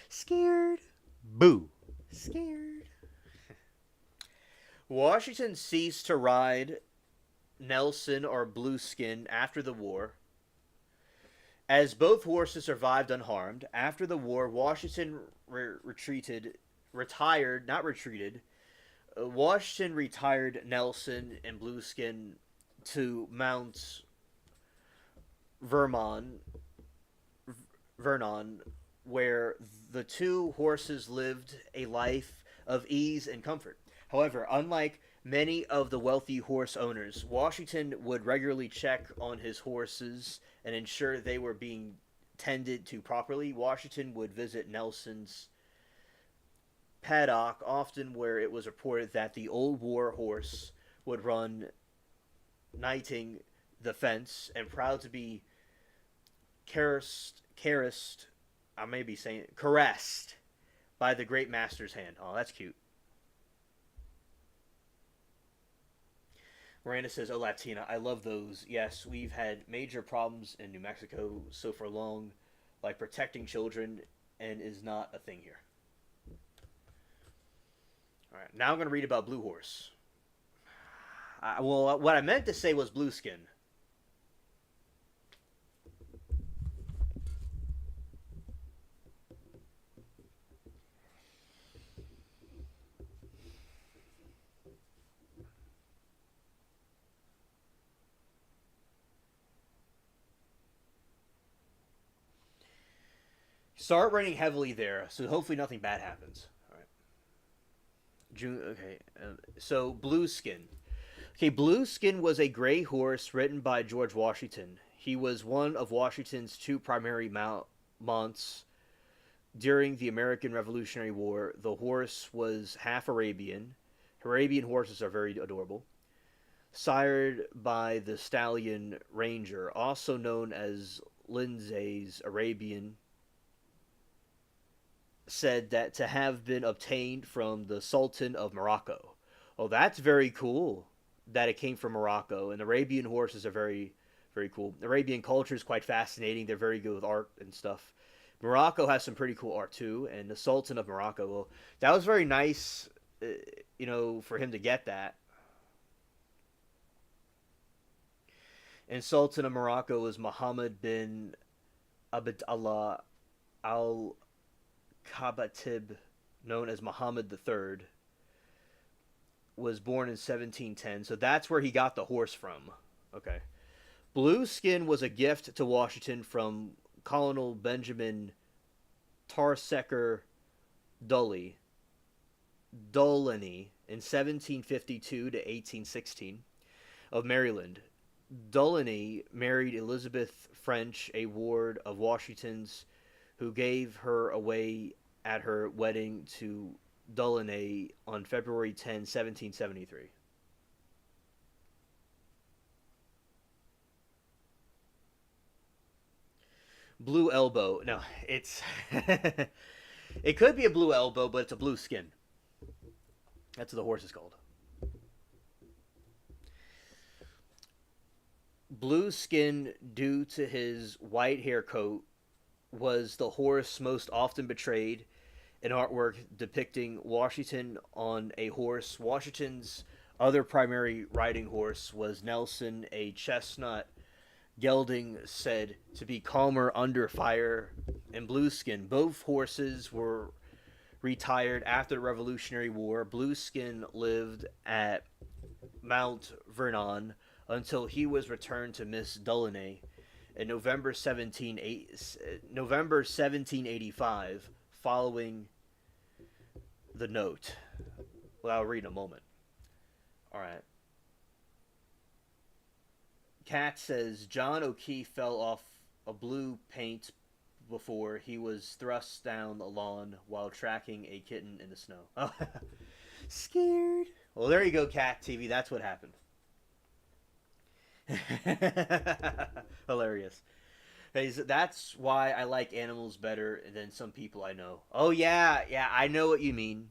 Scared. Boo. Scared. Washington ceased to ride Nelson or Blueskin after the war. As both horses survived unharmed, after the war, Washington Washington retired Nelson and Blueskin to Mount Vernon, where the two horses lived a life of ease and comfort. However, unlike many of the wealthy horse owners, Washington would regularly check on his horses and ensure they were being tended to properly. Washington would visit Nelson's paddock, often where it was reported that the old war horse would run knighting the fence and proud to be caressed I may be saying it, caressed by the great master's hand. Oh, that's cute. Miranda says, "Oh, Latina, I love those. Yes, we've had major problems in New Mexico so for long, like protecting children, and is not a thing here." All right, now I'm going to read about Blue Horse. Well, what I meant to say was Blueskin. Start raining heavily there, so hopefully nothing bad happens. All right. June. Okay. So Blueskin. Okay, Blueskin was a gray horse ridden by George Washington. He was one of Washington's two primary mounts during the American Revolutionary War. The horse was half Arabian. Arabian horses are very adorable. Sired by the stallion Ranger, also known as Lindsay's Arabian, said that to have been obtained from the Sultan of Morocco. Oh, that's very cool that it came from Morocco. And Arabian horses are very, very cool. Arabian culture is quite fascinating. They're very good with art and stuff. Morocco has some pretty cool art too. And the Sultan of Morocco, well, that was very nice. for him to get that. And Sultan of Morocco was Muhammad bin Abd Allah al Kabatib, known as Muhammad III, was born in 1710. So that's where he got the horse from. Okay. Blue skin was a gift to Washington from Colonel Benjamin Tarsecker Dully, Dullany in 1752 to 1816 of Maryland. Dullany married Elizabeth French, a ward of Washington's, who gave her away at her wedding to Dullany on February 10, 1773. Blue elbow. No, it's it could be a blue elbow, but it's a blue skin. That's what the horse is called. Blue skin, due to his white hair coat, was the horse most often portrayed in artwork depicting Washington on a horse. Washington's other primary riding horse was Nelson, a chestnut gelding said to be calmer under fire, and Blueskin. Both horses were retired after the Revolutionary War. Blueskin lived at Mount Vernon until he was returned to Miss Dullany in November 1785, following the note. Well, I'll read in a moment. All right. Cat says John O'Keefe fell off a blue paint before he was thrust down the lawn while tracking a kitten in the snow. Oh, scared. Well, there you go, Cat TV. That's what happened. Hilarious. That's why I like animals better than some people I know. Oh, yeah. I know what you mean.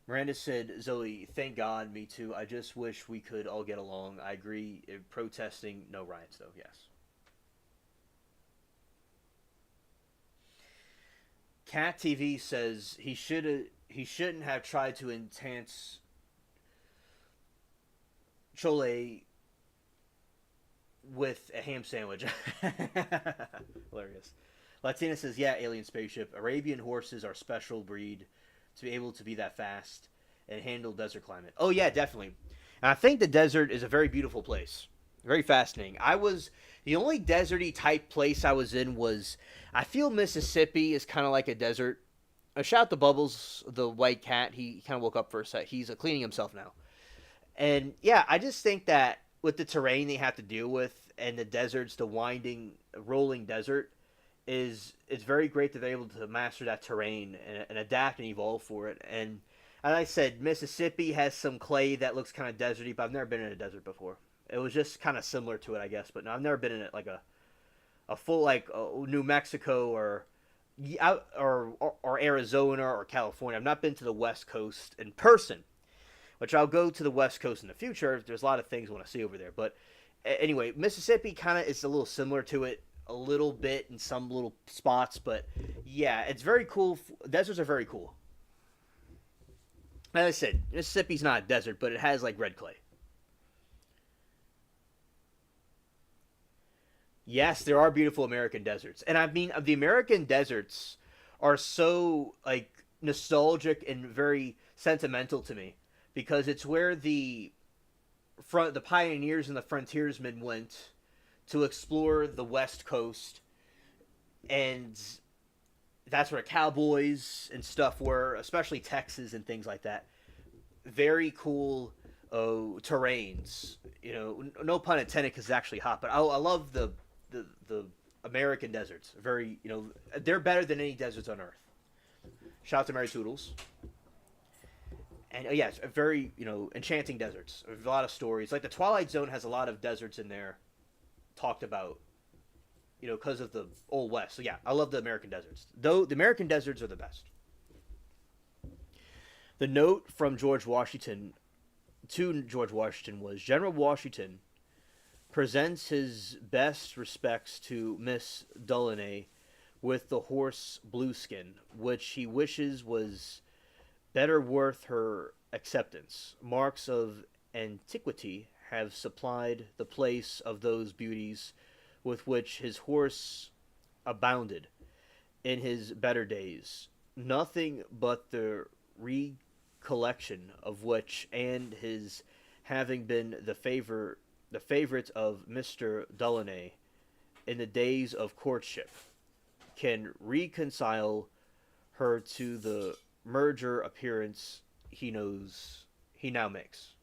Miranda said, Zoe, thank God, me too. I just wish we could all get along. I agree. Protesting, no riots, though, yes. Cat TV says he shouldn't have tried to enhance Chole with a ham sandwich. Hilarious. Latina says, yeah, alien spaceship. Arabian horses are special breed to be able to be that fast and handle desert climate. Oh, yeah, definitely. And I think the desert is a very beautiful place. Very fascinating. The only deserty type place I was in was, I feel Mississippi is kind of like a desert. Shout out to Bubbles, the white cat. He kind of woke up for a sec. He's cleaning himself now. And yeah, I just think that with the terrain they have to deal with and the deserts, the winding, rolling desert, it's very great that they're able to master that terrain and adapt and evolve for it. And as I said, Mississippi has some clay that looks kind of deserty, but I've never been in a desert before. It was just kind of similar to it, I guess. But no, I've never been in it like a full New Mexico or Arizona or California. I've not been to the West Coast in person, which I'll go to the West Coast in the future. There's a lot of things I want to see over there. But anyway, Mississippi kind of is a little similar to it, a little bit in some little spots. But yeah, it's very cool. Deserts are very cool. As I said, Mississippi's not a desert, but it has like red clay. Yes, there are beautiful American deserts. And I mean, the American deserts are so like nostalgic and very sentimental to me because it's where the pioneers and the frontiersmen went to explore the West Coast, and that's where cowboys and stuff were, especially Texas and things like that. Very cool terrains. No pun intended because it's actually hot, but I love the American deserts. Very, they're better than any deserts on Earth. Shout out to Mary Toodles. And yeah, it's a very, enchanting deserts. A lot of stories. Like the Twilight Zone has a lot of deserts in there talked about, because of the Old West. So yeah, I love the American deserts. Though the American deserts are the best. The note from George Washington to George Washington was, General Washington presents his best respects to Miss Dullany with the horse Blueskin, which he wishes was better worth her acceptance. Marks of antiquity have supplied the place of those beauties with which his horse abounded in his better days. Nothing but the recollection of which, and his having been the favorite of Mr. Delaunay in the days of courtship, can reconcile her to the merger appearance he now makes.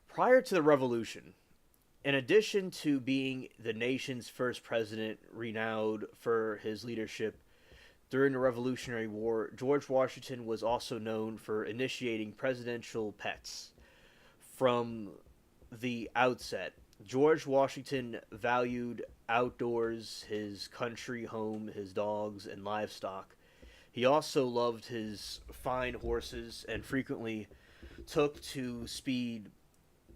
Prior to the revolution, in addition to being the nation's first president renowned for his leadership during the Revolutionary War, George Washington was also known for initiating presidential pets. From the outset, George Washington valued outdoors, his country home, his dogs, and livestock. He also loved his fine horses and frequently took to speed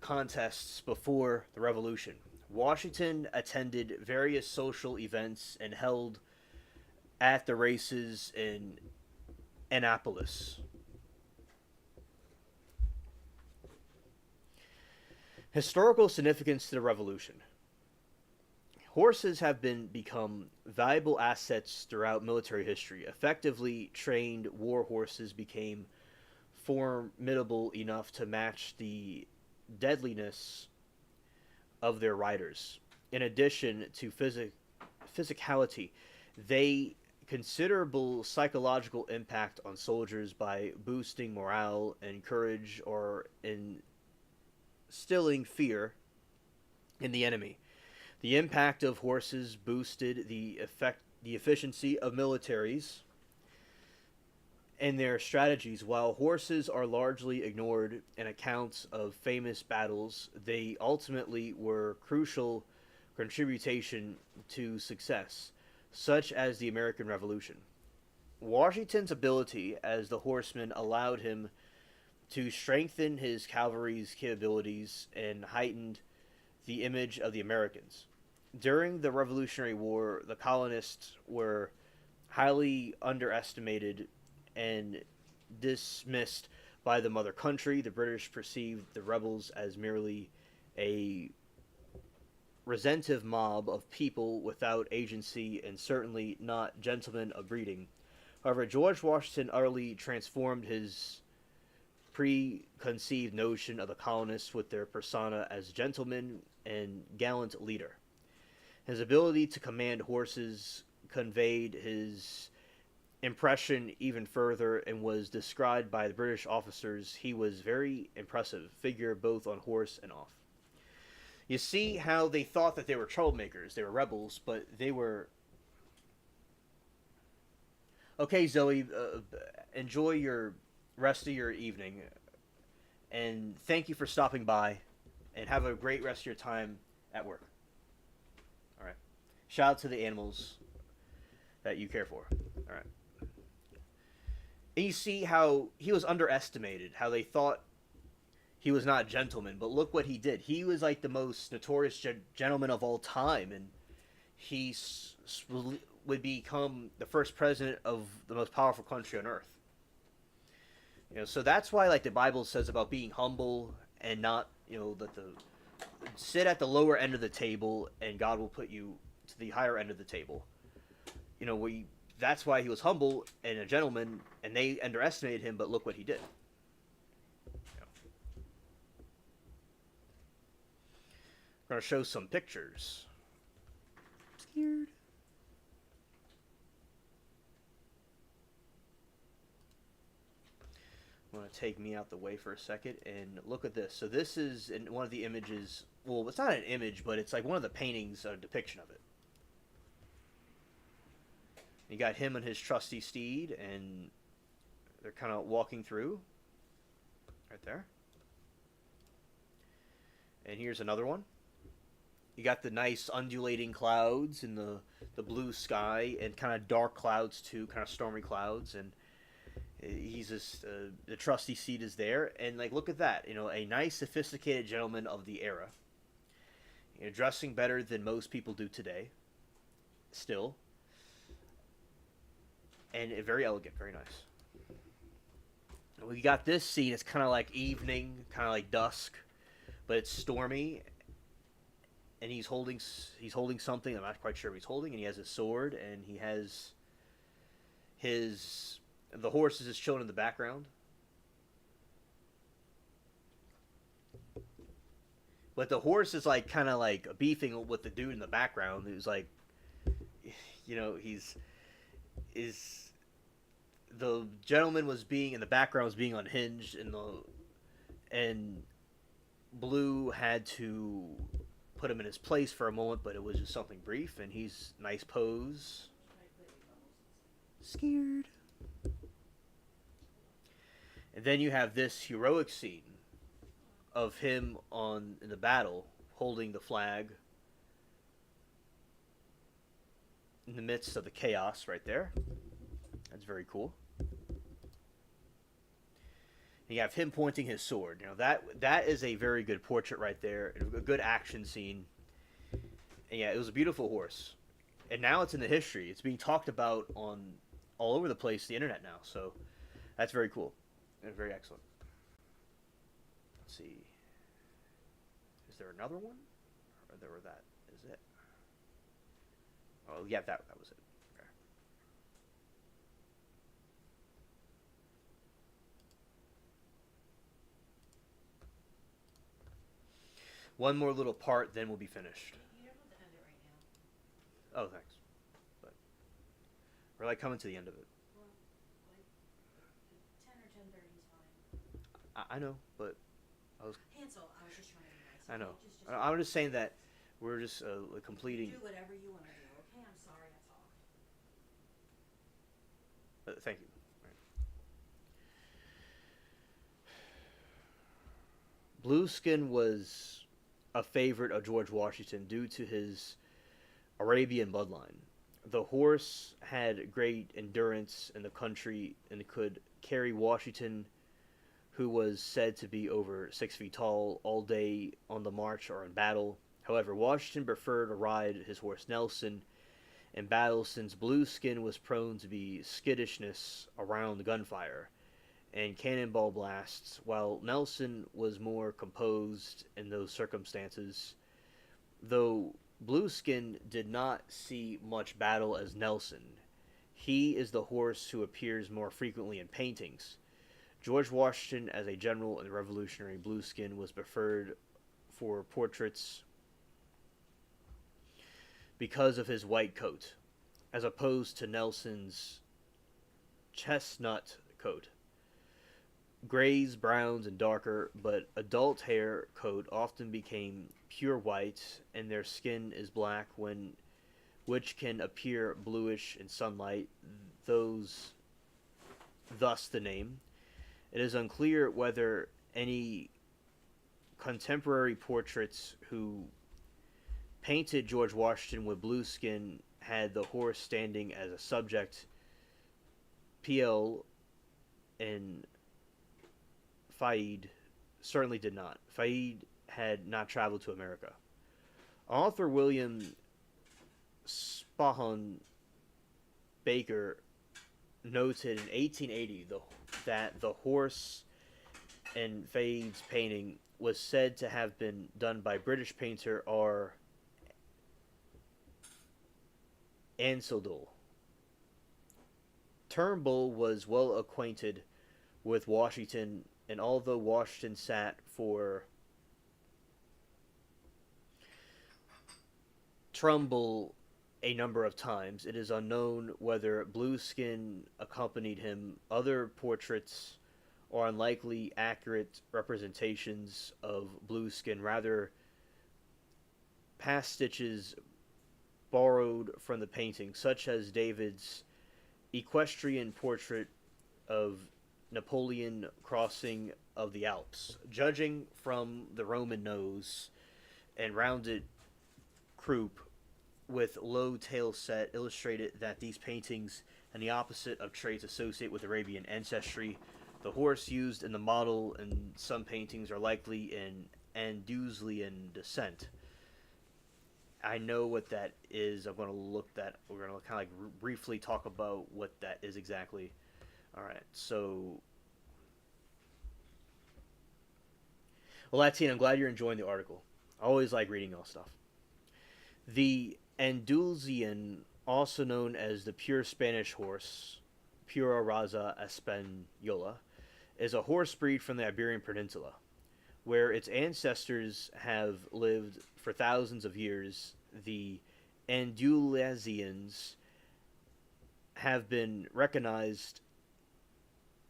contests before the Revolution. Washington attended various social events and held at the races in Annapolis. Historical significance to the Revolution. Horses have become valuable assets throughout military history. Effectively trained war horses became formidable enough to match the deadliness of their riders. In addition to physicality, they considerable psychological impact on soldiers by boosting morale and courage or instilling fear in the enemy. The impact of horses boosted the efficiency of militaries and their strategies. While horses are largely ignored in accounts of famous battles, they ultimately were crucial contribution to success, such as the American Revolution. Washington's ability as the horseman allowed him to strengthen his cavalry's capabilities and heightened the image of the Americans. During the Revolutionary War, the colonists were highly underestimated and dismissed by the mother country. The British perceived the rebels as merely a resentive mob of people without agency and certainly not gentlemen of breeding. However, George Washington utterly transformed his preconceived notion of the colonists with their persona as gentleman and gallant leader. His ability to command horses conveyed his impression even further and was described by the British officers. He was very impressive figure both on horse and off. You see how they thought that they were troublemakers, they were rebels, but they were... Okay, Zoe, enjoy your rest of your evening, and thank you for stopping by, and have a great rest of your time at work. All right. Shout out to the animals that you care for. All right. And you see how he was underestimated, how they thought he was not a gentleman, but look what he did. He was like the most notorious gentleman of all time, and he would become the first president of the most powerful country on earth. You know, so that's why, like the Bible says about being humble and not, you know, that the sit at the lower end of the table, and God will put you to the higher end of the table. You know, that's why he was humble and a gentleman, and they underestimated him. But look what he did. I'm going to show some pictures. I'm scared. I'm going to take me out the way for a second and look at this. So this is in one of the images. Well, it's not an image, but it's like one of the paintings, a depiction of it. You got him and his trusty steed, and they're kind of walking through. Right there. And here's another one. You got the nice undulating clouds and the blue sky and kind of dark clouds too, kind of stormy clouds. And he's just, the trusty steed is there. And like, look at that. You know, a nice sophisticated gentleman of the era. You know, dressing better than most people do today. Still. and very elegant, very nice. We got this scene. It's kind of like evening, kind of like dusk, but it's stormy, and he's holding something. I'm not quite sure what he's holding, and he has his sword, and he has his the horse is just chilling in the background. But the horse is like kind of like beefing with the dude in the background who's like, he's is the gentleman was being in the background was being unhinged, and Blue had to put him in his place for a moment, but it was just something brief, and he's nice pose. Scared. And then you have this heroic scene of him in the battle holding the flag in the midst of the chaos right there. That's very cool. And you have him pointing his sword. That is a very good portrait right there. A good action scene. And yeah, it was a beautiful horse. And now it's in the history. It's being talked about on all over the place, the internet now. So that's very cool and very excellent. Let's see. Is there another one? Or that is it? Oh yeah, that was it. Okay. One more little part, then we'll be finished. You don't have to end it right now. Oh, thanks. But we're like coming to the end of it. Well, like 10 or 10:30 is fine. I know, but Hansel, I was just trying to be nice. I know. Just I'm just saying that we're just completing. do whatever you want to do. Okay, I'm sorry. That's all. Thank you. Right. Blueskin was a favorite of George Washington due to his Arabian bloodline. The horse had great endurance in the country and could carry Washington, who was said to be over 6 feet tall, all day on the march or in battle. However, Washington preferred to ride his horse Nelson in battle since Blueskin was prone to be skittishness around gunfire and cannonball blasts, while Nelson was more composed in those circumstances. Though Blueskin did not see much battle as Nelson, he is the horse who appears more frequently in paintings. George Washington, as a general in the Revolutionary, Blueskin was preferred for portraits because of his white coat, as opposed to Nelson's chestnut coat. Grays, browns, and darker, but adult hair coat often became pure white, and their skin is black which can appear bluish in sunlight, thus the name. It is unclear whether any contemporary portraits who painted George Washington with Blueskin had the horse standing as a subject. P.L. and Fayed certainly did not. Fayed had not traveled to America. Author William Spahn Baker noted in 1880 that the horse in Faye's painting was said to have been done by British painter R. Ansdell. Turnbull was well acquainted with Washington, and although Washington sat for Trumbull a number of times, it is unknown whether Blueskin accompanied him. Other portraits are unlikely accurate representations of Blueskin, rather pastiches borrowed from the painting, such as David's equestrian portrait of Napoleon crossing of the Alps. Judging from the Roman nose and rounded croup with low tail set illustrated that these paintings and the opposite of traits associated with Arabian ancestry. The horse used in the model in some paintings are likely in Andalusian descent. I know what that is. I'm going to look that. We're going to kind of like briefly talk about what that is exactly. All right. So, well, Latine, I'm glad you're enjoying the article. I always like reading all stuff. The Andalusian, also known as the pure Spanish horse, Pura Raza Española, is a horse breed from the Iberian Peninsula, where its ancestors have lived for thousands of years. The Andalusians have been recognized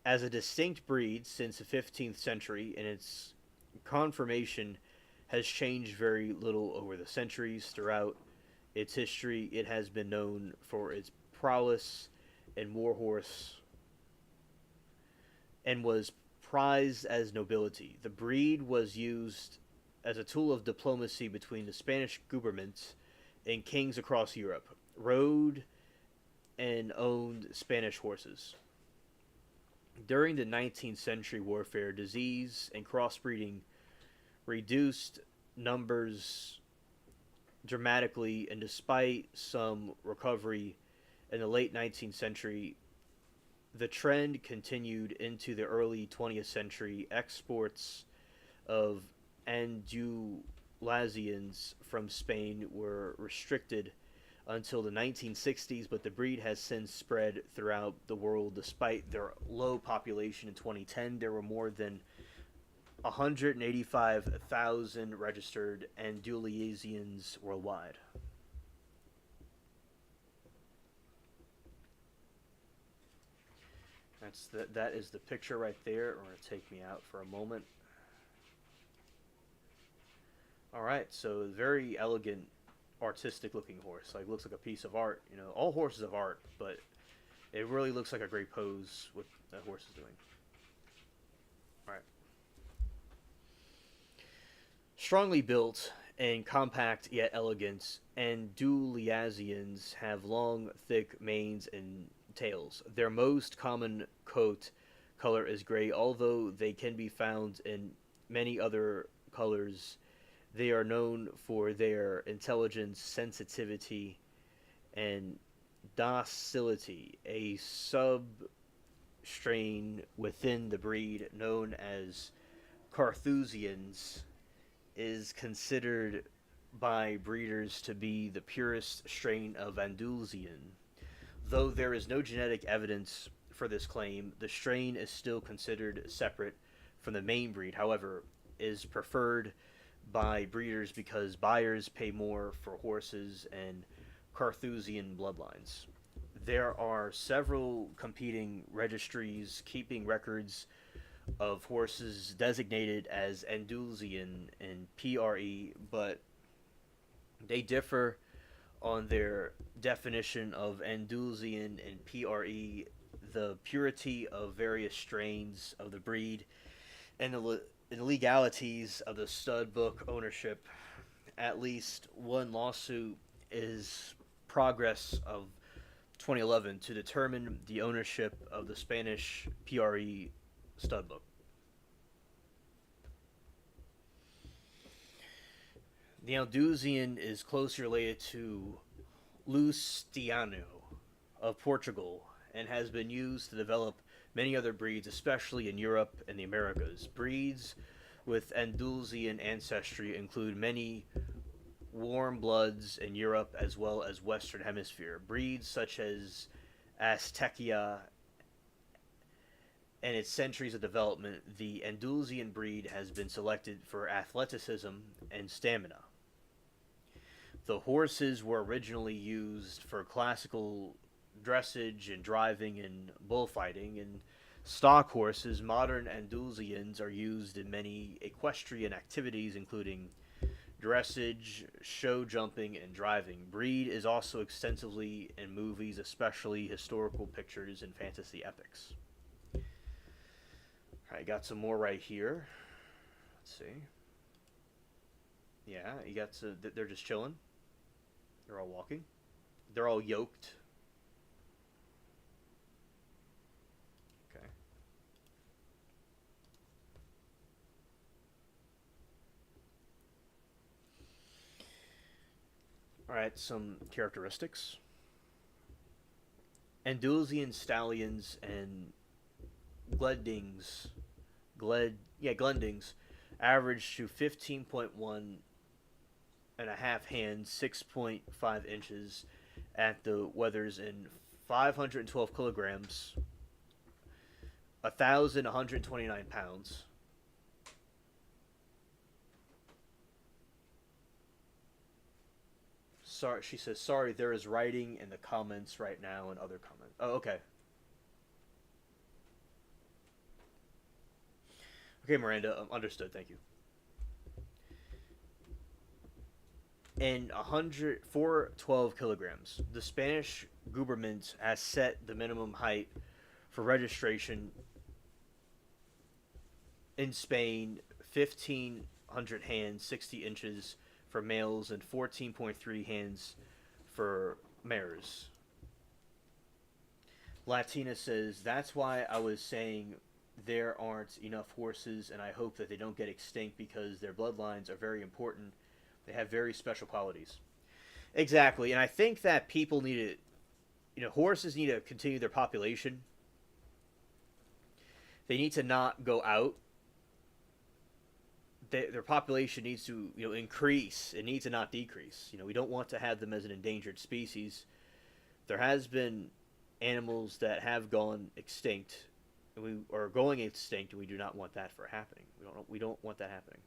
as a distinct breed since the 15th century, and its conformation has changed very little over the centuries. Throughout its history, it has been known for its prowess and warhorse and was prized as nobility. The breed was used as a tool of diplomacy between the Spanish government and kings across Europe, rode and owned Spanish horses. During the 19th century warfare, disease and crossbreeding reduced numbers dramatically, and despite some recovery in the late 19th century, the trend continued into the early 20th century. Exports of Andalusians from Spain were restricted until the 1960s, but the breed has since spread throughout the world. Despite their low population in 2010, there were more than 185,000 registered Andalusians worldwide. That is the picture right there. We're going to take me out for a moment. All right, so very elegant, artistic looking horse. Like, looks like a piece of art. You know, all horses have art, but it really looks like a great pose what that horse is doing. All right. Strongly built and compact yet elegant, Andalusians have long, thick manes and tails. Their most common coat color is gray, although they can be found in many other colors. They are known for their intelligence, sensitivity, and docility. A substrain within the breed, known as Carthusians, is considered by breeders to be the purest strain of Andalusian. Though there is no genetic evidence for this claim, the strain is still considered separate from the main breed. However, is preferred by breeders because buyers pay more for horses and Carthusian bloodlines. There are several competing registries keeping records of horses designated as Andalusian and PRE, but they differ on their definition of Andalusian and PRE, the purity of various strains of the breed, and the legalities of the stud book ownership. At least one lawsuit is progress of 2011 to determine the ownership of the Spanish PRE stud book. The Andalusian is closely related to Luciano of Portugal and has been used to develop many other breeds, especially in Europe and the Americas. Breeds with Andalusian ancestry include many warm bloods in Europe as well as Western Hemisphere. Breeds such as Aztecia and its centuries of development, the Andalusian breed has been selected for athleticism and stamina. The horses were originally used for classical dressage and driving and bullfighting, and stock horses, modern Andalusians, are used in many equestrian activities, including dressage, show jumping, and driving. Breed is also extensively in movies, especially historical pictures and fantasy epics. Alright, got some more right here. Let's see. Yeah, you got to, they're just chilling. They're all walking. They're all yoked. Okay. Alright, some characteristics. Andalusian stallions and Gledings, Glendings, average to 15.1 and a half hands, 6.5 inches at the wethers in 512 kilograms, 1,129 pounds. Sorry, she says, sorry, there is writing in the comments right now and other comments. Oh, okay. Okay, Miranda, understood, thank you. And 412 kilograms. The Spanish government has set the minimum height for registration in Spain 1,500 hands, 60 inches for males, and 14.3 hands for mares. Latina says, that's why I was saying there aren't enough horses, and I hope that they don't get extinct because their bloodlines are very important. They have very special qualities. Exactly, and I think that people need to, horses need to continue their population. They need to not go out. Their population needs to, increase. It needs to not decrease. We don't want to have them as an endangered species. There has been animals that have gone extinct, and we are going extinct, and we do not want that for happening. We don't want that happening.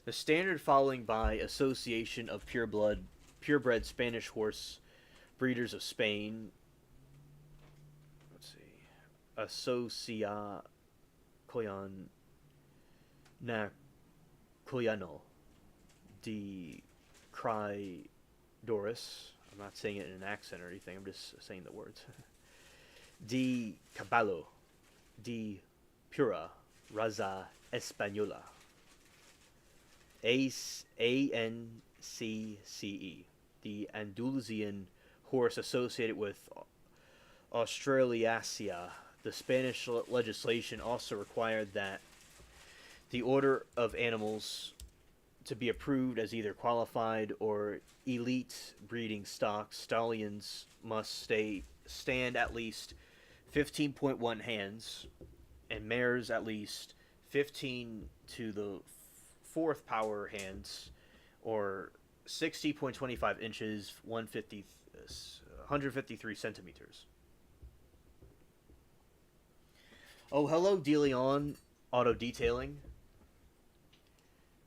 The standard following by Association of Purebred Spanish Horse Breeders of Spain. Let's see. Asociación Nacional de Criadores. I'm not saying it in an accent or anything. I'm just saying the words. De Caballo de Pura Raza Española. ANCCE, the Andalusian horse associated with Australasia. The Spanish legislation also required that the order of animals to be approved as either qualified or elite breeding stock, stallions must stand at least 15.1 hands, and mares at least 15 to the fourth power hands, or 60.25 inches, 153 centimeters. Oh, hello, DeLeon Auto Detailing.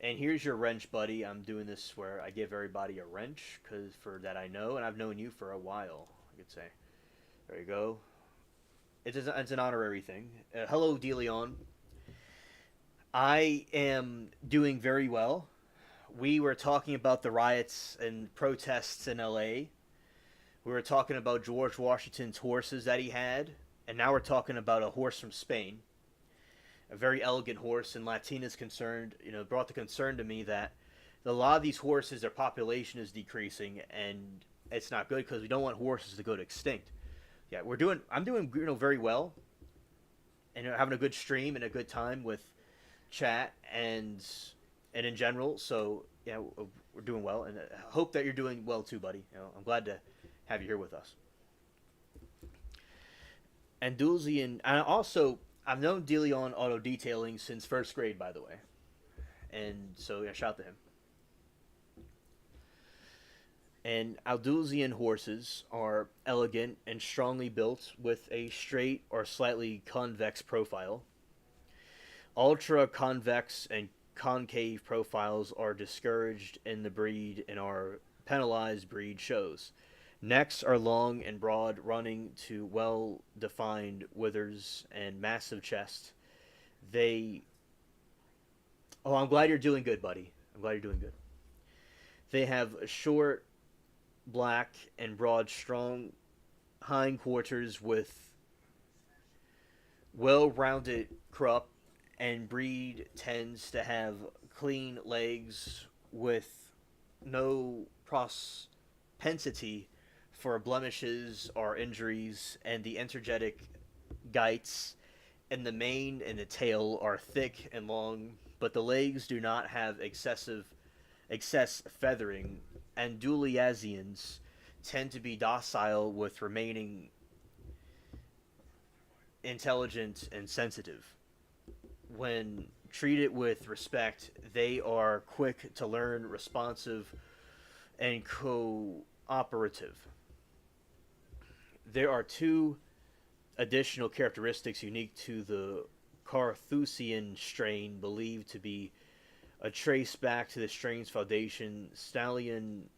And here's your wrench, buddy. I'm doing this where I give everybody a wrench, because for that I know, and I've known you for a while, I could say. There you go. It's an honorary thing. Hello, DeLeon. I am doing very well. We were talking about the riots and protests in LA. We were talking about George Washington's horses that he had. And now we're talking about a horse from Spain. A very elegant horse. And Latina's concerned, brought the concern to me that a lot of these horses, their population is decreasing. And it's not good because we don't want horses to go to extinct. Yeah, I'm doing very well. And having a good stream and a good time with chat and in general, so yeah, we're doing well, and I hope that you're doing well too, buddy. I'm glad to have you here with us. Andalusian, and also I've known DeLeon Auto Detailing since first grade, by the way, and so yeah, shout out to him. And Andalusian horses are elegant and strongly built with a straight or slightly convex profile. Ultra convex and concave profiles are discouraged in the breed and are penalized breed shows. Necks are long and broad, running to well-defined withers and massive chest. I'm glad you're doing good, buddy. I'm glad you're doing good. They have short, black, and broad, strong hindquarters with well-rounded croup, and breed tends to have clean legs with no propensity for blemishes or injuries, and the energetic gites in the mane and the tail are thick and long but the legs do not have excess feathering. Andalusians tend to be docile with remaining intelligent and sensitive. When treated with respect, they are quick to learn, responsive, and cooperative. There are two additional characteristics unique to the Carthusian strain, believed to be a trace back to the strain's foundation, Stallion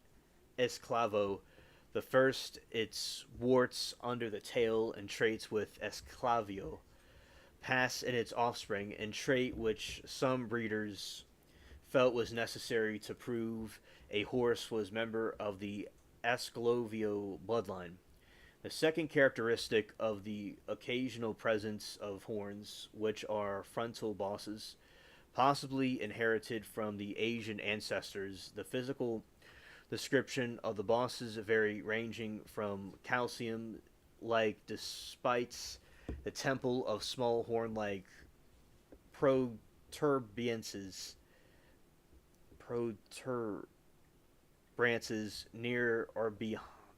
Esclavo. The first, its warts under the tail and traits with Esclavio pass in its offspring, and trait which some breeders felt was necessary to prove a horse was member of the Esclavio bloodline. The second characteristic of the occasional presence of horns, which are frontal bosses, possibly inherited from the Asian ancestors. The physical description of the bosses vary, ranging from calcium like despite the temple of small horn like protuberances near or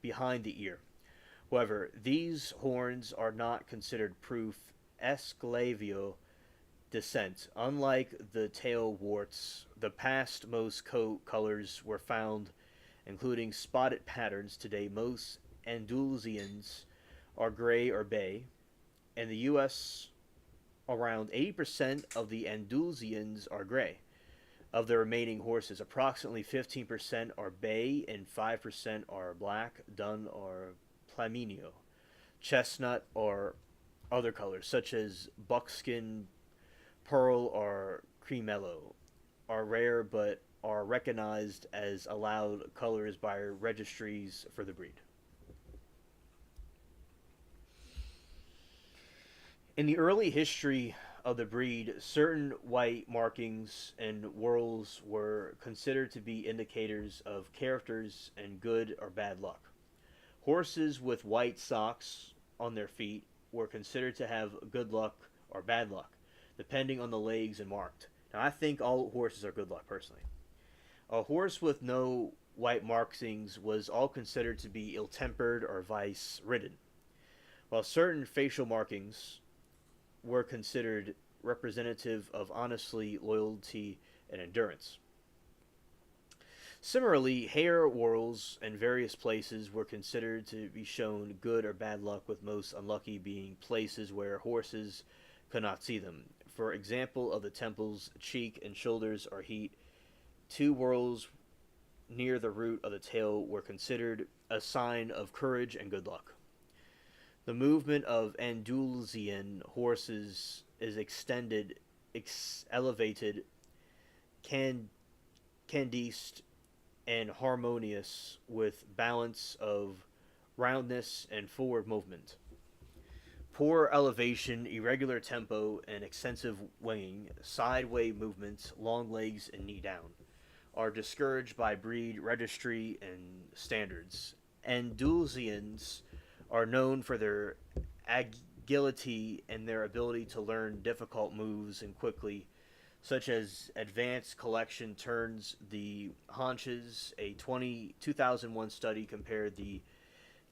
behind the ear. However, these horns are not considered proof Esclavio descent. Unlike the tail warts, the past most coat colors were found, including spotted patterns. Today, most Andalusians are gray or bay. In the U.S., around 80% of the Andalusians are gray. Of the remaining horses, approximately 15% are bay and 5% are black, dun, or plaminio, chestnut, or other colors, such as buckskin, pearl, or cremello, are rare but are recognized as allowed colors by registries for the breed. In the early history of the breed, certain white markings and whorls were considered to be indicators of characters and good or bad luck. Horses with white socks on their feet were considered to have good luck or bad luck, depending on the legs and marked. Now, I think all horses are good luck, personally. A horse with no white markings was all considered to be ill-tempered or vice-ridden, while certain facial markings were considered representative of honesty, loyalty, and endurance. Similarly, hair whorls in various places were considered to be shown good or bad luck, with most unlucky being places where horses could not see them. For example, of the temples, cheek, and shoulders are heat. Two whorls near the root of the tail were considered a sign of courage and good luck. The movement of Andalusian horses is extended, elevated, candiced, and harmonious, with balance of roundness and forward movement. Poor elevation, irregular tempo, and extensive winging, sideway movements, long legs, and knee down are discouraged by breed registry and standards. Andalusians are known for their agility and their ability to learn difficult moves and quickly, such as advanced collection turns, the haunches. A 2001 study compared the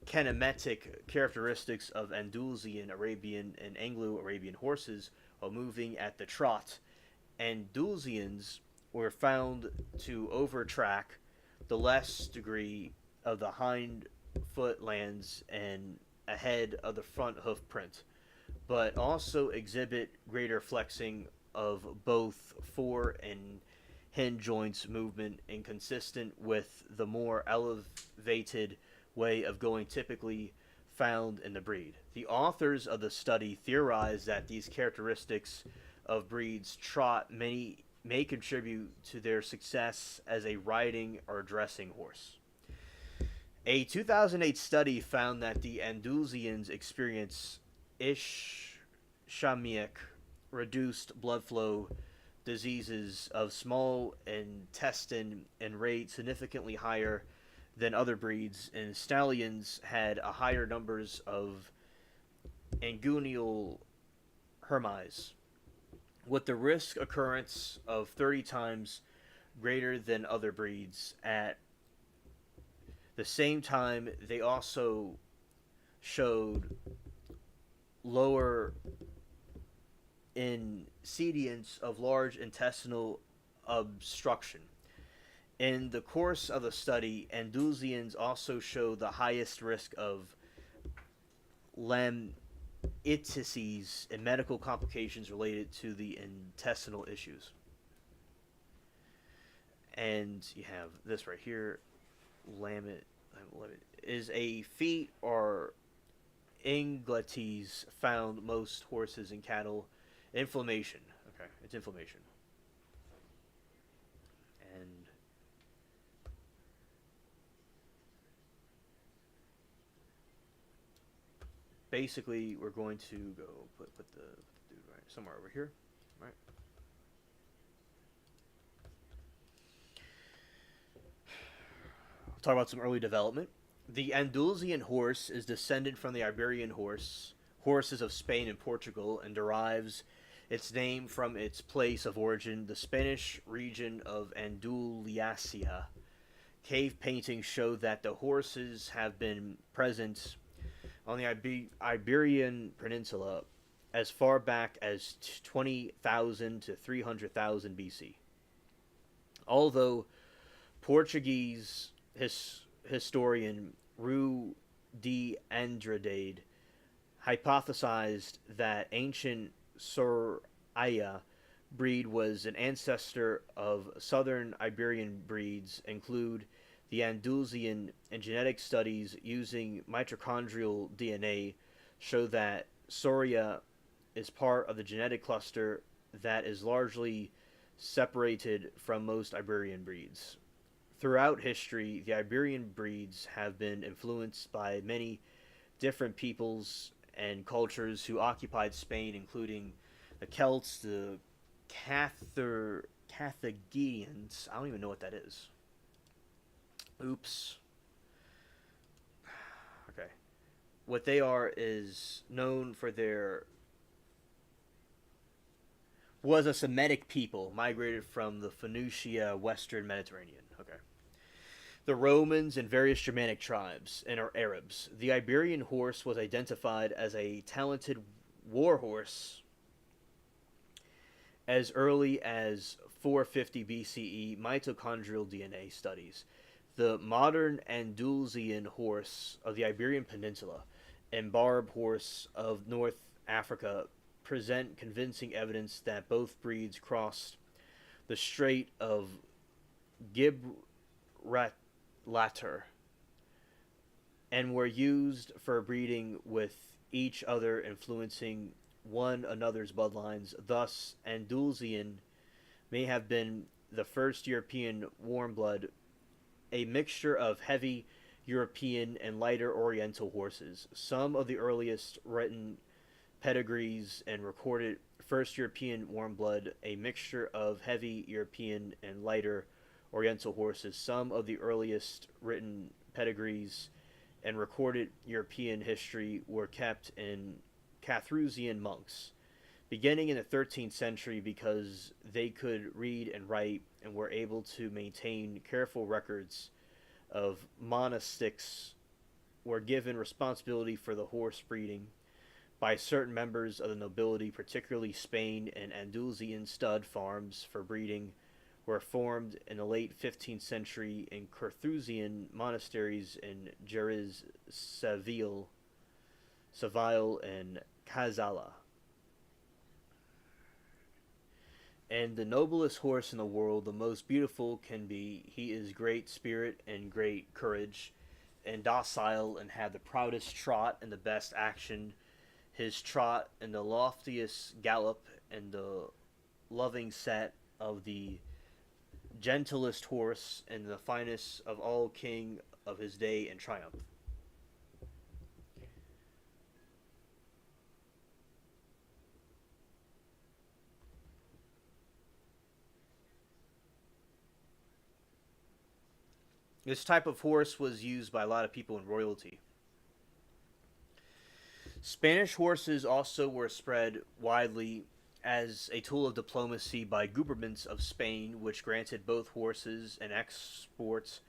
kinematic characteristics of Andalusian, Arabian, and Anglo-Arabian horses while moving at the trot. Andalusians were found to overtrack the less degree of the hind foot lands and ahead of the front hoof print, but also exhibit greater flexing of both fore and hind joints movement, inconsistent with the more elevated way of going typically found in the breed. The authors of the study theorized that these characteristics of breeds trot may contribute to their success as a riding or dressing horse. A 2008 study found that the Andalusians experience ischemic, reduced blood flow, diseases of small intestine, and rate significantly higher than other breeds, and stallions had a higher numbers of inguinal hermies, with the risk occurrence of 30 times greater than other breeds. At the same time, they also showed lower incidence of large intestinal obstruction. In the course of the study, Andalusians also showed the highest risk of lamitises and medical complications related to the intestinal issues. And you have this right here, lamit is a feet or ingletes found most horses and cattle. Inflammation. Okay, it's inflammation. And basically, we're going to go put the dude right somewhere over here. Right. Talk about some early development. The Andalusian horse is descended from the Iberian horses of Spain and Portugal, and derives its name from its place of origin, the Spanish region of Andalusia. Cave paintings show that the horses have been present on the Iberian Peninsula as far back as 20,000 to 300,000 BC. Although Portuguese historian Rui de Andrade hypothesized that ancient Soraya breed was an ancestor of southern Iberian breeds, include the Andalusian, and genetic studies using mitochondrial DNA show that Soria is part of the genetic cluster that is largely separated from most Iberian breeds. Throughout history, the Iberian breeds have been influenced by many different peoples and cultures who occupied Spain, including the Celts, the Carthaginians. I don't even know what that is. Oops. Okay. What they are is known for their was a Semitic people migrated from the Phoenicia, Western Mediterranean. Okay. The Romans and various Germanic tribes and Arabs. The Iberian horse was identified as a talented war horse as early as 450 BCE. Mitochondrial DNA studies. The modern Andalusian horse of the Iberian Peninsula and Barb horse of North Africa present convincing evidence that both breeds crossed the Strait of Gibraltar and were used for breeding with each other, influencing one another's bloodlines. Thus, Andalusian may have been the first European warm blood, a mixture of heavy European and lighter Oriental horses. Some of the earliest written pedigrees and recorded first European warm blood, a mixture of heavy European and lighter Oriental horses. Some of the earliest written pedigrees and recorded European history were kept in Carthusian monks, beginning in the 13th century, because they could read and write and were able to maintain careful records of monastics, were given responsibility for the horse breeding by certain members of the nobility. Particularly Spain and Andalusian stud farms for breeding were formed in the late 15th century in Carthusian monasteries in Jerez, Seville, and Cazalla. And the noblest horse in the world, the most beautiful can be, he is great spirit and great courage, and docile, and had the proudest trot and the best action. His trot and the loftiest gallop and the loving set of the gentlest horse and the finest of all king of his day and triumph. This type of horse was used by a lot of people in royalty. Spanish horses also were spread widely as a tool of diplomacy by governments of Spain, which granted both horses and exports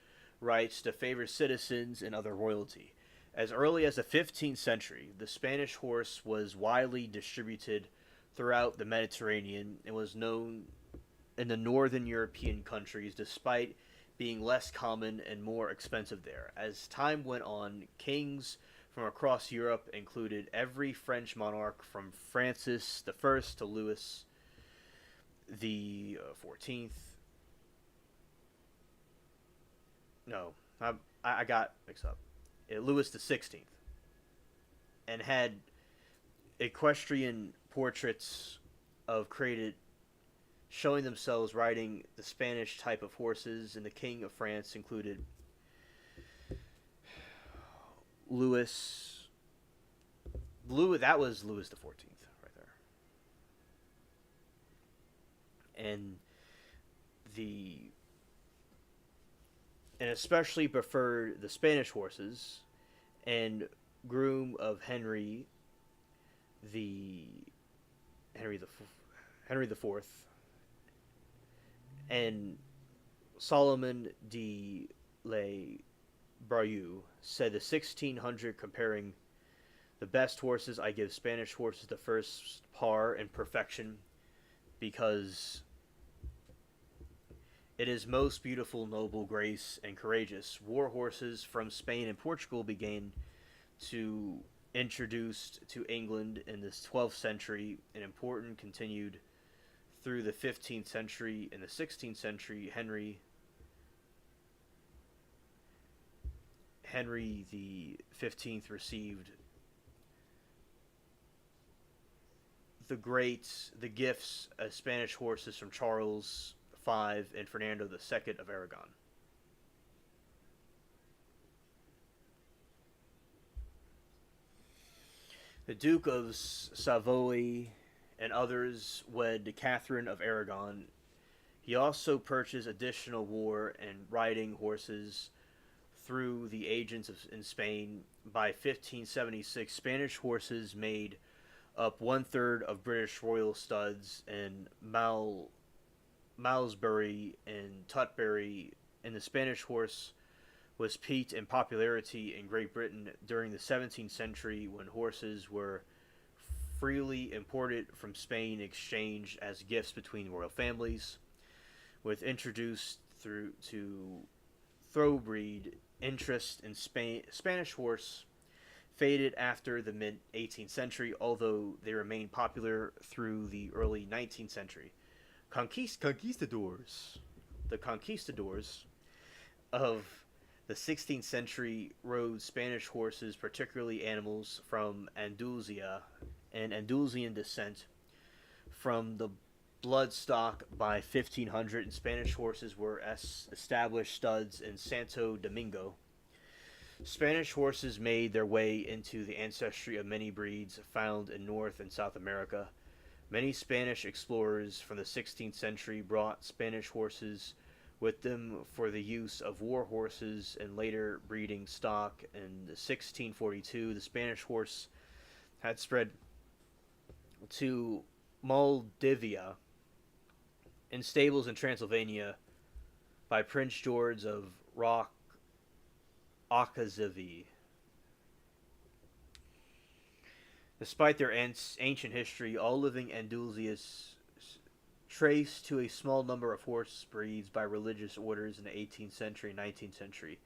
rights to favored citizens and other royalty. As early as the 15th century, the Spanish horse was widely distributed throughout the Mediterranean and was known in the northern European countries despite being less common and more expensive there. As time went on, kings from across Europe included every French monarch from Francis the First to Louis the 14th. No, I got mixed up. Louis the 16th, and had equestrian portraits of created showing themselves riding the Spanish type of horses, and the King of France included Louis. That was Louis the 14th right there, and the and especially preferred the Spanish horses, and groom of the Henry the Henry the Fourth, and Solomon de Le Brayu said the 1600, comparing the best horses, I give Spanish horses the first par in perfection, because it is most beautiful, noble, grace, and courageous. War horses from Spain and Portugal began to introduced to England in the 12th century, and important continued through the 15th century. In the 16th century, Henry the 15th received the gifts of Spanish horses from Charles V and Fernando II of Aragon. The Duke of Savoy and others wed Catherine of Aragon. He also purchased additional war and riding horses through the agents in Spain. By 1576, Spanish horses made up one-third of British royal studs, and Malmesbury and Tutbury, and the Spanish horse was peaked in popularity in Great Britain during the 17th century, when horses were freely imported from Spain, exchanged as gifts between royal families. With introduced through to thoroughbred, interest in Spanish horse faded after the mid 18th century, although they remained popular through the early 19th century. Conquistadors. The conquistadors of the 16th century rode Spanish horses, particularly animals from Andalusia and Andalusian descent. From the bloodstock by 1500, and Spanish horses were established studs in Santo Domingo. Spanish horses made their way into the ancestry of many breeds found in North and South America. Many Spanish explorers from the 16th century brought Spanish horses with them for the use of war horses and later breeding stock. In 1642, the Spanish horse had spread to Moldavia in stables in Transylvania by Prince George of ASSV. Despite their ancient history, all living Andalusians traced to a small number of horse breeds by religious orders in the 18th century and 19th century.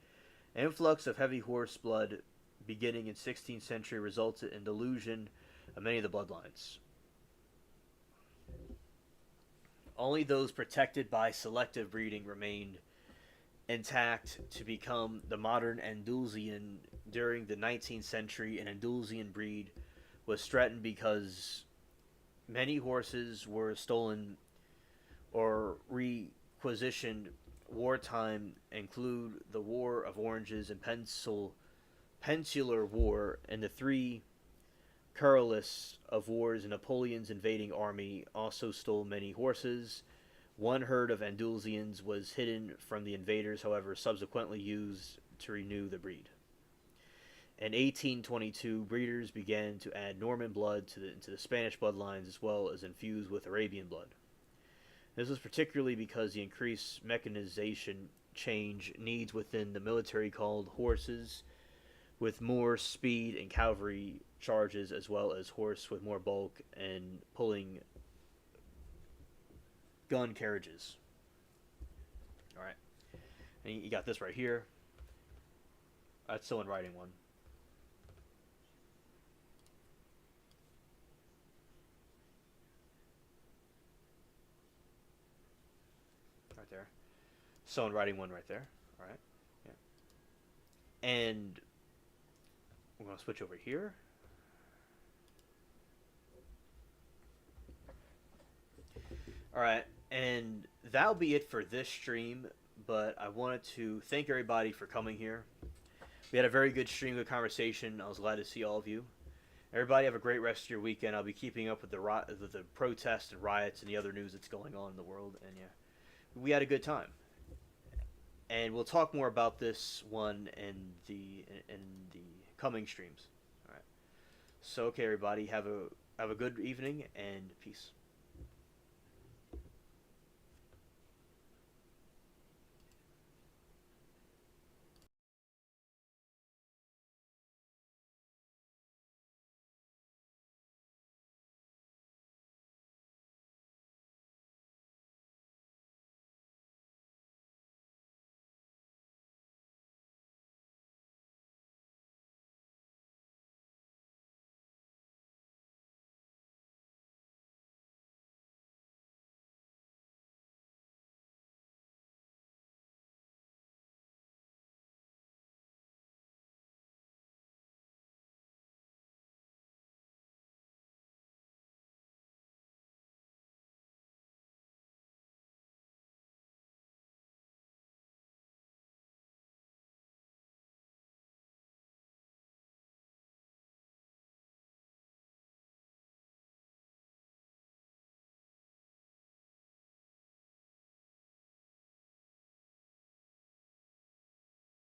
An influx of heavy horse blood beginning in 16th century resulted in dilution of many of the bloodlines. Only those protected by selective breeding remained intact to become the modern Andalusian. During the 19th century, an Andalusian breed was threatened because many horses were stolen or requisitioned. Wartime include the War of Oranges and Peninsular War, and the three Carlists of wars. Napoleon's invading army also stole many horses. One herd of Andalusians was hidden from the invaders, however, subsequently used to renew the breed. In 1822, breeders began to add Norman blood into the Spanish bloodlines as well as infuse with Arabian blood. This was particularly because the increased mechanization change needs within the military called horses with more speed and cavalry charges, as well as horse with more bulk and pulling gun carriages. All right, and you got this right here. That's still in writing one. Right there. So in writing one right there. All right. Yeah. And we're gonna switch over here. All right, and that'll be it for this stream. But I wanted to thank everybody for coming here. We had a very good stream, good conversation. I was glad to see all of you. Everybody have a great rest of your weekend. I'll be keeping up with the protests and riots and the other news that's going on in the world. And yeah, we had a good time. And we'll talk more about this one in the coming streams. All right. So okay, everybody, have a good evening and peace.